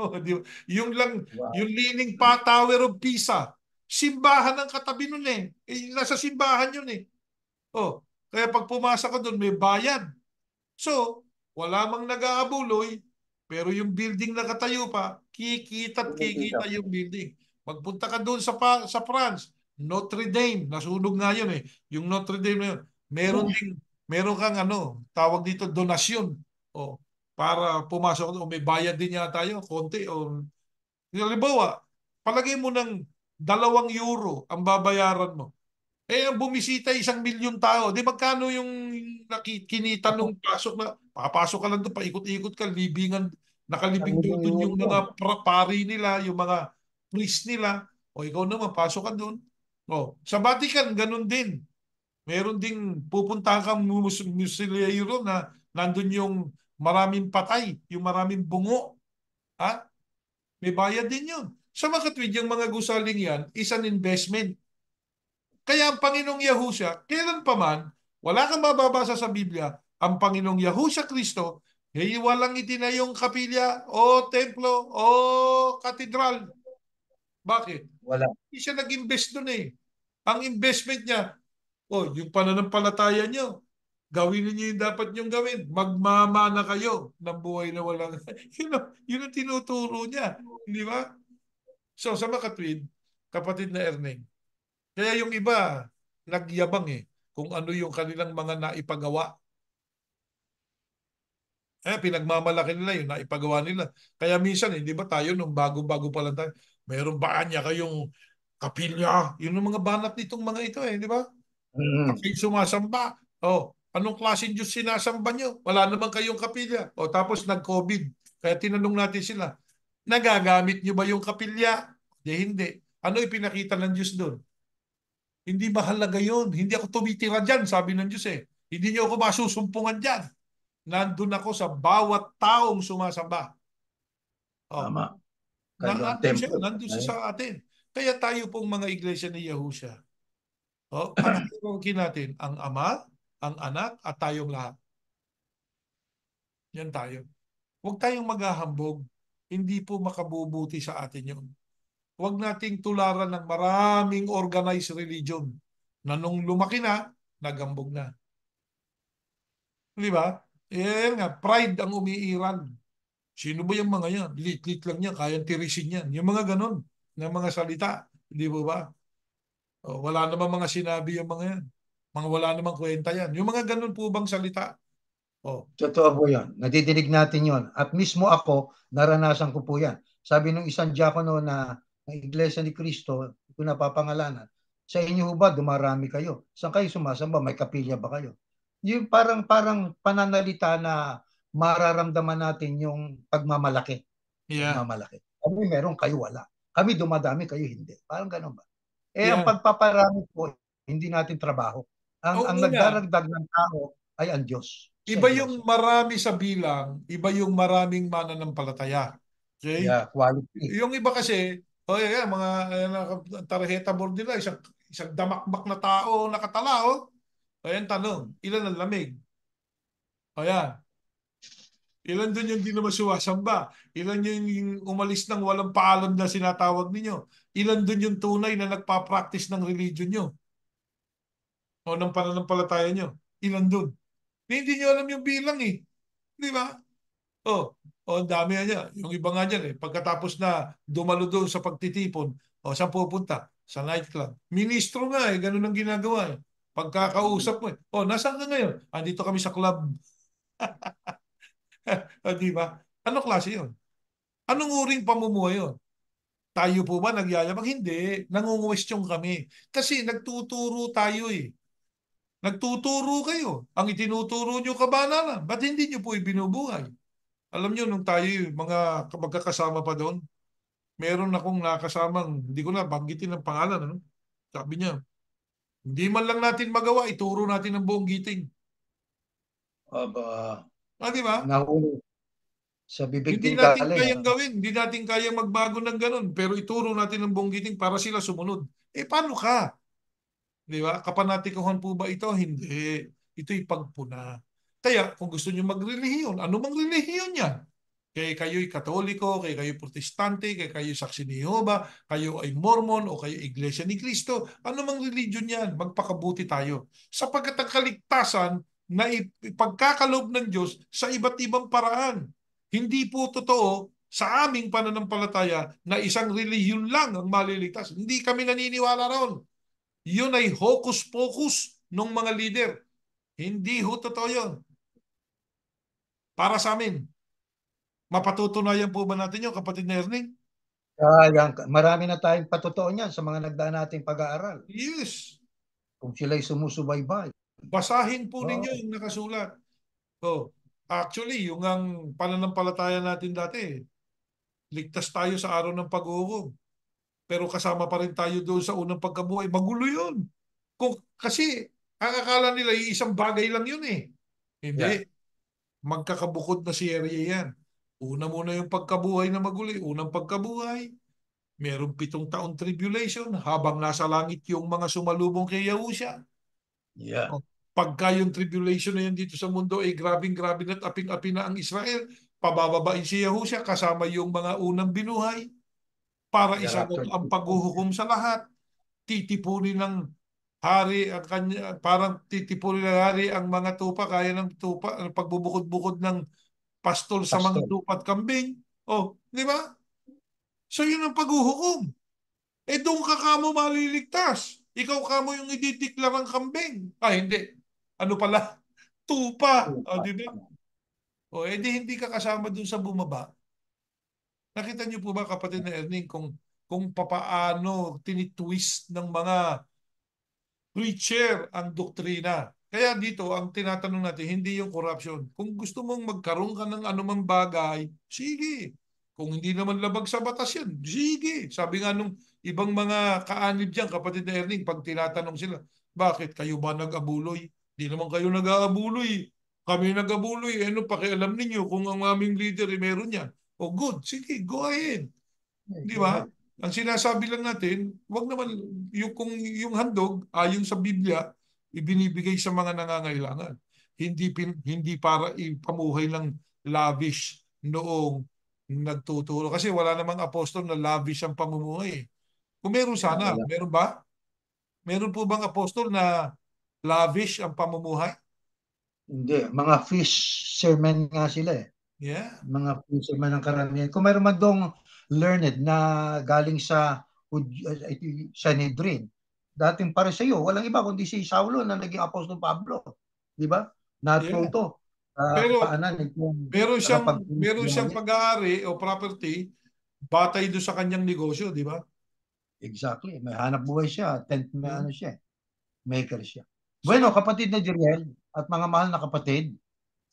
Yung lang, Wow. yung Leaning Tower of Pisa, simbahan ang katabi nun eh. Nasa simbahan yun eh. Kaya pag pumasa ka doon, may bayad. So, wala mang nag-aabuloy, pero yung building na katayo pa, kikita't kikita yung building. Magpunta ka doon sa France, Notre Dame, nasunog nga yun eh. Yung Notre Dame na yun, meron kang tawag dito donasyon. Para pumasok o may bayad din yata yun, konti halimbawa, palagay mo ng €2 ang babayaran mo. Ang bumisita 1,000,000 tao. Di magkano yung kinita nung pasok na, papasok ka lang doon, paikot-ikot ka, libingan, nakalibing doon yung mga pari nila, yung mga priest nila. Ikaw naman, pasok ka doon. Sa Vatican, ganun din. Meron ding pupuntahan kang musilero na nandun yung maraming patay, yung maraming bungo. May bayad din yun. Sa makatwid, yung mga gusaling yan is an investment. Kaya ang Panginoong Yahusya, kailan pa man, wala kang mababasa sa Biblia, ang Panginoong Yahusya Kristo, walang itinayong kapilya o templo o katedral. Bakit? Wala. Hindi siya nag-invest doon eh. Ang investment niya, yung pananampalataya niyo, gawin niyo yung dapat niyong gawin. Magmamana kayo ng buhay na walang... yun ang tinuturo niya. Di ba? So sa makatwid, kapatid na Erneng, kaya yung iba, nagyabang kung ano yung kanilang mga naipagawa. Pinagmamalaki nila yung naipagawa nila. Kaya minsan, di ba tayo, nung bago-bago pa lang tayo, mayroon ba niya kayong kapilya? Yun ang mga banat nitong mga ito di ba? Kayo sumasamba. Anong klaseng Diyos sinasamba nyo? Wala naman kayong kapilya. O tapos nag-COVID. Kaya tinanong natin sila, nagagamit nyo ba yung kapilya? Hindi. Ano ipinakita ng Diyos doon? Hindi mahalaga yun. Hindi ako tumitira dyan, sabi ng Diyos eh. Hindi niyo ako masusumpungan dyan. Nandun ako sa bawat taong sumasamba. Oh, Tama. Kayo ang templo. nandun siya sa atin. Kaya tayo pong mga iglesia ni Yahusha. Oh, ang hierarchy natin, ang Ama, ang Anak, at tayong lahat. Yan tayo. Huwag tayong maghahambog. Hindi po makabubuti sa atin yun. Huwag nating tularan ng maraming organized religion na nung lumaki na, nagambog na. Di ba? Eh nga, pride ang umiiral. Sino ba yung mga yan? Lit-lit lang yan, kayang tirisin yan. Yung mga ganon, ng mga salita. Di ba ba? O, wala namang mga sinabi yung mga yan. Mga wala namang kwenta yan. Yung mga ganon po bang salita? O, Totoo po yan. Nadidinig natin yon. At mismo ako, naranasan ko po yan. Sabi ng isang diakono na ng Iglesia ni Cristo, ito napapangalanan, sa inyo ba dumarami kayo? Saan kayo sumasamba? May kapilya ba kayo? Yung parang pananalita na mararamdaman natin yung pagmamalaki. yeah. Pagmamalaki. Kami meron, kayo wala. Kami dumadami, kayo hindi. Parang ganun ba? Ang Yeah. pagpaparami po, hindi natin trabaho. Oo Ang nga. nagdaragdag ng tao ay ang Diyos. Iba yung marami sa bilang, iba yung maraming mananampalataya. Okay? Yeah, quality. Yung iba kasi, mga tarjeta board nila, isang damakbak na tao nakatala, oh. Ayan, tanong, ilan ang lamig? Ayan. Ilan doon yung di naman sumasamba? Ilan yung umalis ng walang paalam na sinatawag ninyo? Ilan doon yung tunay na nagpa-practice ng religion nyo? O ng pananampalataya nyo? Ilan doon? Hindi nyo alam yung bilang eh. Di ba? Ang dami niya. Yung iba nga dyan eh. Pagkatapos na dumalo doon sa pagtitipon, saan pupunta? Sa nightclub. Ministro nga eh. Ganun ang ginagawa eh. Pagkakausap mo eh. Nasaan ka ngayon? Andito kami sa club. Di ba? Ano klase yun? Anong uring pamumuhay yun? Tayo po ba nagyayabang? Hindi. Nangungwestiyon kami. Kasi nagtuturo tayo eh. Nagtuturo kayo. Ang itinuturo nyo kabanalan. Ba't hindi nyo po ibinubuhay? Alam nyo, nung tayo, mga magkakasama pa doon, meron akong nakasamang, hindi ko na banggitin ang pangalan. Ano? Sabi niya, hindi man lang natin magawa, ituro natin ang buong giting. Di ba? Nahuli. Sa bibig Hindi din natin galing. kayang gawin, hindi natin kayang magbago ng ganun, pero ituro natin ang buong giting para sila sumunod. Paano ka? Di ba? Kapanatikuhan po ba ito? Hindi. Ito'y pagpuna. Kaya kung gusto niyo magrelihiyon, ano mang relihiyon yan? Kaya kayo'y Katoliko, kaya kayo'y Protestante, kaya kayo'y Saksi ni Jehovah, kayo ay Mormon o kayo Iglesia ni Cristo, ano mang religion yan, magpakabuti tayo. Sapagkat ang kaligtasan na ipagkakalob ng Diyos sa iba't ibang paraan. Hindi po totoo sa aming pananampalataya na isang relihiyon lang ang maliligtas. Hindi kami naniniwala ron. Yun ay hocus-pocus ng mga leader. Hindi ho totoo yun. Para sa amin, mapatutunayan po ba natin yun, kapatid na Erning? Marami na tayong patotoo niyan sa mga nagdaan nating pag-aaral. Yes. Kung sila'y sumusubaybay. Basahin po ninyo yung nakasulat. Actually, yung ang pananampalataya natin dati, ligtas tayo sa araw ng pag-uhukom. Pero kasama pa rin tayo doon sa unang pagkabuhay. Magulo yun. Kasi, ang akala nila, isang bagay lang yun eh. Hindi. Yeah. Magkakabukod na serye yan. Una muna yung pagkabuhay na magulo. Unang pagkabuhay, merong 7 taon tribulation habang nasa langit yung mga sumalubong kay Yahusha. Yeah. Pagka yung tribulation na yan dito sa mundo ay grabing-grabe at aping-api na ang Israel, pabababain si Yahusha kasama yung mga unang binuhay para isagot ang paghuhukom sa lahat. Titipunin ng hari ang kanya, parang titipunin ng hari ang mga tupa, kaya ng tupa, pagbubukod-bukod ng pastol sa mga tupa at kambing. Di ba? So yun ang paghuhukom. Doon ka kamo maliligtas. Ikaw kamo yung idideklarang kambing. Hindi. Ano pala? Tupa. Di ba? Hindi ka kasama doon sa bumaba. Nakita niyo po ba, kapatid na Erning, kung papaano tinitwist ng mga preacher ang doktrina. Kaya dito, ang tinatanong natin, hindi yung corruption. Kung gusto mong magkaroon ka ng anumang bagay, sige. Kung hindi naman labag sa batas yan, sige. Sabi nga nung ibang mga kaanib dyan, kapatid na Erning, pag tinatanong sila, bakit kayo ba nag-abuloy? Di naman kayo nag-aabuloy. Kami nag-abuloy. Ano pakialam ninyo kung ang aming leader ay meron yan? O good, sige, go ahead. Di Go ba? ahead. Ang sinasabi lang natin, wag naman yung kung yung handog ayon sa Biblia ibinibigay sa mga nangangailangan. Hindi para ipamuhay ng lavish noong nagtuturo kasi wala namang apostol na lavish ang pamumuhay. Kung meron Yeah, sana, wala. meron ba? Meron po bang apostol na lavish ang pamumuhay? Hindi. Mga fishermen nga sila eh. Yeah. Mga fishermen ng karamihan. Kung mayroon man dong learned na galing sa Sanhedrin, dating Pariseo, walang iba kundi si Saulo na naging Apostol Pablo. Di ba? Yeah. Natuto. Pero Paanan itong meron siyang niya. pag-aari o property batay do sa kanyang negosyo, di ba? Exactly. May hanap buhay siya. Tent, may Yeah. ano siya. Maker siya. So, Bueno, kapatid na Jeriel at mga mahal na kapatid,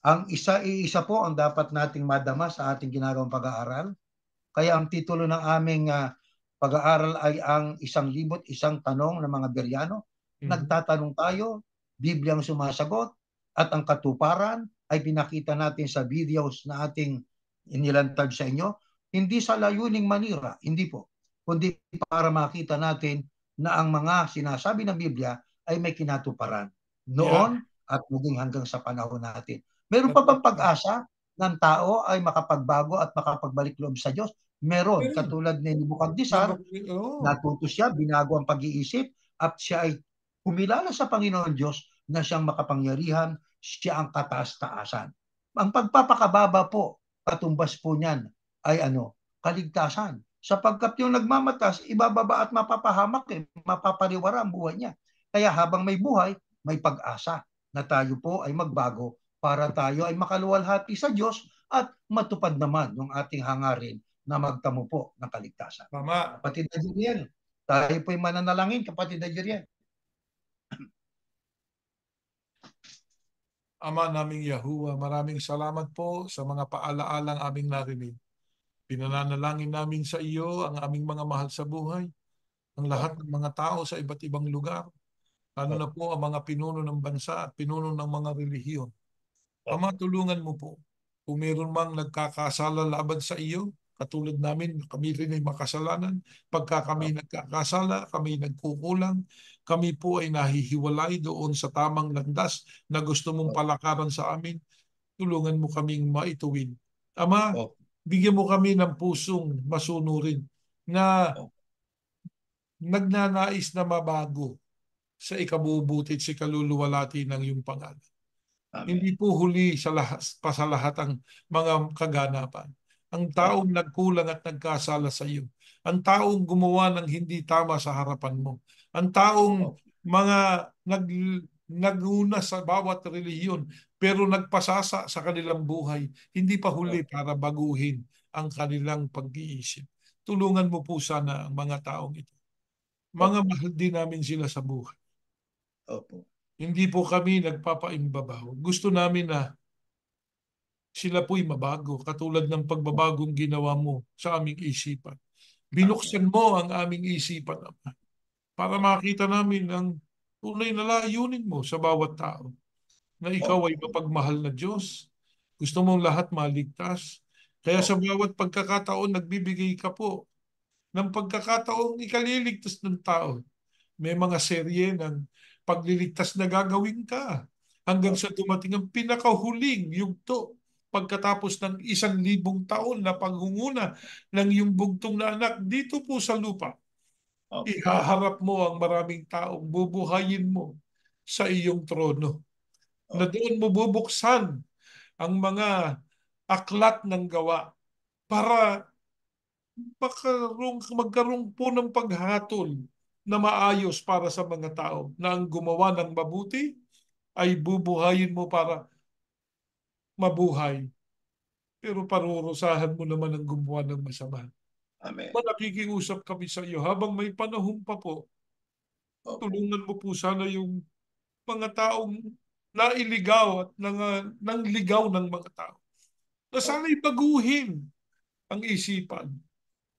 ang isa po ang dapat nating madama sa ating ginagawang pag-aaral. Kaya ang titulo ng aming pag-aaral ay ang 1,001 tanong ng mga Beryano. Nagtatanong tayo, Bibliang sumasagot, at ang katuparan ay pinakita natin sa videos na ating inilantad sa inyo. Hindi sa layuning manira, hindi po, kundi para makita natin na ang mga sinasabi ng Biblia ay may kinatuparan yeah. noon at maging hanggang sa panahon natin. Meron pa bang pag-asa ng tao ay makapagbago at makapagbalik loob sa Diyos? Meron. Meron. Katulad ni Nebukadnesar, Oh. natuto siya, binago ang pag-iisip, at siya ay kumilala sa Panginoon Diyos na siyang makapangyarihan, siya ang kataas-taasan. Ang pagpapakababa po, katumbas po niyan, ay kaligtasan. Sapagkat yung nagmamatas, ibababa at mapapahamak, mapapariwara ang buhay niya. Kaya habang may buhay, may pag-asa na tayo po ay magbago para tayo ay makaluwalhati sa Diyos at matupad naman yung ating hangarin na magtamo po ng kaligtasan. Tama. Kapatid na Jeriel, tayo po'y mananalangin, kapatid na Jeriel. Ama naming Yahuwah, maraming salamat po sa mga paalaalang aming narinig. Pinananalangin namin sa iyo ang aming mga mahal sa buhay, ang lahat ng mga tao sa iba't ibang lugar, lalo na po ang mga pinuno ng bansa at pinuno ng mga relihiyon. Ama, tulungan mo po. Kung meron mang nagkakasala laban sa iyo, katulad namin, kami rin ay makasalanan. Pagka kami nagkakasala, kami nagkukulang, kami po ay nahihiwalay doon sa tamang landas na gusto mong palakaran sa amin. Tulungan mo kaming maituwid. Ama, bigyan mo kami ng pusong masunurin na nagnanais na mabago sa ikabubuti at sa ikaluluwalhati ng iyong pangalan. Amen. Hindi po huli sa lahat ang mga kaganapan. Ang taong nagkulang at nagkasala sa iyo. Ang taong gumawa ng hindi tama sa harapan mo. Ang taong mga naguna sa bawat relihiyon pero nagpasasa sa kanilang buhay. Hindi pa huli para baguhin ang kanilang pag-iisip. Tulungan mo po sana ang mga taong ito. Mga mahal din namin sila sa buhay. Opo. Hindi po kami nagpapaimbabaw. Gusto namin na sila po'y mabago, katulad ng pagbabagong ginawa mo sa aming isipan. Binuksan mo ang aming isipan, Ama, para makita namin ang tunay na layunin mo sa bawat tao, na ikaw ay mapagmahal na Diyos. Gusto mong lahat maligtas. Kaya sa bawat pagkakataon, nagbibigay ka po ng pagkakataong ikaliligtas ng tao. May mga serye ng pagliligtas na gagawin ka hanggang sa dumating ang pinakahuling yugto pagkatapos ng 1,000 taon na pangunguna ng iyong bugtong na anak dito po sa lupa. Ihaharap mo ang maraming taong bubuhayin mo sa iyong trono. Na doon mo bubuksan ang mga aklat ng gawa para magkaroon po ng paghatol na maayos para sa mga tao na ang gumawa ng mabuti ay bubuhayin mo para mabuhay. Pero parurusahan mo naman ang gumawa ng masama. Amen. Nakikiusap kami sa iyo habang may panahon pa po. Tulungan mo po sana yung mga taong nailigaw at nangligaw ng mga tao. Na sana'y baguhin ang isipan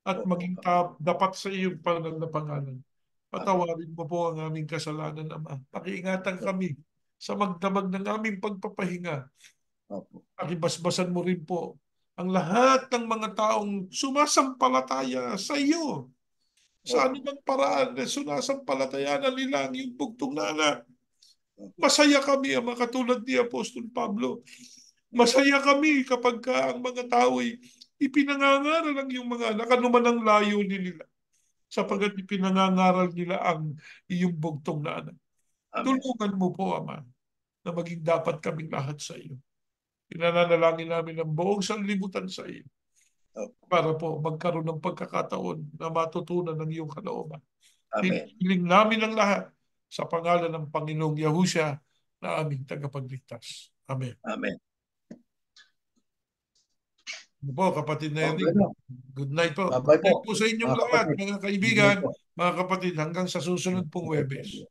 at maging dapat sa iyong pangalan. Patawarin mo po ang aming kasalanan, Ama. Pakiingatan kami sa magdamag ng aming pagpapahinga. Pakibasbasan mo rin po ang lahat ng mga taong sumasampalataya sa iyo. Sa anumang paraan na sunasampalatayanan nila ang iyong bugtong na anak. Masaya kami, Ama, katulad ni Apostol Pablo. Masaya kami kapag ang mga tao'y ipinangangaral ang iyong mga anak, anuman ang layunin nila, sapagat ipinangangaral nila ang iyong bugtong na anak. Tulungan mo po, Ama, na maging dapat kaming lahat sa iyo. Pinananalangin namin ang buong sanlibutan sa iyo para po magkaroon ng pagkakataon na matutunan ng iyong kalooban. Hiling namin ang lahat sa pangalan ng Panginoong Yahushua na aming tagapagligtas. Amen. Amen. Po, kapatid na Ernie. Good night po. Bye-bye Good night po. po sa inyong Mga lahat, kapatid. mga kaibigan, mga kapatid, hanggang sa susunod pong Huwebes.